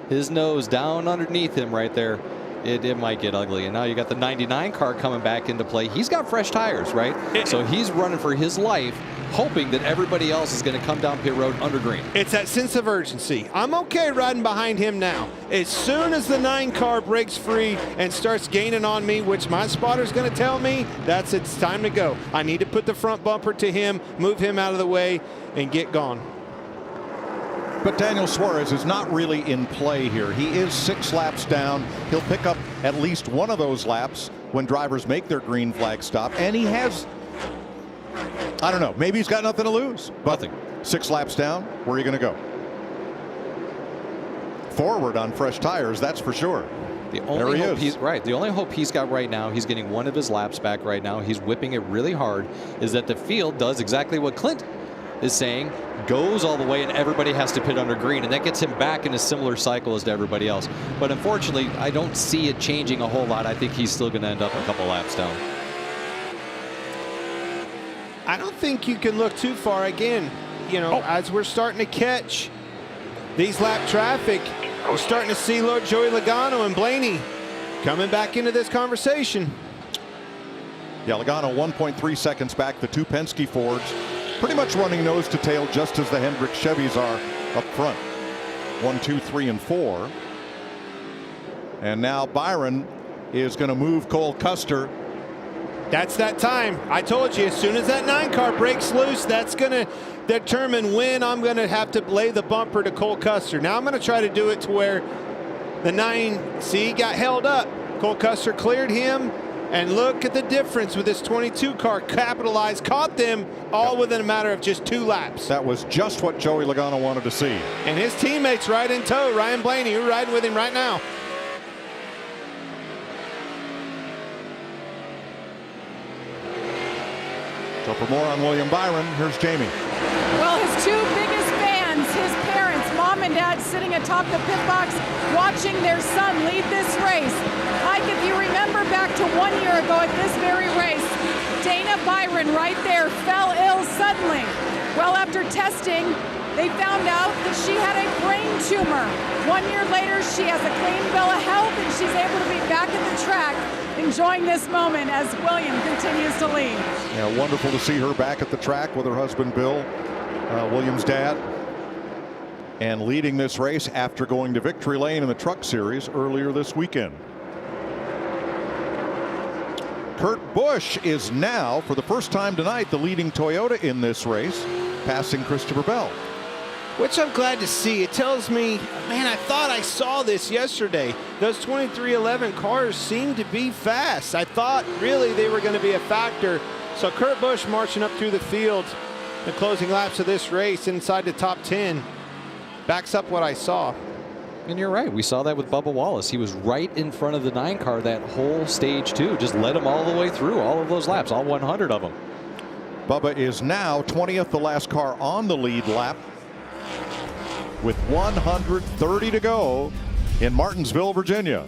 S4: his nose down underneath him right there. It might get ugly. And now you got the 99 car coming back into play. He's got fresh tires, right? So he's running for his life, hoping that everybody else is going to come down pit road under green.
S3: It's that sense of urgency. I'm okay riding behind him now. As soon as the 9 car breaks free and starts gaining on me, which my spotter's going to tell me, it's time to go. I need to put the front bumper to him, move him out of the way, and get gone.
S1: But Daniel Suarez is not really in play here. He is 6 laps down. He'll pick up at least one of those laps when drivers make their green flag stop. And he has, I don't know, maybe he's got nothing to lose. But
S4: Nothing.
S1: 6 laps down, where are you going to go? Forward on fresh tires, that's for sure.
S4: The only
S1: There he
S4: hope
S1: is.
S4: he's right. The only hope he's got right now, he's getting one of his laps back right now. He's whipping it really hard. Is that the field does exactly what Clint is saying, goes all the way, and everybody has to pit under green, and that gets him back in a similar cycle as to everybody else. But unfortunately, I don't see it changing a whole lot. I think he's still going to end up a couple laps down.
S3: I don't think you can look too far again. You know, as we're starting to catch these lap traffic, we're starting to see Lord Joey Logano and Blaney coming back into this conversation.
S1: Yeah, Logano 1.3 seconds back. The 2 Penske Fords pretty much running nose to tail, just as the Hendrick Chevys are up front. 1, 2, 3, and 4. And now Byron is going to move Cole Custer.
S3: That's that time. I told you, as soon as that 9 car breaks loose, that's going to determine when I'm going to have to lay the bumper to Cole Custer. Now I'm going to try to do it to where the 9, see, got held up. Cole Custer cleared him. And look at the difference with this 22 car, capitalized, caught them all within a matter of just 2 laps.
S1: That was just what Joey Logano wanted to see.
S3: And his teammates right in tow. Ryan Blaney, you're riding with him right now.
S1: So for more on William Byron, here's Jamie.
S5: Well, his 2 biggest fans, his parents, mom and dad, sitting atop the pit box watching their son lead this race. Mike, if you remember back to 1 year ago at this very race, Dana Byron right there fell ill suddenly. Well, after testing, they found out that she had a brain tumor. 1 year later, she has a clean bill of health, and she's able to be back at the track enjoying this moment as William continues to lead.
S1: Yeah, wonderful to see her back at the track with her husband Bill, William's dad, and leading this race after going to victory lane in the Truck Series earlier this weekend. Kurt Busch is now, for the first time tonight, the leading Toyota in this race, passing Christopher Bell.
S3: Which I'm glad to see. It tells me, man, I thought I saw this yesterday. Those 2311 cars seem to be fast. I thought really they were going to be a factor. So Kurt Busch marching up through the field, the closing laps of this race inside the top 10, backs up what I saw.
S4: And you're right. We saw that with Bubba Wallace. He was right in front of the 9 car that whole stage 2. Just led him all the way through all of those laps, all 100 of them.
S1: Bubba is now 20th, the last car on the lead lap, with 130 to go in Martinsville, Virginia.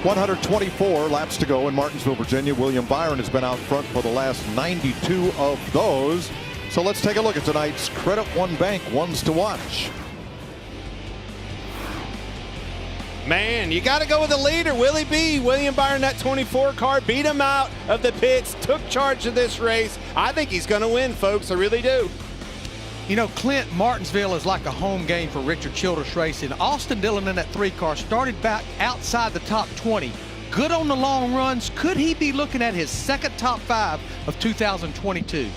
S1: 124 laps to go in Martinsville, Virginia. William Byron has been out front for the last 92 of those. So let's take a look at tonight's Credit One Bank ones to watch.
S3: Man, you got to go with the leader, Willie B. William Byron, that 24 car, beat him out of the pits, took charge of this race. I think he's going to win, folks. I really do.
S7: You know, Clint, Martinsville is like a home game for Richard Childress Racing. Austin Dillon in that 3 car started back outside the top 20. Good on the long runs. Could he be looking at his second top 5 of 2022?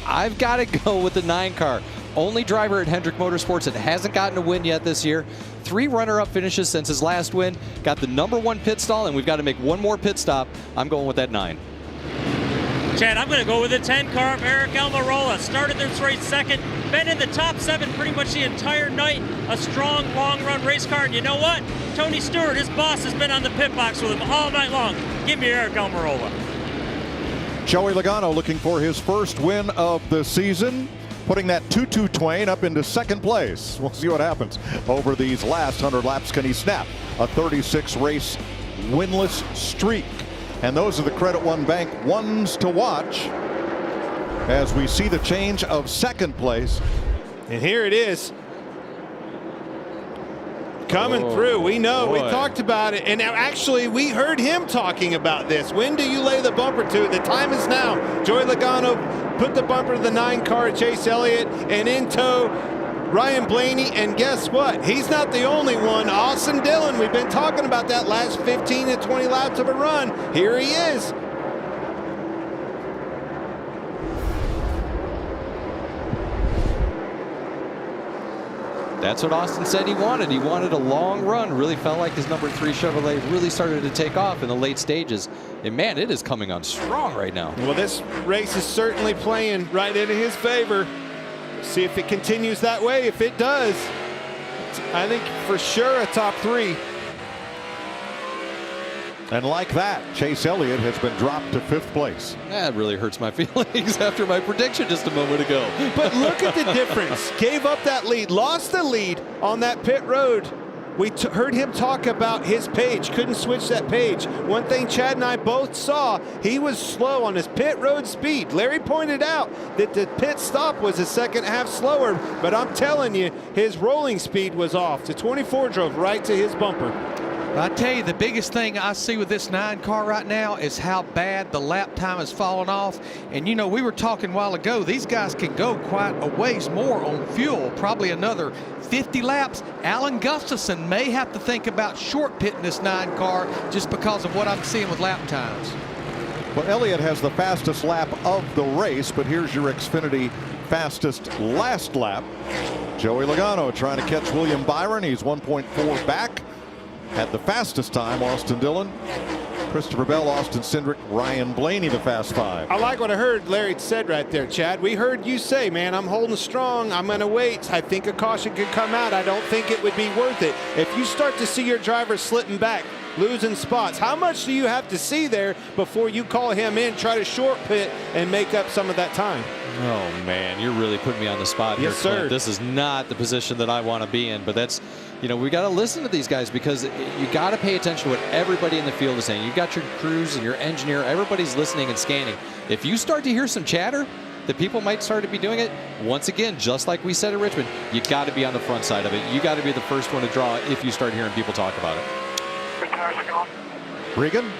S4: I've got to go with the 9 car. Only driver at Hendrick Motorsports that hasn't gotten a win yet this year. 3 runner-up finishes since his last win. Got the #1 pit stall, and we've got to make 1 more pit stop. I'm going with that 9.
S6: Chad, I'm going to go with the 10 car of Eric Almirola. Started this race second, been in the top 7 pretty much the entire night. A strong, long-run race car. And you know what? Tony Stewart, his boss, has been on the pit box with him all night long. Give me Eric Almirola.
S1: Joey Logano looking for his first win of the season, putting that 2-2 Twain up into second place. We'll see what happens over these last 100 laps. Can he snap a 36 race winless streak? And those are the Credit One Bank ones to watch as we see the change of second place.
S3: And here it is. Coming through. We know. We talked about it. And actually, we heard him talking about this. When do you lay the bumper to? The time is now. Joey Logano put the bumper to the 9 car, Chase Elliott, and in tow, Ryan Blaney. And guess what? He's not the only one. Austin Dillon, we've been talking about that last 15 to 20 laps of a run. Here he is.
S4: That's what Austin said he wanted. He wanted a long run. Really felt like his #3 Chevrolet really started to take off in the late stages. And man, it is coming on strong right now.
S3: Well, this race is certainly playing right into his favor. See if it continues that way. If it does, I think for sure a top 3.
S1: And like that, Chase Elliott has been dropped to 5th place.
S4: That really hurts my feelings after my prediction just a moment ago.
S3: But look at the difference. Gave up that lead, lost the lead on that pit road. We heard him talk about his page, couldn't switch that page. One thing Chad and I both saw, he was slow on his pit road speed. Larry pointed out that the pit stop was a second half slower, but I'm telling you, his rolling speed was off. The 24 drove right to his bumper.
S7: I tell you, the biggest thing I see with this 9 car right now is how bad the lap time has fallen off. And you know, we were talking a while ago, these guys can go quite a ways more on fuel, probably another 50 laps. Alan Gustafson may have to think about short pitting this 9 car just because of what I'm seeing with lap times.
S1: Well, Elliott has the fastest lap of the race, but here's your Xfinity fastest last lap. Joey Logano trying to catch William Byron. He's 1.4 back. Had the fastest time, Austin Dillon, Christopher Bell, Austin Cindric, Ryan Blaney, the fast 5.
S3: I like what I heard Larry said right there, Chad. We heard you say, man, I'm holding strong. I'm going to wait. I think a caution could come out. I don't think it would be worth it. If you start to see your driver slipping back, losing spots, how much do you have to see there before you call him in, try to short pit, and make up some of that time?
S4: Oh, man, you're really putting me on the spot here,
S3: Yes, sir.
S4: Clint. This is not the position that I want to be in, but that's, you know, we got to listen to these guys because you got to pay attention to what everybody in the field is saying. You've got your crews and your engineer. Everybody's listening and scanning. If you start to hear some chatter that people might start to be doing it, once again, just like we said at Richmond, you got to be on the front side of it. You got to be the first one to draw if you start hearing people talk about it.
S1: Regan?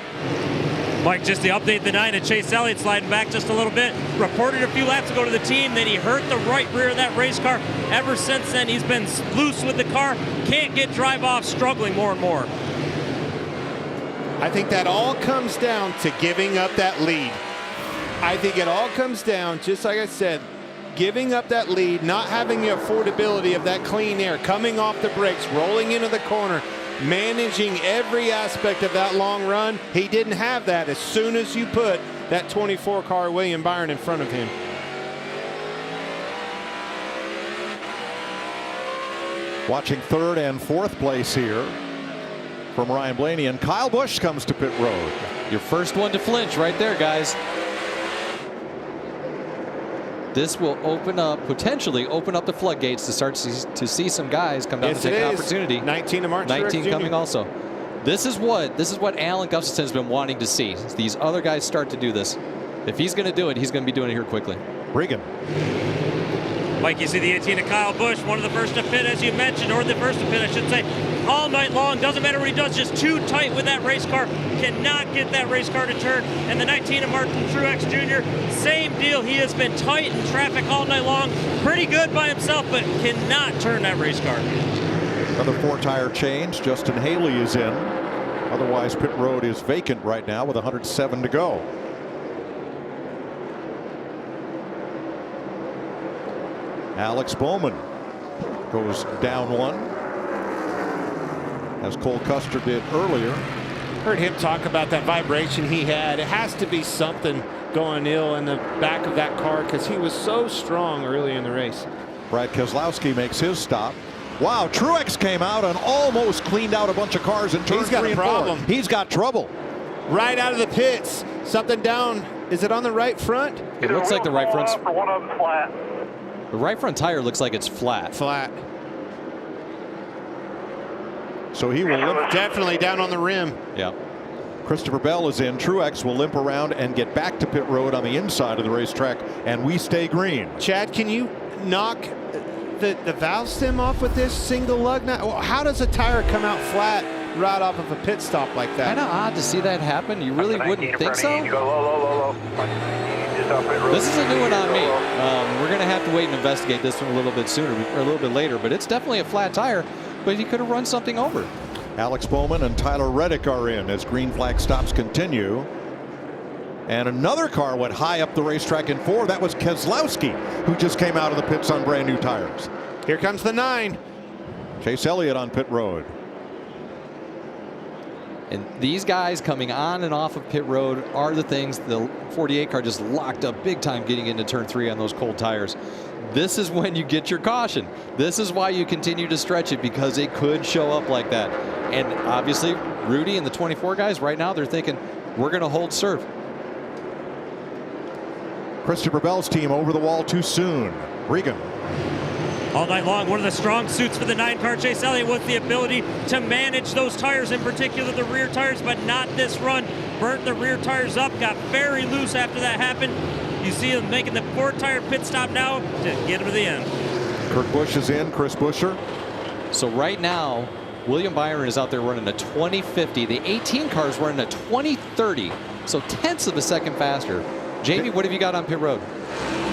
S6: Mike, just to update the 9 of Chase Elliott sliding back just a little bit. Reported a few laps ago to the team that he hurt the right rear of that race car. Ever since then, he's been loose with the car. Can't get drive off, struggling more and more.
S3: I think that all comes down to giving up that lead. I think it all comes down, just like I said, giving up that lead, not having the affordability of that clean air, coming off the brakes, rolling into the corner, managing every aspect of that long run. He didn't have that as soon as you put that 24 car William Byron in front of him.
S1: Watching 3rd and 4th place here from Ryan Blaney, and Kyle Busch comes to pit road.
S4: Your first one to flinch right there, guys. This will potentially open up the floodgates to start to see some guys come down to take an opportunity.
S3: 19 to March.
S4: 19 coming also. This is what Alan Gustafson's been wanting to see. These other guys start to do this. If he's going to do it, he's going to be doing it here quickly.
S1: Regan.
S6: Mike, you see the 18 of Kyle Busch, one of the first to fit, as you mentioned, or the first to fit, I should say, all night long. Doesn't matter what he does, just too tight with that race car. Cannot get that race car to turn. And the 19 of Martin Truex Jr., same deal. He has been tight in traffic all night long. Pretty good by himself, but cannot turn that race car.
S1: Another 4-tire change. Justin Haley is in. Otherwise, pit road is vacant right now with 107 to go. Alex Bowman goes down one, as Cole Custer did earlier.
S3: Heard him talk about that vibration he had. It has to be something going ill in the back of that car because he was so strong early in the race.
S1: Brad Keselowski makes his stop. Wow, Truex came out and almost cleaned out a bunch of cars in turn 3 and 4. He's got trouble.
S3: Right out of the pits. Something down. Is it on the right front?
S4: It looks like the right front.
S2: One of them flat.
S4: The right front tire looks like it's flat.
S3: Flat.
S1: So he will limp.
S3: Definitely down on the rim.
S4: Yeah.
S1: Christopher Bell is in. Truex will limp around and get back to pit road on the inside of the racetrack, and we stay green.
S3: Chad, can you knock the valve stem off with this single lug nut? How does a tire come out flat right off of a pit stop like that?
S4: Kind of odd to see that happen. You really wouldn't think so.
S2: You go low.
S4: This is a new one on me. We're going to have to wait and investigate this one a little bit sooner or a little bit later, but it's definitely a flat tire, but he could have run something over.
S1: Alex Bowman and Tyler Reddick are in as green flag stops continue. And another car went high up the racetrack in 4. That was Keselowski, who just came out of the pits on brand new tires.
S3: Here comes the 9.
S1: Chase Elliott on pit road.
S4: And these guys coming on and off of pit road are the things. The 48 car just locked up big time getting into turn 3 on those cold tires. This is when you get your caution. This is why you continue to stretch it, because it could show up like that. And obviously Rudy and the 24 guys right now, they're thinking we're going to hold serve.
S1: Christopher Bell's team over the wall too soon. Regan.
S6: All night long, one of the strong suits for the 9-car Chase Elliott was the ability to manage those tires, in particular the rear tires, but not this run. Burnt the rear tires up, got very loose after that happened. You see him making the 4-tire pit stop now to get him to the end.
S1: Kurt Busch is in, Chris Buescher.
S4: So right now, William Byron is out there running a 2050. The 18 car is running a 2030, so tenths of a second faster. Jamie, what have you got on pit road?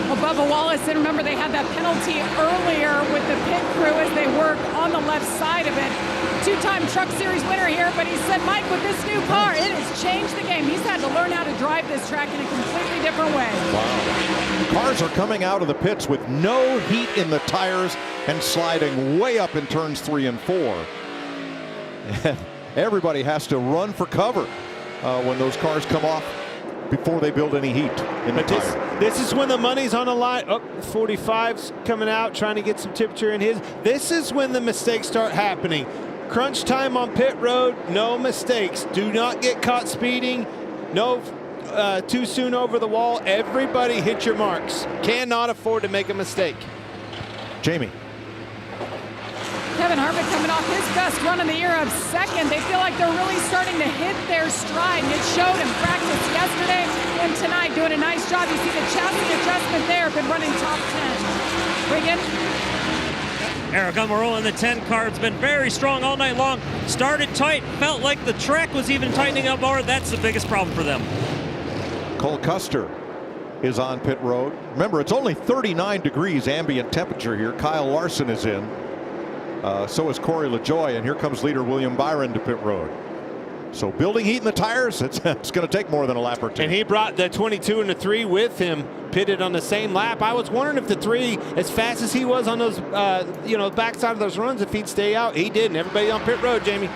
S5: Well, Bubba Wallace, and remember they had that penalty earlier with the pit crew as they work on the left side of it. 2-time Truck Series winner here, but he said, Mike, with this new car, it has changed the game. He's had to learn how to drive this track in a completely different way.
S1: Wow. Cars are coming out of the pits with no heat in the tires and sliding way up in turns 3 and 4. And everybody has to run for cover when those cars come off before they build any heat in the tire.
S3: This is when the money's on the line. Oh, 45's coming out, trying to get some temperature in his. This is when the mistakes start happening. Crunch time on pit road, no mistakes. Do not get caught speeding. No too soon over the wall. Everybody hit your marks. Cannot afford to make a mistake.
S1: Jamie.
S5: Kevin Harvick coming off his best run of the year of second. They feel like they're really starting to hit their stride. And it showed in practice yesterday and tonight, doing a nice job. You see the chassis adjustment there, been running top 10. Regan.
S6: Eric Almirola in the 10 car. It's been very strong all night long. Started tight, felt like the track was even tightening up more. That's the biggest problem for them.
S1: Cole Custer is on pit road. Remember, it's only 39 degrees ambient temperature here. Kyle Larson is in. So is Corey LaJoie, and here comes leader William Byron to pit road. So building heat in the tires, it's going to take more than a lap or two.
S3: And he brought the 22 and the 3 with him, pitted on the same lap. I was wondering if the 3, as fast as he was on those, backside of those runs, if he'd stay out. He didn't. Everybody on pit road, Jamie.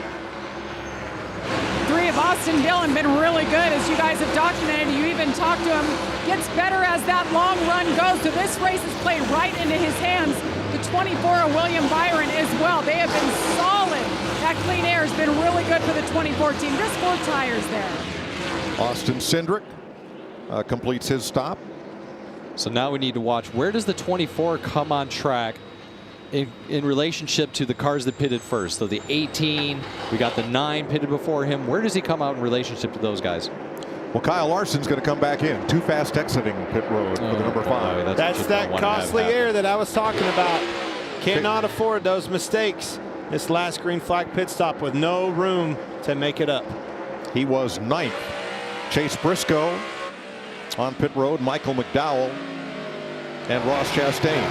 S5: 3 of Austin Dillon been really good, as you guys have documented. You even talked to him. Gets better as that long run goes. So this race is played right into his hands. The 24 of William Byron as well. They have been solid. That clean air has been really good for the 2014. Just 4 tires there.
S1: Austin Cindric completes his stop.
S4: So now we need to watch, where does the 24 come on track? in relationship to the cars that pitted first. So the 18, we got the 9 pitted before him. Where does he come out in relationship to those guys?
S1: Well, Kyle Larson's going to come back in. Too fast exiting pit road for the number 5.
S3: That's that costly air that I was talking about. Cannot afford those mistakes. This last green flag pit stop with no room to make it up.
S1: He was 9th. Chase Briscoe on pit road, Michael McDowell, and Ross Chastain.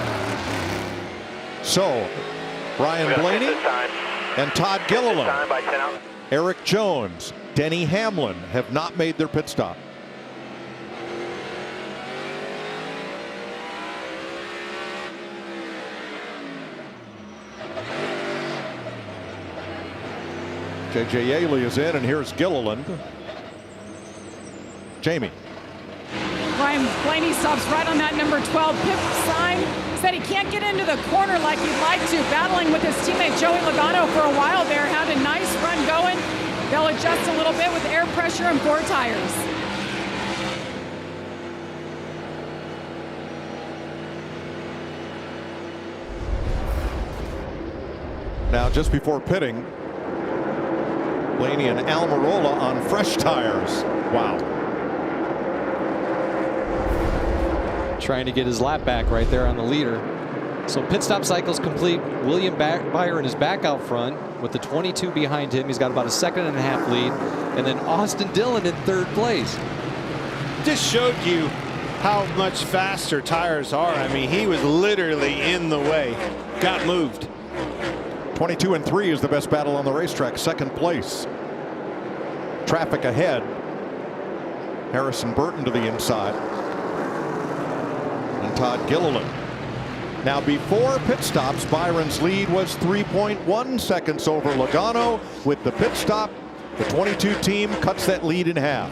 S1: So, Brian Blaney and Todd Gilliland, Eric Jones, Denny Hamlin have not made their pit stop. J.J. Yaley is in, and here's Gilliland. Jamie.
S5: Brian Blaney stops right on that number 12 pit sign. Said he can't get into the corner like he'd like to. Battling with his teammate Joey Logano for a while there. Had a nice run going. They'll adjust a little bit with air pressure and 4 tires.
S1: Now, just before pitting, Blaney and Almirola on fresh tires. Wow.
S4: Trying to get his lap back right there on the leader. So pit stop cycle's complete. William Byron is back out front with the 22 behind him. He's got about a 2.5 lead. And then Austin Dillon in 3rd place.
S3: Just showed you how much faster tires are. I mean, he was literally in the way. Got moved.
S1: 22 and 3 is the best battle on the racetrack. 2nd place. Traffic ahead. Harrison Burton to the inside. And Todd Gilliland. Now, before pit stops, Byron's lead was 3.1 seconds over Logano. With the pit stop, the 22 team cuts that lead in half.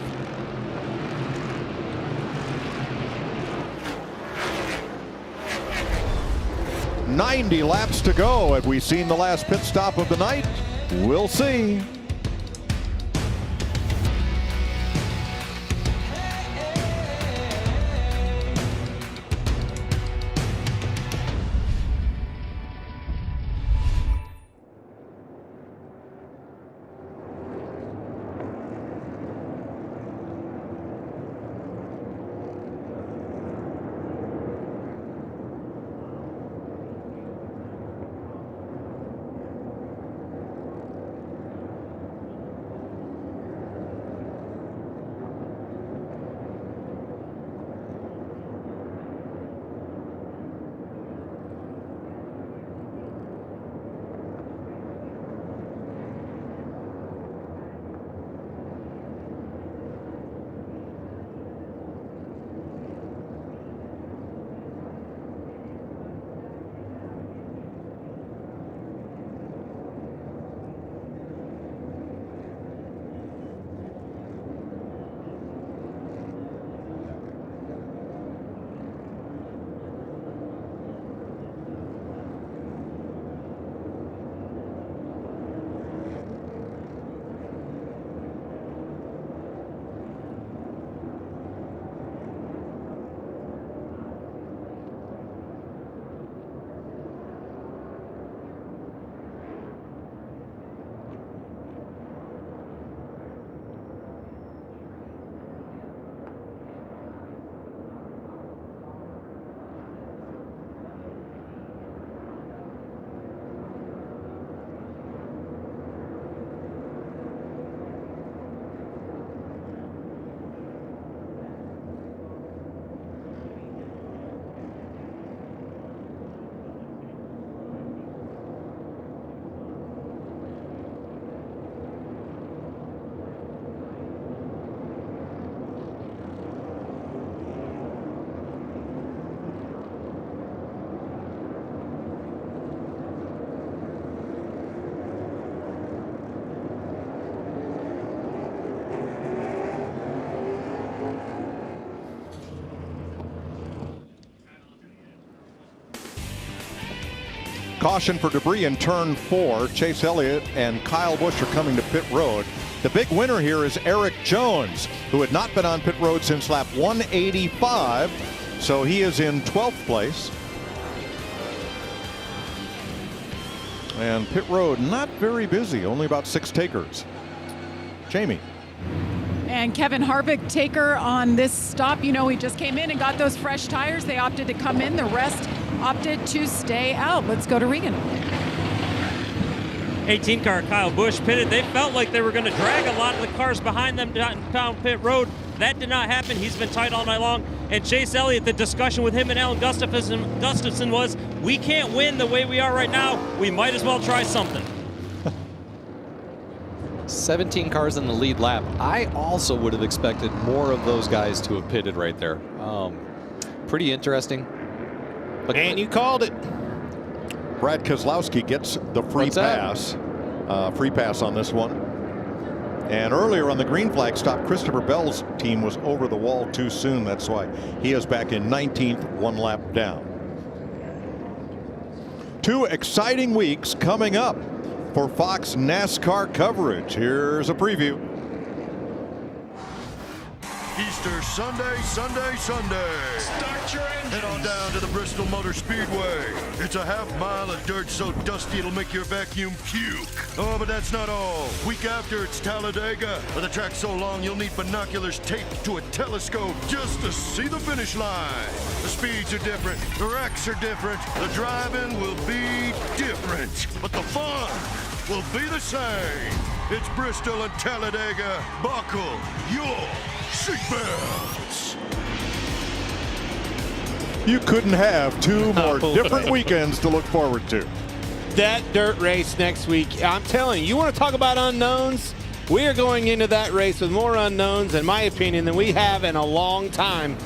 S1: "90 laps to go. Have we seen the last pit stop of the night? We'll see." Caution for debris in turn 4. Chase Elliott and Kyle Busch are coming to pit road. The big winner here is Eric Jones, who had not been on pit road since lap 185. So he is in 12th place. And pit road not very busy, only about 6 takers. Jamie.
S5: And Kevin Harvick, taker on this stop. You know, he just came in and got those fresh tires. They opted to come in. The rest opted to stay out. Let's go to Regan.
S6: 18 car Kyle Busch pitted. They felt like they were going to drag a lot of the cars behind them down pit road. That did not happen. He's been tight all night long. And Chase Elliott, the discussion with him and Alan Gustafson was, we can't win the way we are right now. We might as well try something.
S4: 17 cars in the lead lap. I also would have expected more of those guys to have pitted right there. Pretty interesting. But
S3: and you called it.
S1: Brad Keselowski gets the free pass. Free pass on this one. And earlier on the green flag stop, Christopher Bell's team was over the wall too soon. That's why he is back in 19th, 1 lap down. 2 exciting weeks coming up for Fox NASCAR coverage. Here's a preview.
S10: Easter Sunday, Sunday, Sunday.
S11: Start your engines.
S10: Head on down to the Bristol Motor Speedway. It's a half mile of dirt so dusty it'll make your vacuum puke. Oh, but that's not all. Week after, it's Talladega. With a track so long, you'll need binoculars taped to a telescope just to see the finish line. The speeds are different. The wrecks are different. The driving will be different. But the fun will be the same. It's Bristol and Talladega. Buckle your seatbelts.
S1: You couldn't have 2 more different weekends to look forward to.
S3: That dirt race next week, I'm telling you, you want to talk about unknowns? We are going into that race with more unknowns, in my opinion, than we have in a long time.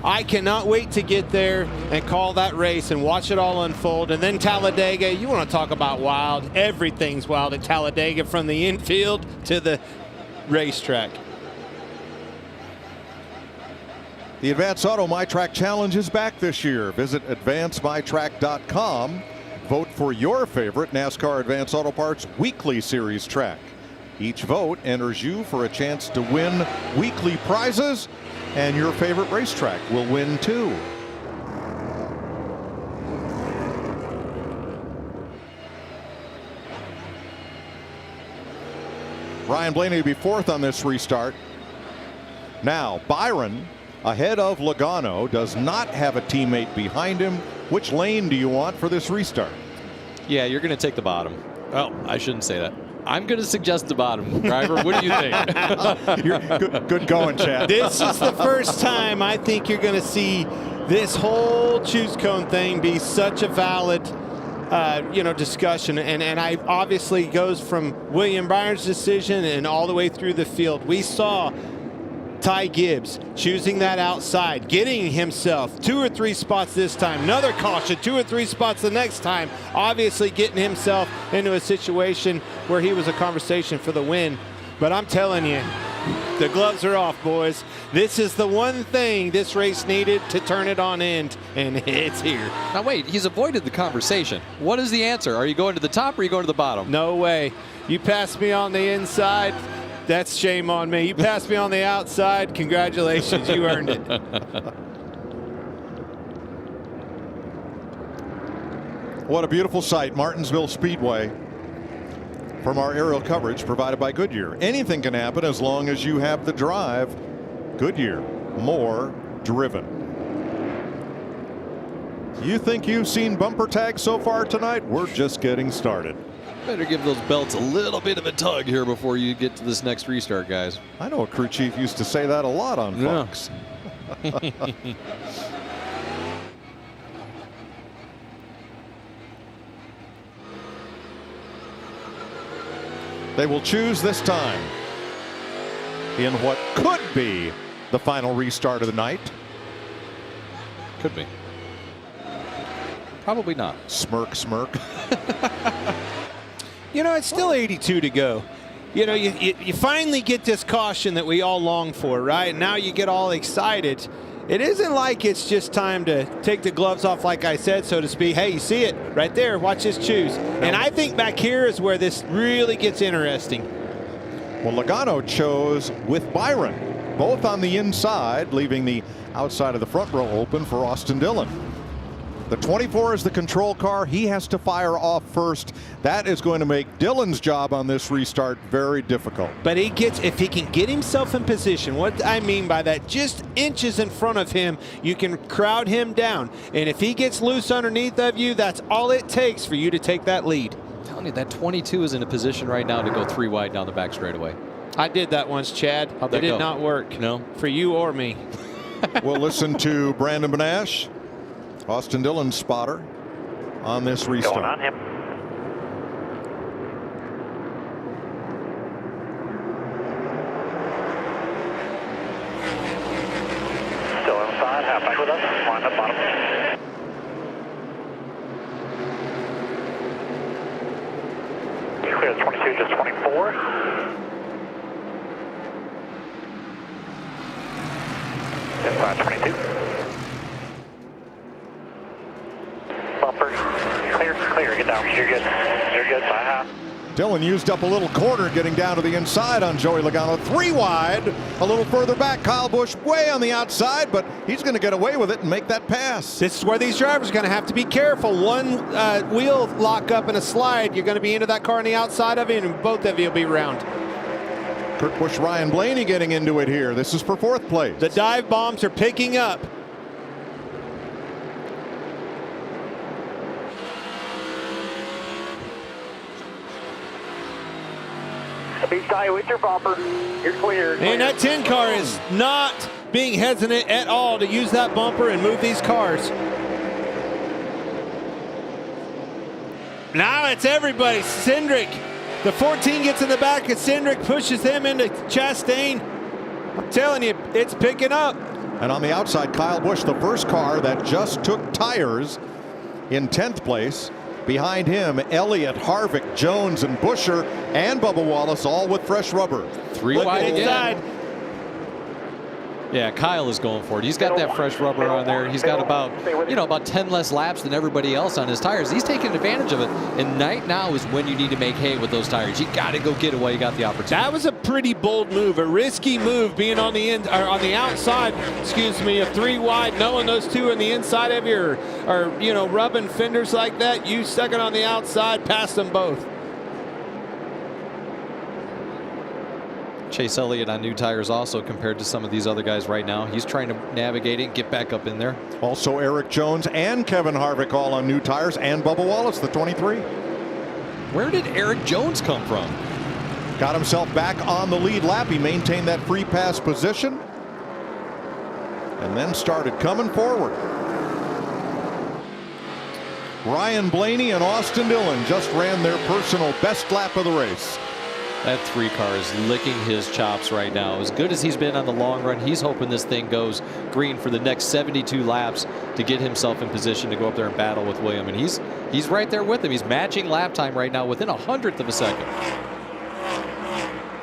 S3: I cannot wait to get there and call that race and watch it all unfold. And then Talladega, you want to talk about wild. Everything's wild at Talladega, from the infield to the racetrack.
S1: The Advance Auto MyTrack Challenge is back this year. Visit advancemytrack.com. Vote for your favorite NASCAR Advance Auto Parts Weekly Series track. Each vote enters you for a chance to win weekly prizes, and your favorite racetrack will win too. Ryan Blaney will be 4th on this restart. Now, Byron, ahead of Logano, does not have a teammate behind him. Which lane do you want for this restart?
S4: Yeah, you're going to take the bottom. Oh, I shouldn't say that. I'm going to suggest the bottom. Driver, what do you think?
S1: You're good going, Chad.
S3: This is the first time I think you're going to see this whole choose cone thing be such a valid discussion, and I obviously goes from William Byron's decision and all the way through the field. We saw Ty Gibbs choosing that outside, getting himself 2 or 3 spots this time, another caution, 2 or 3 spots the next time, obviously getting himself into a situation where he was a conversation for the win. But I'm telling you, the gloves are off, boys. This is the one thing this race needed to turn it on end, and it's here.
S4: Now wait, he's avoided the conversation. What is the answer? Are you going to the top or are you going to the bottom?
S3: No way. You passed me on the inside. That's shame on me. You passed me on the outside. Congratulations, you earned it.
S1: What a beautiful sight, Martinsville Speedway. From our aerial coverage provided by Goodyear. Anything can happen as long as you have the drive. Goodyear, more driven. You think you've seen bumper tags so far tonight? We're just getting started.
S4: Better give those belts a little bit of a tug here before you get to this next restart, guys.
S1: I know a crew chief used to say that a lot on Fox. Yeah. They will choose this time in what could be the final restart of the night.
S4: Could be. Probably not.
S1: Smirk, smirk.
S3: You know, it's still 82 to go. You know, you finally get this caution that we all long for, right? And now you get all excited. It isn't like it's just time to take the gloves off, like I said, so to speak. Hey, you see it right there. Watch this choose. And I think back here is where this really gets interesting.
S1: Well, Logano chose with Byron, both on the inside, leaving the outside of the front row open for Austin Dillon. The 24 is the control car. He has to fire off first. That is going to make Dylan's job on this restart very difficult.
S3: But if he can get himself in position, what I mean by that, just inches in front of him, you can crowd him down. And if he gets loose underneath of you, that's all it takes for you to take that lead.
S4: I'm telling you, that 22 is in a position right now to go 3 wide down the back straightaway.
S3: I did that once, Chad.
S4: How'd that
S3: It did
S4: go?
S3: not work.
S4: No?
S3: For you or me.
S1: We'll listen to Brandon Benash, Austin Dillon's spotter, on this restart.
S2: Going on him. Still inside, half back with us, line up bottom. Clear 22, just 24. Inside 22. Bumper, clear, get down, you're good, by half.
S1: Dillon used up a little corner getting down to the inside on Joey Logano. 3 wide, a little further back. Kyle Busch way on the outside, but he's going to get away with it and make that pass.
S3: This is where these drivers are going to have to be careful. One wheel lock up in a slide, you're going to be into that car on the outside of it, and both of you will be round.
S1: Kurt Busch, Ryan Blaney getting into it here. This is for 4th place.
S3: The dive bombs are picking up.
S2: Be shy with your bumper. You're clear.
S3: And that 10 car is not being hesitant at all to use that bumper and move these cars. Now it's everybody. Hendrick, the 14 gets in the back and Hendrick pushes him into Chastain. I'm telling you, it's picking up.
S1: And on the outside, Kyle Busch, the first car that just took tires, in 10th place. Behind him, Elliott, Harvick, Jones, and Buescher, and Bubba Wallace, all with fresh rubber.
S4: 3 wide again. Yeah, Kyle is going for it. He's got that fresh rubber on there. He's got about 10 less laps than everybody else on his tires. He's taking advantage of it. And right now is when you need to make hay with those tires. You got to go get it while you got the opportunity.
S3: That was a pretty bold move, a risky move, being on the end or on the outside, excuse me, of 3 wide, knowing those 2 on the inside of you are rubbing fenders like that. You stuck it on the outside, past them both.
S4: Chase Elliott on new tires also compared to some of these other guys right now. He's trying to navigate it, get back up in there.
S1: Also Eric Jones and Kevin Harvick all on new tires, and Bubba Wallace, the 23.
S4: Where did Eric Jones come from?
S1: Got himself back on the lead lap. He maintained that free pass position and then started coming forward. Ryan Blaney and Austin Dillon just ran their personal best lap of the race.
S4: That 3 car is licking his chops right now. As good as he's been on the long run, he's hoping this thing goes green for the next 72 laps to get himself in position to go up there and battle with William. And he's right there with him. He's matching lap time right now within 100th of a second.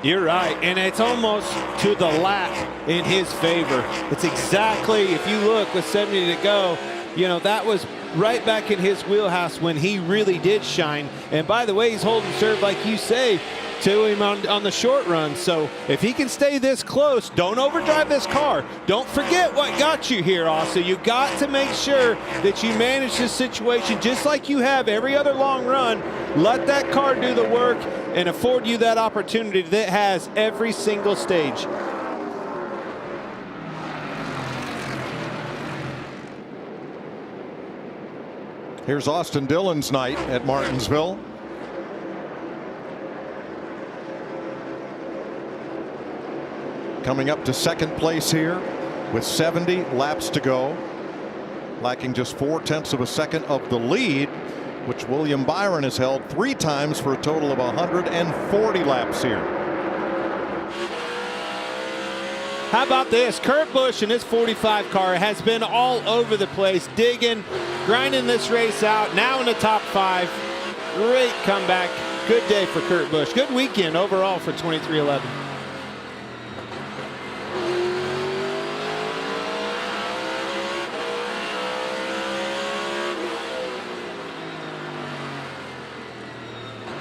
S3: You're right, and it's almost to the lap in his favor. It's exactly, if you look with 70 to go, that was right back in his wheelhouse when he really did shine. And by the way, he's holding serve, like you say, to him on the short run. So if he can stay this close, don't overdrive this car. Don't forget what got you here, Austin. You got to make sure that you manage this situation just like you have every other long run. Let that car do the work and afford you that opportunity that it has every single stage.
S1: Here's Austin Dillon's night at Martinsville. Coming up to 2nd place here with 70 laps to go. Lacking just 0.4 of a second of the lead, which William Byron has held 3 times for a total of 140 laps here.
S3: How about this? Kurt Busch in his 45 car has been all over the place, digging, grinding this race out, now in the top 5. Great comeback. Good day for Kurt Busch. Good weekend overall for 2311.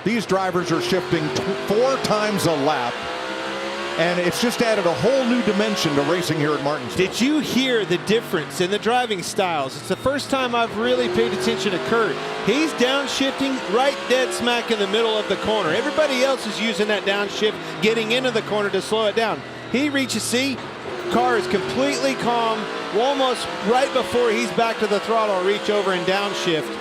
S1: These drivers are shifting 4 times a lap And it's just added a whole new dimension to racing here at Martinsville.
S3: Did you hear the difference in the driving styles? It's the first time I've really paid attention to Kurt. He's downshifting right dead smack in the middle of the corner. Everybody else is using that downshift, getting into the corner to slow it down. He reaches, see, car is completely calm, almost right before he's back to the throttle, reach over and downshift.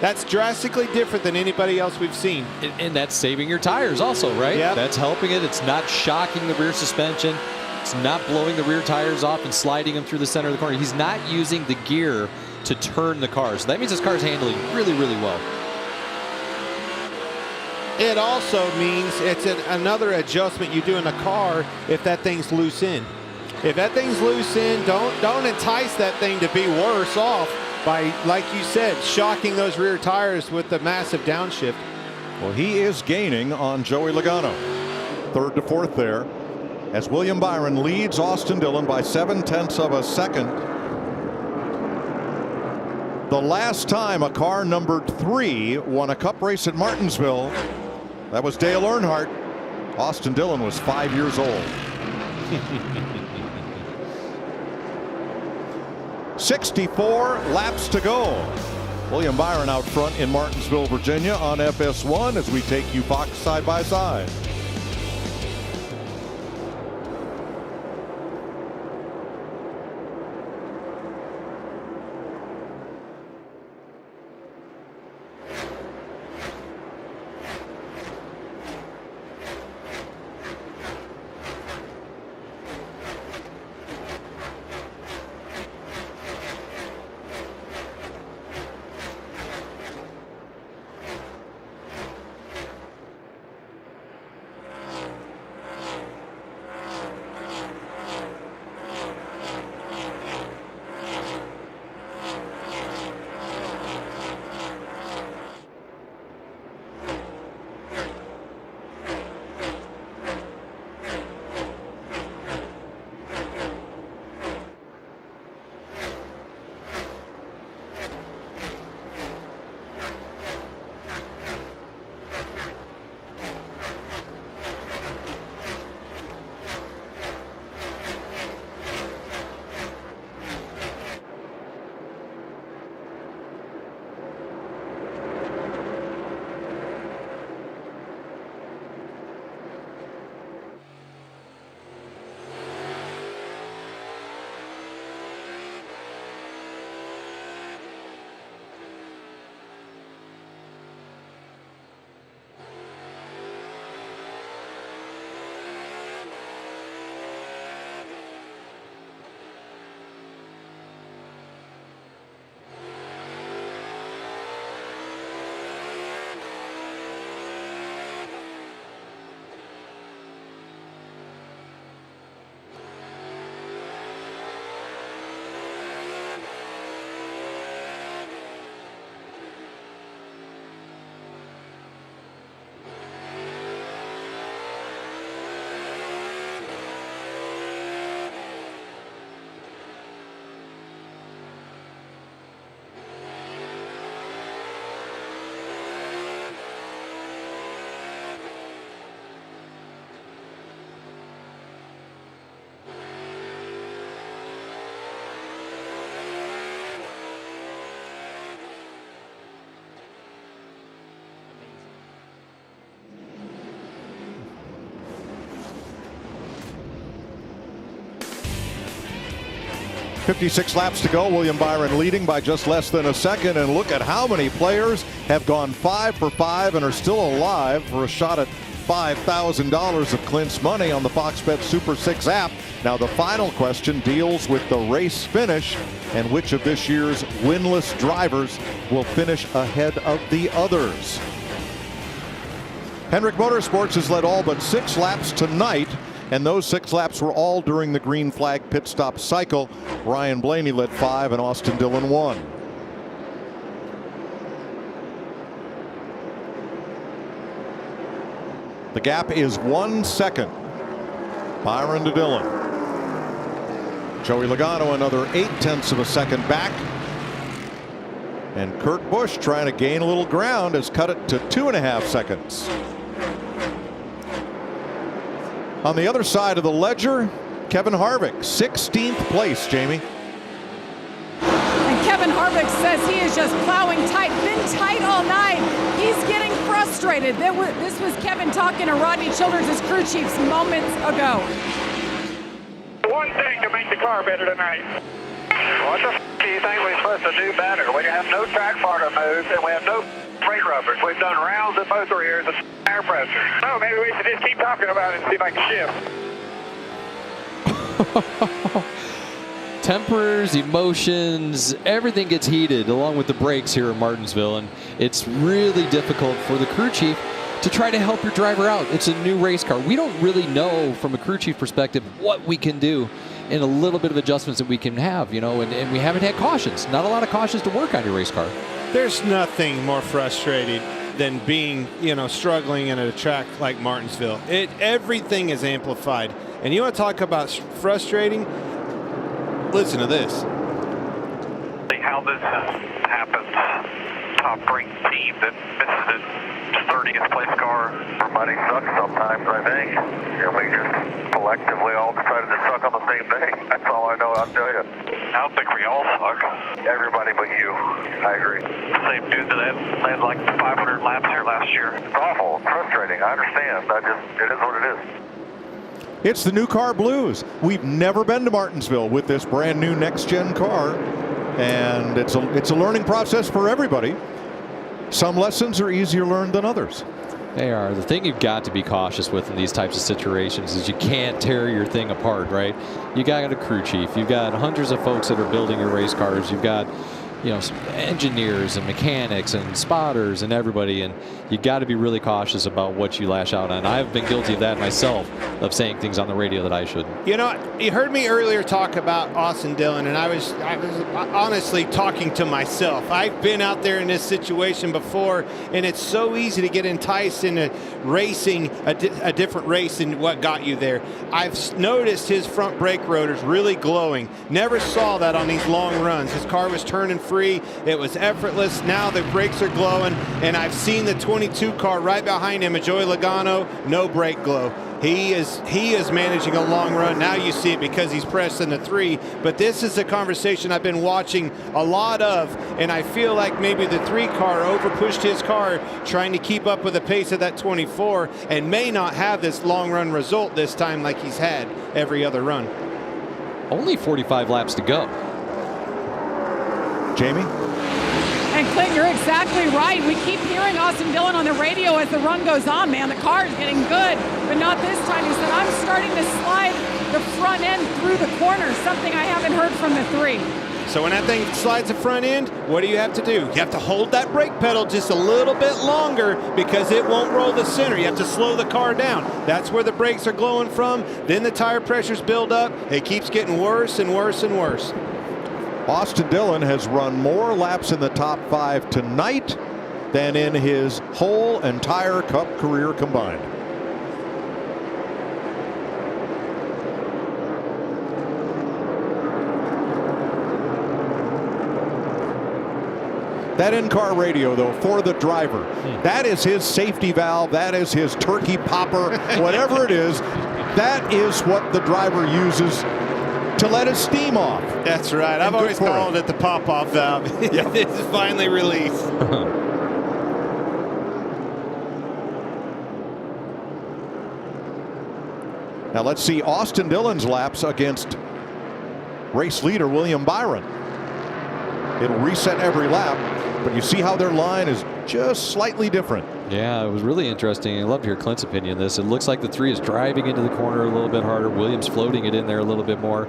S3: That's drastically different than anybody else we've seen.
S4: And that's saving your tires also, right?
S3: Yep.
S4: That's helping it. It's not shocking the rear suspension. It's not blowing the rear tires off and sliding them through the center of the corner. He's not using the gear to turn the car. So that means his car is handling really, really well.
S3: It also means it's another adjustment you do in the car if that thing's loose in. If that thing's loose in, don't entice that thing to be worse off by, like you said, shocking those rear tires with the massive downshift.
S1: Well, he is gaining on Joey Logano. 3rd to 4th there, as William Byron leads Austin Dillon by 0.7 of a second. The last time a car numbered 3 won a Cup race at Martinsville, that was Dale Earnhardt. Austin Dillon was 5 years old. 64 laps to go. William Byron out front in Martinsville, Virginia on FS1 as we take you Fox side by side. .56 laps to go. William Byron leading by just less than a second. And look at how many players have gone 5 for 5 and are still alive for a shot at $5,000 of Clint's money on the Fox Bet Super 6 app. Now the final question deals with the race finish and which of this year's winless drivers will finish ahead of the others. Hendrick Motorsports has led all but 6 laps tonight, and those 6 laps were all during the green flag pit stop cycle. Ryan Blaney led 5 and Austin Dillon 1. The gap is 1 second. Byron to Dillon. Joey Logano another 0.8 of a second back. And Kurt Busch, trying to gain a little ground, has cut it to 2.5 seconds. On the other side of the ledger, Kevin Harvick, 16th place, Jamie.
S5: And Kevin Harvick says he is just plowing tight, been tight all night. He's getting frustrated. This was Kevin talking to Rodney Childers, his crew chiefs, moments ago.
S2: One thing to make the car better tonight. What the do you think we're supposed to do better? We have no track partner moves and we have no brake rubbers. We've done rounds at both rears of air pressure. No, maybe we should just keep talking about it and see if I can shift.
S4: Tempers, emotions, everything gets heated along with the brakes here in Martinsville, and it's really difficult for the crew chief to try to help your driver out. It's a new race car. We don't really know from a crew chief perspective what we can do in a little bit of adjustments that we can have, you know, and we haven't had cautions. Not a lot of cautions to work on your race car.
S3: There's nothing more frustrating than being, you know, struggling in a track like Martinsville. Everything is amplified. And you want to talk about frustrating? Listen to this.
S2: How this has happened. Top ranked team that misses its 30th place car. Everybody sucks sometimes, I think. And we just collectively all decided to suck on the same day. That's all I know, I'll tell you. I don't think we all suck. Everybody but you. I agree. Same dude that had like 500 laps here last year. It's awful. It's frustrating. I understand. It is what it is.
S1: It's the new car blues. We've never been to Martinsville with this brand new next-gen car, and it's a learning process for everybody. Some lessons are easier learned than others.
S4: They are. The thing you've got to be cautious with in these types of situations is you can't tear your thing apart, right? You got a crew chief. You've got hundreds of folks that are building your race cars. You've got, you know, engineers and mechanics and spotters and everybody, and you got to be really cautious about what you lash out on. I've been guilty of that myself, of saying things on the radio that I shouldn't.
S3: You know, you heard me earlier talk about Austin Dillon, and I was honestly talking to myself. I've been out there in this situation before, and it's so easy to get enticed into racing a different race than what got you there. I've noticed his front brake rotors really glowing. Never saw that on these long runs. His car was turning free. It was effortless. Now the brakes are glowing, and I've seen the 22 car right behind him, Joey Logano, no brake glow. He is managing a long run. Now you see it because he's pressing the 3. But this is a conversation I've been watching a lot of, and I feel like maybe the 3 car overpushed his car trying to keep up with the pace of that 24 and may not have this long run result this time like he's had every other run.
S4: Only 45 laps to go.
S1: Jamie?
S5: And Clint, you're exactly right. We keep hearing Austin Dillon on the radio as the run goes on, man. The car is getting good, but not this time. He said, I'm starting to slide the front end through the corner, something I haven't heard from the 3.
S3: So when that thing slides the front end, what do you have to do? You have to hold that brake pedal just a little bit longer because it won't roll the center. You have to slow the car down. That's where the brakes are glowing from. Then the tire pressures build up. It keeps getting worse and worse and worse.
S1: Austin Dillon has run more laps in the top 5 tonight than in his whole entire Cup career combined. That in-car radio, though, for the driver, that is his safety valve, that is his turkey popper, whatever it is, that is what the driver uses to let his steam off.
S3: That's right. I've always called it the pop-off valve. It's finally released.
S1: Now let's see Austin Dillon's laps against race leader William Byron. It'll reset every lap, but you see how their line is just slightly different.
S4: Yeah, it was really interesting. I love to hear Clint's opinion on this. It looks like the 3 is driving into the corner a little bit harder. Williams floating it in there a little bit more.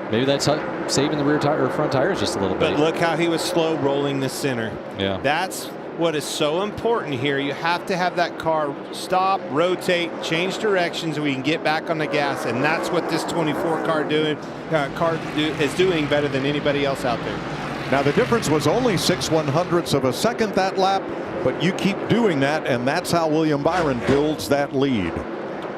S4: Maybe that's saving the rear tire or front tires just a little bit.
S3: But look how he was slow rolling the center.
S4: Yeah.
S3: That's what is so important here. You have to have that car stop, rotate, change directions so we can get back on the gas, and that's what this 24 car is doing better than anybody else out there.
S1: Now the difference was only 6/100ths of a second that lap, but you keep doing that, and that's how William Byron builds that lead.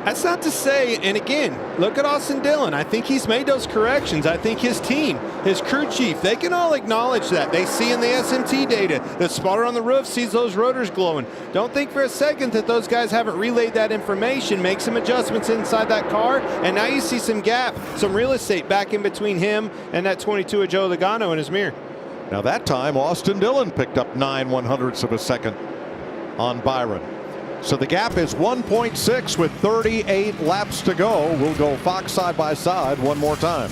S3: That's not to say, and again, look at Austin Dillon. I think he's made those corrections. I think his team, his crew chief, they can all acknowledge that. They see in the SMT data, the spotter on the roof sees those rotors glowing. Don't think for a second that those guys haven't relayed that information, make some adjustments inside that car, and now you see some gap, some real estate back in between him and that 22 of Joe Logano in his mirror.
S1: Now that time, Austin Dillon picked up 9/100ths of a second on Byron. So the gap is 1.6 with 38 laps to go. We'll go Fox side by side one more time.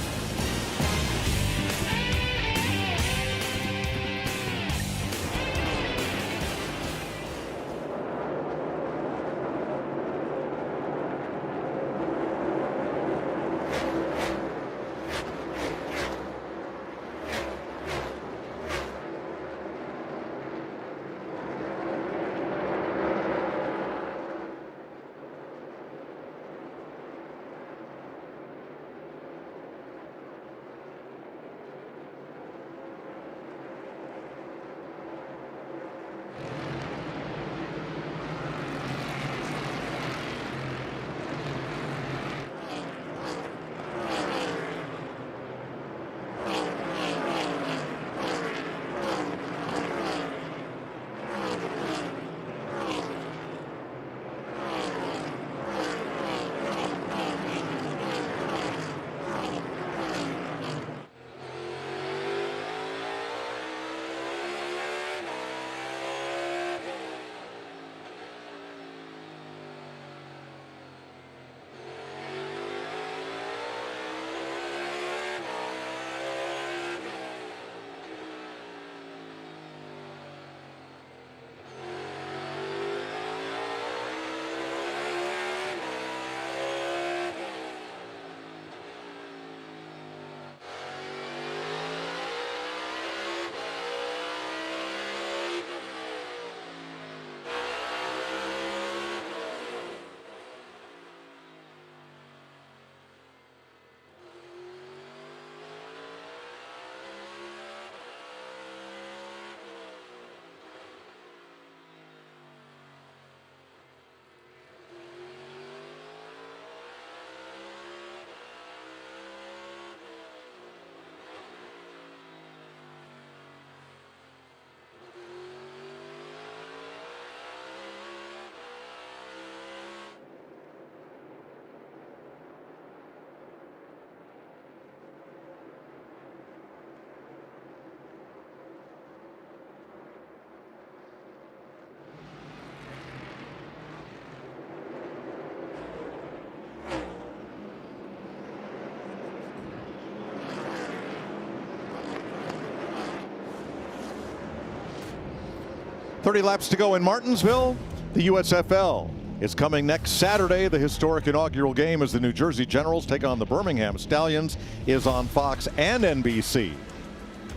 S1: .30 laps to go in Martinsville. The USFL is coming next Saturday. The historic inaugural game as the New Jersey Generals take on the Birmingham Stallions is on Fox and NBC.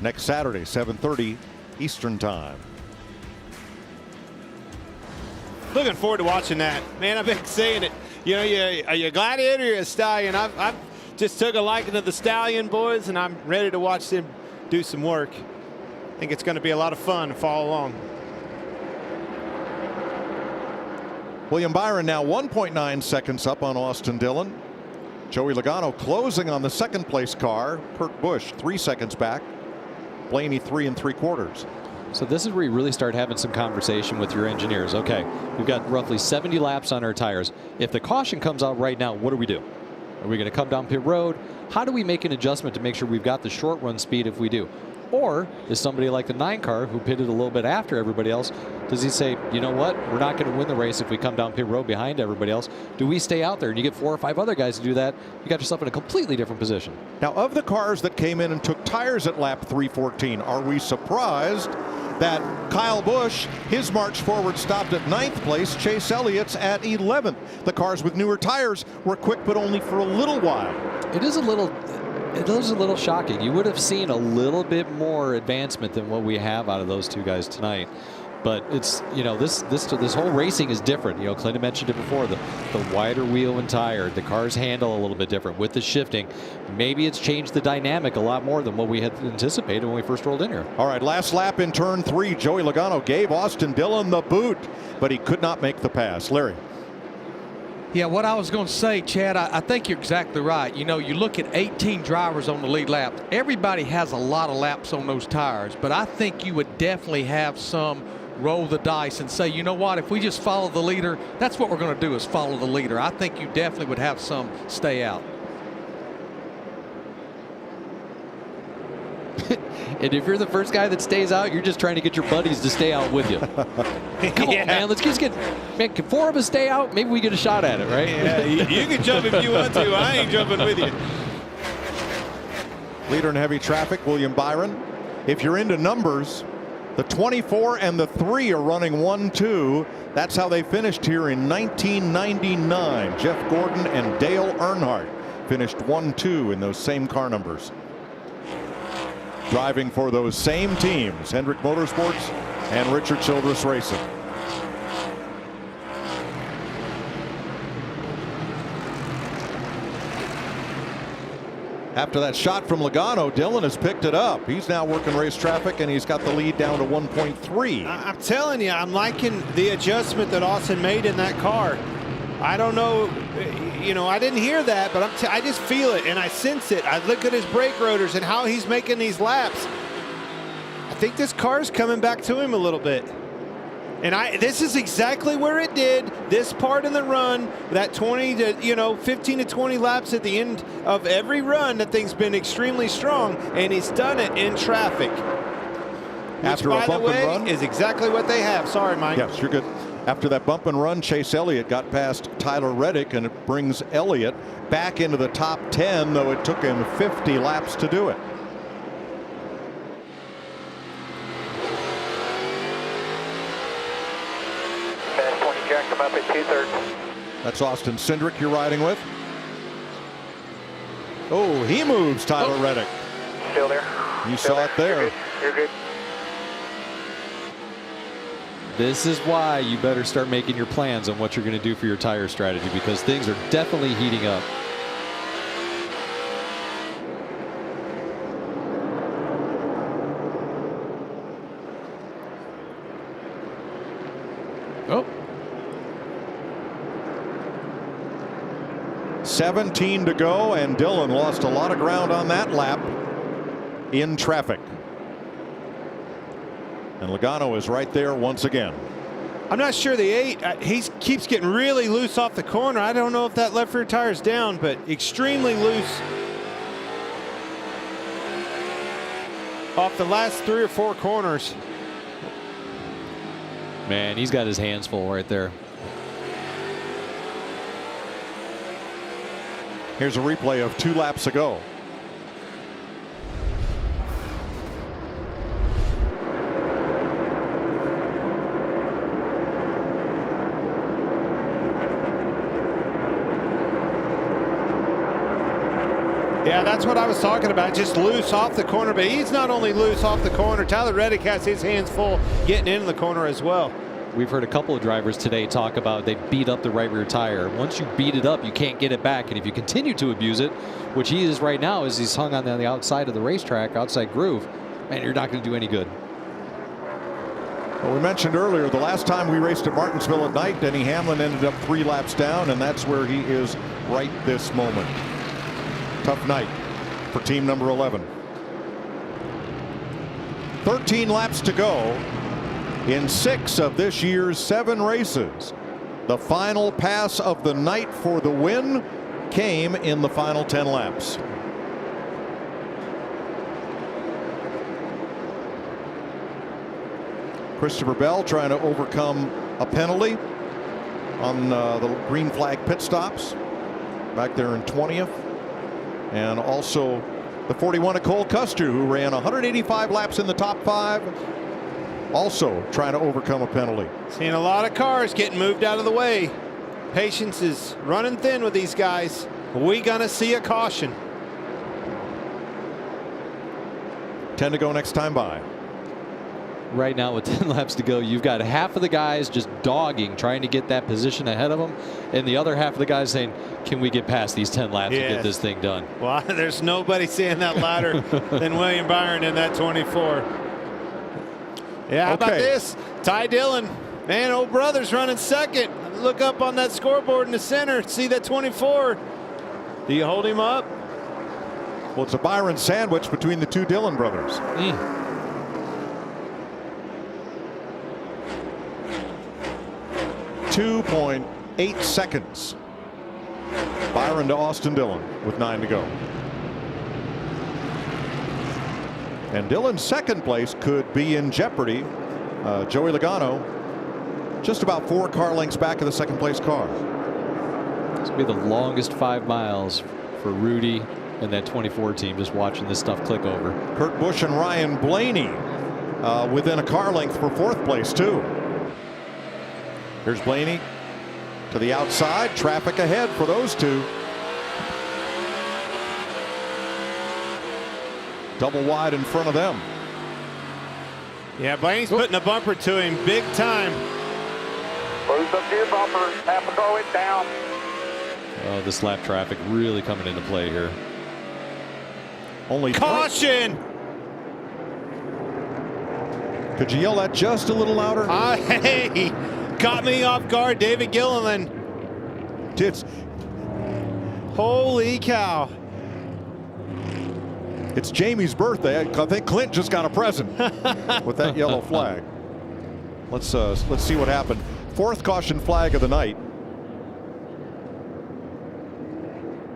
S1: Next Saturday, 7:30 Eastern Time.
S3: Looking forward to watching that. Man, I've been saying it. You know, are you a gladiator or you're a stallion? I've just took a liking to the Stallion boys, and I'm ready to watch them do some work. I think it's going to be a lot of fun to follow along.
S1: William Byron now 1.9 seconds up on Austin Dillon. Joey Logano closing on the second place car. Kurt Busch 3 seconds back. Blaney 3 3/4.
S4: So this is where you really start having some conversation with your engineers. Okay, we've got roughly 70 laps on our tires. If the caution comes out right now, what do we do? Are we going to come down pit road? How do we make an adjustment to make sure we've got the short run speed if we do? Or is somebody like the 9 car who pitted a little bit after everybody else, does he say, you know what, we're not going to win the race if we come down pit road behind everybody else? Do we stay out there and you get 4 or 5 other guys to do that? You got yourself in a completely different position.
S1: Now, of the cars that came in and took tires at lap 314, are we surprised that Kyle Busch, his march forward stopped at 9th place, Chase Elliott's at 11th? The cars with newer tires were quick, but only for a little while.
S4: It is a little shocking. You would have seen a little bit more advancement than what we have out of those two guys tonight. But it's, you know, this whole racing is different. You know, Clinton mentioned it before, the wider wheel and tire, the cars handle a little bit different with the shifting. Maybe it's changed the dynamic a lot more than what we had anticipated when we first rolled in here.
S1: All right, last lap in turn 3. Joey Logano gave Austin Dillon the boot, but he could not make the pass. Larry.
S7: Yeah, what I was going to say, Chad, I think you're exactly right. You know, you look at 18 drivers on the lead lap. Everybody has a lot of laps on those tires, but I think you would definitely have some roll the dice and say, you know what, if we just follow the leader, that's what we're going to do, is follow the leader. I think you definitely would have some stay out.
S4: And if you're the first guy that stays out, you're just trying to get your buddies to stay out with you. Come on, man. Let's just get, man, can 4 of us stay out? Maybe we get a shot at it, right?
S3: Yeah, you can jump if you want to. I ain't jumping with you.
S1: Leader in heavy traffic, William Byron. If you're into numbers, the 24 and the 3 are running 1-2. That's how they finished here in 1999. Jeff Gordon and Dale Earnhardt finished 1-2 in those same car numbers. Driving for those same teams, Hendrick Motorsports and Richard Childress Racing. After that shot from Logano, Dillon has picked it up. He's now working race traffic, and he's got the lead down to 1.3.
S3: I'm telling you, I'm liking the adjustment that Austin made in that car. I don't know, you know, I didn't hear that, but I just feel it and I sense it. I look at his brake rotors and how he's making these laps. I think this car's coming back to him a little bit. And this is exactly where it did. This part in the run, that 20 to, you know, 15 to 20 laps at the end of every run, that thing's been extremely strong, and he's done it in traffic.
S1: After
S3: Which,
S1: a bump and run,
S3: is exactly what they have. Sorry, Mike.
S1: Yes, you're good. After that bump and run, Chase Elliott got past Tyler Reddick, and it brings Elliott back into the top 10, though it took him 50 laps to do it.
S2: Fast 20 jack him up at 2/3.
S1: That's Austin Cindric you're riding with. Oh, he moves Tyler Reddick.
S2: Still there.
S1: You saw it there.
S2: You're good.
S4: This is why you better start making your plans on what you're going to do for your tire strategy, because things are definitely heating up.
S7: Oh.
S1: 17 to go, and Dillon lost a lot of ground on that lap in traffic. And Logano is right there once again.
S3: I'm not sure the 8. He keeps getting really loose off the corner. I don't know if that left rear tire is down, but extremely loose off the last 3 or 4 corners.
S4: Man, he's got his hands full right there.
S1: Here's a replay of 2 laps ago.
S3: Yeah, that's what I was talking about, just loose off the corner. But he's not only loose off the corner, Tyler Reddick has his hands full getting into the corner as well.
S4: We've heard a couple of drivers today talk about they beat up the right rear tire. Once you beat it up, you can't get it back. And if you continue to abuse it, which he is right now, as he's hung on the outside of the racetrack, outside groove, man, you're not going to do any good.
S1: Well, we mentioned earlier, the last time we raced at Martinsville at night, Denny Hamlin ended up 3 laps down, and that's where he is right this moment. Tough night for team number 11. 13 laps to go in 6 of this year's 7 races. The final pass of the night for the win came in the final 10 laps. Christopher Bell trying to overcome a penalty on the green flag pit stops back there in 20th. And also the 41 of Cole Custer, who ran 185 laps in the top 5, also trying to overcome a penalty.
S3: Seeing a lot of cars getting moved out of the way. Patience is running thin with these guys. We gonna see a caution.
S1: 10 to go next time by.
S4: Right now with 10 laps to go, you've got half of the guys just dogging, trying to get that position ahead of them, and the other half of the guys saying, can we get past these 10 laps and get this thing done?
S3: Well, there's nobody saying that louder than William Byron in that 24. Yeah, how about this? Ty Dillon, man, old brother's running second. look up on that scoreboard in the center. See that 24. Do you hold him up?
S1: Well, it's a Byron sandwich between the two Dillon brothers. 2.8 seconds. Byron to Austin Dillon with 9 to go. And Dillon's second place could be in jeopardy. Joey Logano just about 4 car lengths back of the second place car.
S4: This will be the longest 5 miles for Rudy and that 24 team, just watching this stuff click over.
S1: Kurt Busch and Ryan Blaney within a car length for 4th place too. Here's Blaney to the outside. Traffic ahead for those two. Double wide in front of them.
S3: Yeah, Blaney's putting a bumper to him big time.
S2: Close up to your bumper. Half a car went down.
S4: Oh, this lap traffic really coming into play here.
S1: Only
S3: caution.
S1: Could you yell that just a little louder?
S3: Hey, caught me off guard, David Gilliland.
S1: It's
S3: holy cow.
S1: It's Jamie's birthday. I think Clint just got a present with that yellow flag. Let's see what happened. 4th caution flag of the night.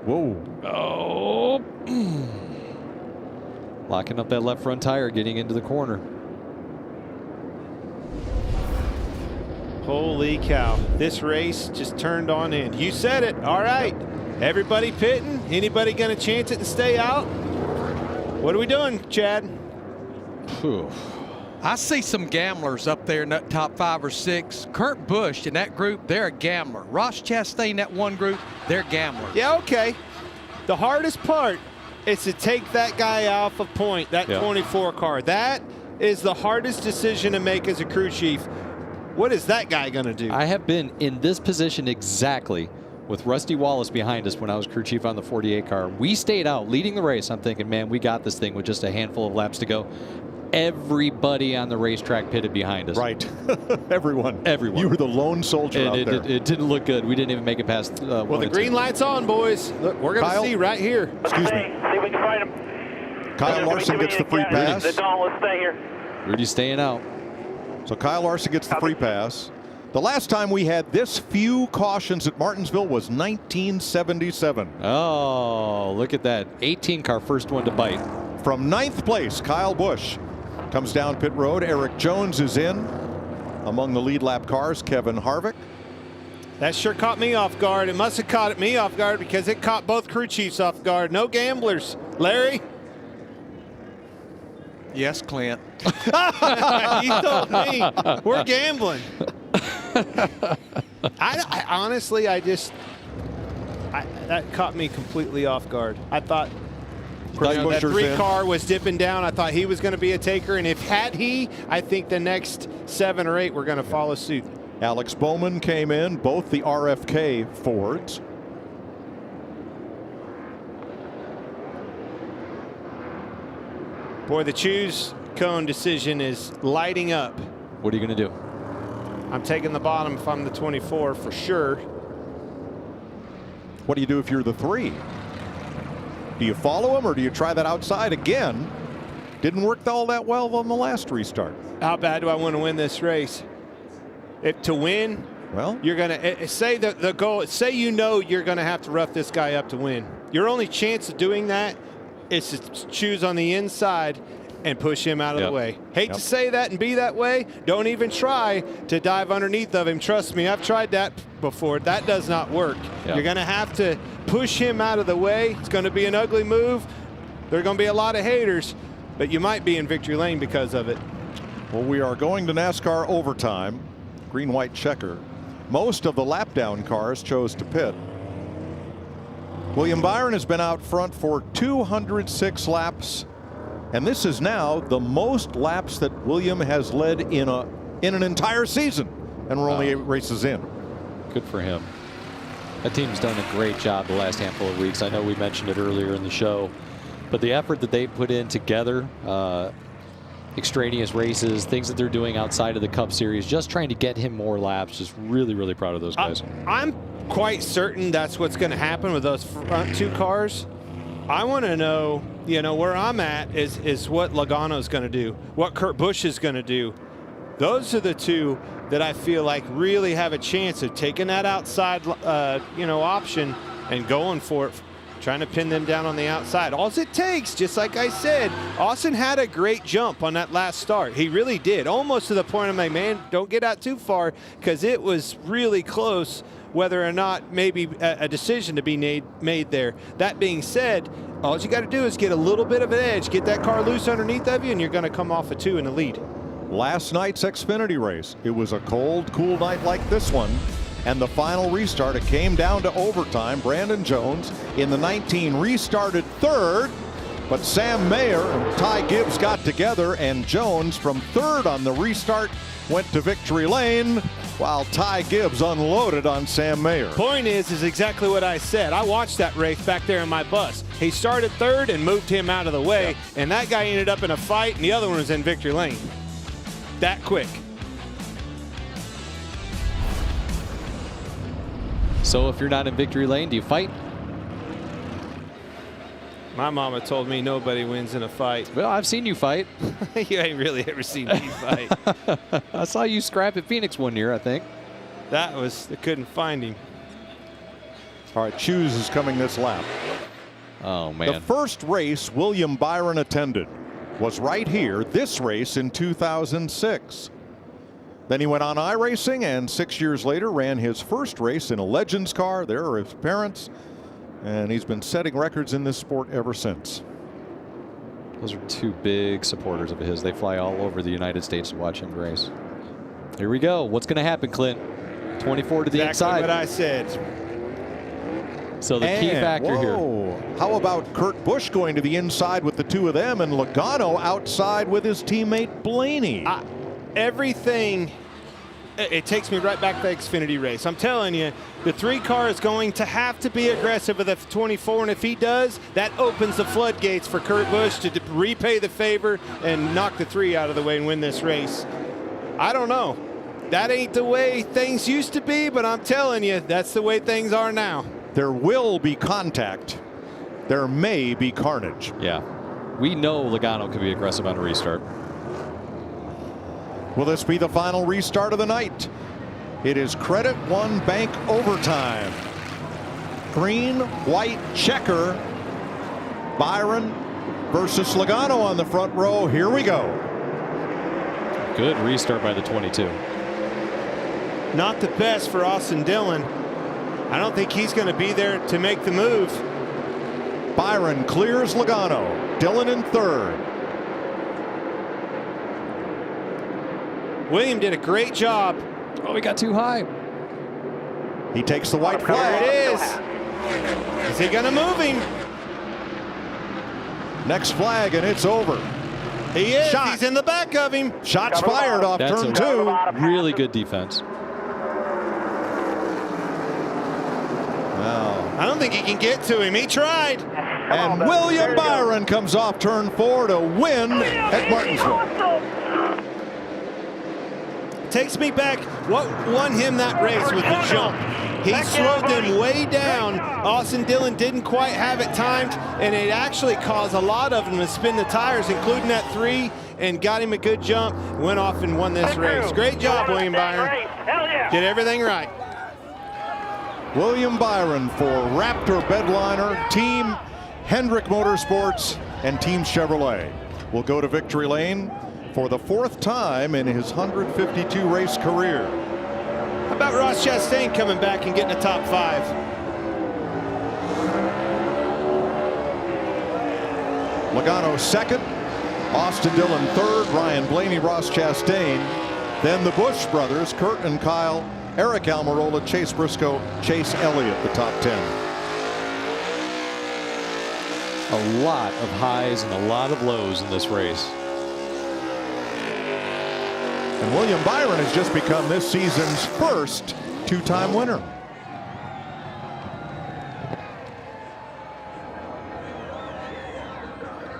S1: Whoa.
S4: Oh. Locking up that left front tire, getting into the corner.
S3: Holy cow. This race just turned on in. You said it. All right. Everybody pitting. Anybody going to chance it and stay out? What are we doing, Chad?
S4: Whew.
S7: I see some gamblers up there in that top 5 or 6. Kurt Busch in that group, they're a gambler. Ross Chastain, that one group, they're gamblers.
S3: Yeah, okay. The hardest part is to take that guy off a point, that 24 car. That is the hardest decision to make as a crew chief. What is that guy going to do?
S4: I have been in this position exactly with Rusty Wallace behind us when I was crew chief on the 48 car. We stayed out leading the race. I'm thinking, man, we got this thing with just a handful of laps to go. Everybody on the racetrack pitted behind us.
S1: Right. Everyone.
S4: You
S1: were the lone soldier out there.
S4: It didn't look good. We didn't even make it past
S3: well, the green light's on, boys. Look, we're going to see right here.
S1: Excuse me.
S2: See if we can find him.
S1: Kyle Larson gets the free pass.
S2: Let's stay here.
S4: Rudy's staying out.
S1: So Kyle Larson gets the free pass. The last time we had this few cautions at Martinsville was 1977.
S4: Oh, look at that. 18 car, first one to bite.
S1: From 9th place, Kyle Busch comes down pit road. Eric Jones is in. Among the lead lap cars, Kevin Harvick.
S3: That sure caught me off guard. It must have caught me off guard because it caught both crew chiefs off guard. No gamblers. Larry?
S7: Yes, Clint.
S3: He told me we're gambling. I honestly, that caught me completely off guard. I thought that 3 car was dipping down. I thought he was going to be a taker, and if I think the next 7 or 8 were going to follow suit.
S1: Alex Bowman came in, both the RFK Fords.
S3: Boy, the choose cone decision is lighting up.
S4: What are you going to do?
S3: I'm taking the bottom if I'm the 24 for sure.
S1: What do you do if you're the 3? Do you follow him or do you try that outside again? Didn't work all that well on the last restart.
S3: How bad do I want to win this race? If to win,
S1: well,
S3: you're going to say that the goal, say you're going to have to rough this guy up to win. Your only chance of doing that is to choose on the inside and push him out of the way. Hate to say that and be that way. Don't even try to dive underneath of him. Trust me, I've tried that before. That does not work. You're going to have to push him out of the way. It's going to be an ugly move. There are going to be a lot of haters, but you might be in victory lane because of it.
S1: Well, we are going to NASCAR overtime. Green-white checker. Most of the lap down cars chose to pit. William Byron has been out front for 206 laps, and this is now the most laps that William has led in an entire season, and we're only 8 races in.
S4: Good for him. That team's done a great job the last handful of weeks. I know we mentioned it earlier in the show, but the effort that they put in together, extraneous races, things that they're doing outside of the Cup Series, just trying to get him more laps. Just really, really proud of those guys.
S3: I'm quite certain that's what's going to happen with those front two cars. I want to know, you know, where I'm at is what Logano's going to do, what Kurt Busch is going to do. Those are the two that I feel like really have a chance of taking that outside, you know, option and going for it, trying to pin them down on the outside. All it takes, just like I said, Austin had a great jump on that last start. He really did, almost to the point of my man, don't get out too far, because it was really close whether or not maybe a decision to be made there. That being said, all you got to do is get a little bit of an edge, get that car loose underneath of you, and you're going to come off a 2 in the lead.
S1: Last night's Xfinity race, it was a cold, cool night like this one. And the final restart, it came down to overtime. Brandon Jones in the 19 restarted third, but Sam Mayer and Ty Gibbs got together, and Jones from third on the restart went to victory lane, while Ty Gibbs unloaded on Sam Mayer.
S3: Point is exactly what I said. I watched that race back there in my bus. He started third and moved him out of the way, and that guy ended up in a fight, and the other one was in victory lane. That quick.
S4: So if you're not in victory lane, do you fight?
S3: My mama told me nobody wins in a fight.
S4: Well, I've seen you fight.
S3: You ain't really ever seen me fight.
S4: I saw you scrap at Phoenix one year, I think.
S3: That was, they couldn't find him.
S1: All right, Choose is coming this lap.
S4: Oh, man.
S1: The first race William Byron attended was right here, this race in 2006. Then he went on iRacing, and 6 years later ran his first race in a Legends car. There are his parents, and he's been setting records in this sport ever since.
S4: Those are two big supporters of his. They fly all over the United States to watch him race. Here we go. What's going to happen, Clint? 24 to the inside.
S3: Exactly what I said.
S4: So the key factor here.
S1: How about Kurt Busch going to the inside with the two of them, and Logano outside with his teammate Blaney?
S3: Everything, it takes me right back to the Xfinity race. I'm telling you, the 3 car is going to have to be aggressive with the 24, and if he does, that opens the floodgates for Kurt Busch to repay the favor and knock the 3 out of the way and win this race. I don't know. That ain't the way things used to be, but I'm telling you, that's the way things are now.
S1: There will be contact. There may be carnage.
S4: Yeah. We know Logano can be aggressive on a restart.
S1: Will this be the final restart of the night? It is Credit One Bank overtime. Green, white checker. Byron versus Logano on the front row. Here we go.
S4: Good restart by the 22.
S3: Not the best for Austin Dillon. I don't think he's going to be there to make the move.
S1: Byron clears Logano. Dillon in third.
S3: William did a great job.
S4: Oh, he got too high.
S1: He takes the white flag.
S3: There it is. Is he going to move him?
S1: Next flag, and it's over.
S3: He is.
S1: Shot.
S3: He's in the back of him.
S1: Shots fired off
S4: That's
S1: turn
S4: a
S1: 2.
S4: really good defense.
S1: Wow.
S3: I don't think he can get to him. He tried.
S1: And William Byron comes off turn 4 to win at Martinsville.
S3: Takes me back. What won him that race was the jump. He slowed them way down. Austin Dillon didn't quite have it timed, and it actually caused a lot of them to spin the tires, including that 3, and got him a good jump. Went off and won this race. Great job, William Byron. Did everything right.
S1: William Byron for Raptor Bedliner, Team Hendrick Motorsports, and Team Chevrolet will go to victory lane for the 4th time in his 152 race career.
S3: How about Ross Chastain coming back and getting a top 5?
S1: Logano second, Austin Dillon third, Ryan Blaney, Ross Chastain. Then the Busch brothers, Kurt and Kyle, Eric Almirola, Chase Briscoe, Chase Elliott, the top 10.
S4: A lot of highs and a lot of lows in this race.
S1: And William Byron has just become this season's first 2-time winner.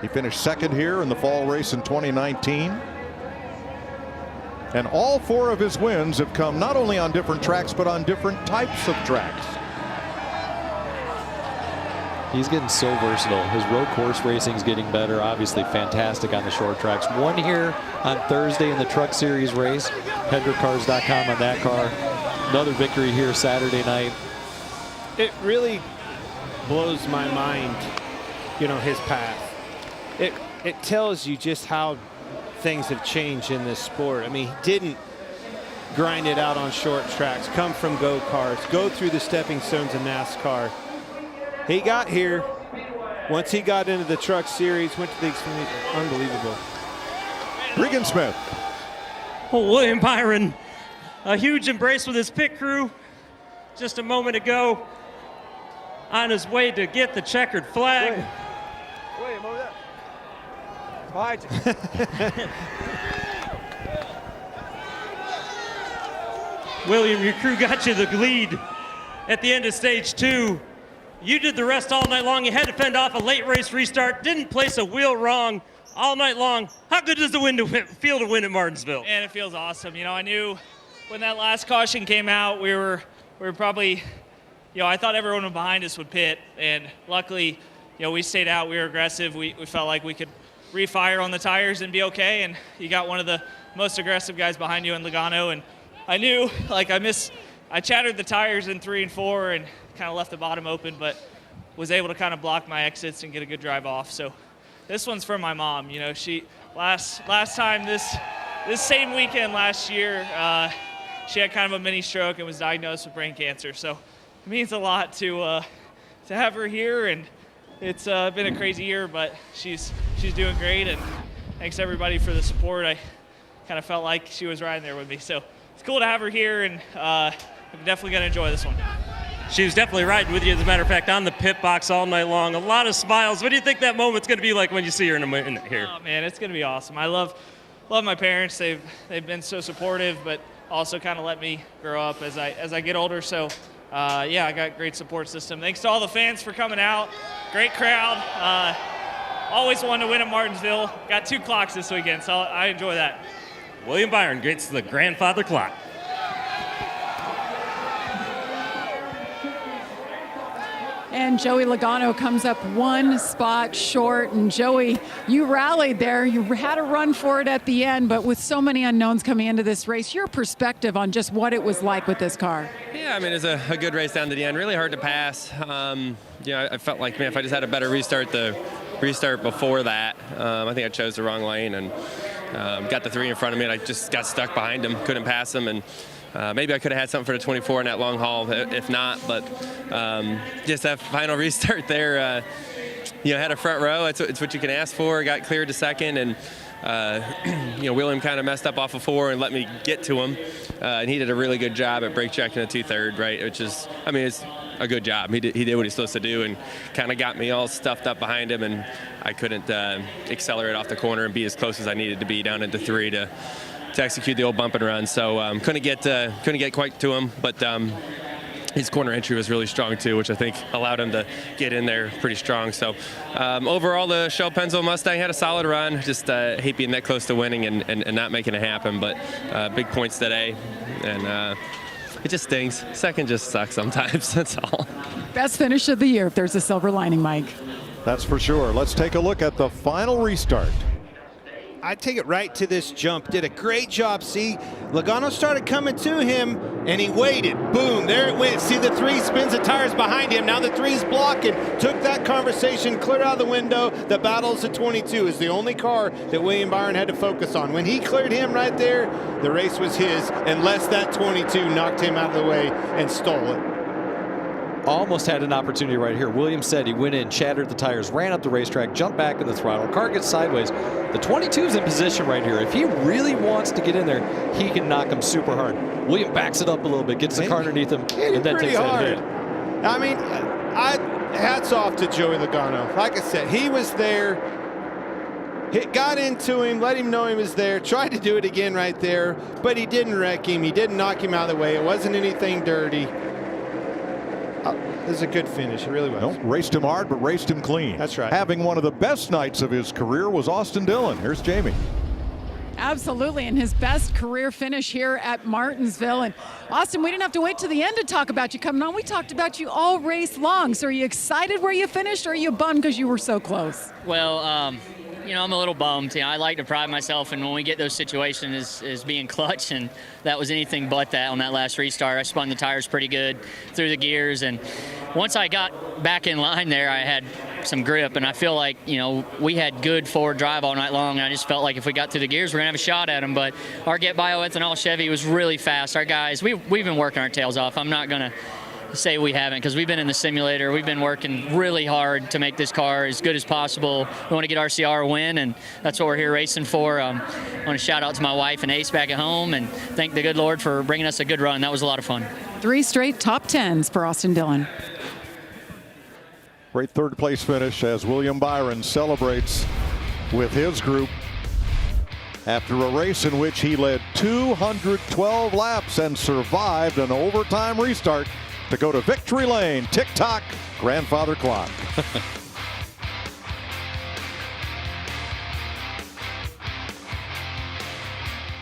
S1: He finished second here in the fall race in 2019. And all 4 of his wins have come not only on different tracks, but on different types of tracks.
S4: He's getting so versatile. His road course racing is getting better. Obviously fantastic on the short tracks. One here on Thursday in the Truck Series race. HendrickCars.com on that car. Another victory here Saturday night.
S3: It really blows my mind, you know, his path. It tells you just how things have changed in this sport. I mean, he didn't grind it out on short tracks, come from go-karts, go through the stepping stones of NASCAR. He got here. Once he got into the Truck Series, went to the Xfinity. Unbelievable.
S1: Regan Smith.
S6: Oh, William Byron, a huge embrace with his pit crew just a moment ago on his way to get the checkered flag.
S7: William, over there. Behind you.
S6: William, your crew got you the lead at the end of stage 2. You did the rest all night long. You had to fend off a late race restart. Didn't place a wheel wrong all night long. How good does it feel to win at Martinsville?
S11: And it feels awesome. You know, I knew when that last caution came out, we were probably, you know, I thought everyone behind us would pit, and luckily, you know, we stayed out. We were aggressive. We felt like we could refire on the tires and be okay. And you got one of the most aggressive guys behind you in Logano, and I knew, like, I chattered the tires in 3 and 4 and kind of left the bottom open, but was able to kind of block my exits and get a good drive off. So this one's for my mom. You know, she last time this same weekend last year, she had kind of a mini stroke and was diagnosed with brain cancer. So it means a lot to have her here, and it's been a crazy year, but she's doing great, and thanks everybody for the support. I kind of felt like she was riding there with me. So it's cool to have her here, and I'm definitely going to enjoy this one.
S6: She was definitely riding with you, as a matter of fact, on the pit box all night long. A lot of smiles. What do you think that moment's going to be like when you see her in a minute here?
S11: Oh, man, it's going to be awesome. I love my parents. They've been so supportive, but also kind of let me grow up as I get older. So, yeah, I got a great support system. Thanks to all the fans for coming out. Great crowd. Always wanted to win at Martinsville. Got 2 clocks this weekend, so I enjoy that.
S6: William Byron gets the grandfather clock.
S5: And Joey Logano comes up 1 spot short. And Joey, you rallied there. You had a run for it at the end, but with so many unknowns coming into this race, your perspective on just what it was like with this car.
S12: Yeah, I mean, it was a good race down to the end. Really hard to pass. Yeah, I felt like, man, if I just had a better restart before that, I think I chose the wrong lane and got the 3 in front of me, and I just got stuck behind him, couldn't pass him, and maybe I could have had something for the 24 in that long haul, if not. But just that final restart there, you know, had a front row. It's what you can ask for. Got cleared to second, and you know, William kind of messed up off of 4 and let me get to him. And he did a really good job at brake checking a 2/3, right? Which is, I mean, it's a good job. He did what he's supposed to do, and kind of got me all stuffed up behind him, and I couldn't accelerate off the corner and be as close as I needed to be down into 3 to execute the old bump and run. So couldn't get quite to him, but his corner entry was really strong too, which I think allowed him to get in there pretty strong. So overall, the Shell Pennzoil Mustang had a solid run. Just hate being that close to winning and not making it happen, but big points today, and it just stings. Second just sucks sometimes. That's all.
S5: Best finish of the year, if there's a silver lining, Mike.
S1: That's for sure. Let's take a look at the final restart.
S3: I take it right to this jump. Did a great job. See, Logano started coming to him, and he waited. Boom, there it went. See the 3 spins the tires behind him. Now the 3's blocking. Took that conversation clear out of the window. The battle's at 22 is the only car that William Byron had to focus on. When he cleared him right there, the race was his, unless that 22 knocked him out of the way and stole it.
S4: Almost had an opportunity right here. Williams said he went in, shattered the tires, ran up the racetrack, jumped back in the throttle. Car gets sideways. The 22's in position right here. If he really wants to get in there, he can knock him super hard. William backs it up a little bit, gets the car underneath him, and then takes that hit.
S3: I mean, hats off to Joey Logano. Like I said, he was there. Got into him, let him know he was there, tried to do it again right there, but he didn't wreck him. He didn't knock him out of the way. It wasn't anything dirty. This is a good finish. It really was.
S1: No, raced him hard, but raced him clean.
S3: That's right.
S1: Having one of the best nights of his career was Austin Dillon. Here's Jamie.
S5: Absolutely, and his best career finish here at Martinsville. And Austin, we didn't have to wait to the end to talk about you coming on. We talked about you all race long. So are you excited where you finished, or are you bummed because you were so close?
S13: Well, you know, I'm a little bummed. You know, I like to pride myself, and when we get those situations, is being clutch, and that was anything but that on that last restart. I spun the tires pretty good through the gears, and once I got back in line there, I had some grip, and I feel like, you know, we had good forward drive all night long, and I just felt like if we got through the gears, we're gonna have a shot at them. But our Get Bioethanol Chevy was really fast. Our guys, we've been working our tails off. I'm not gonna say we haven't, because we've been in the simulator. We've been working really hard to make this car as good as possible. We want to get RCR a win, and that's what we're here racing for. I want to shout out to my wife and Ace back at home, and thank the good Lord for bringing us a good run. That was a lot of fun.
S5: 3 straight top 10s for Austin Dillon.
S1: Great third place finish as William Byron celebrates with his group after a race in which he led 212 laps and survived an overtime restart to go to victory lane. Tick-tock, grandfather clock.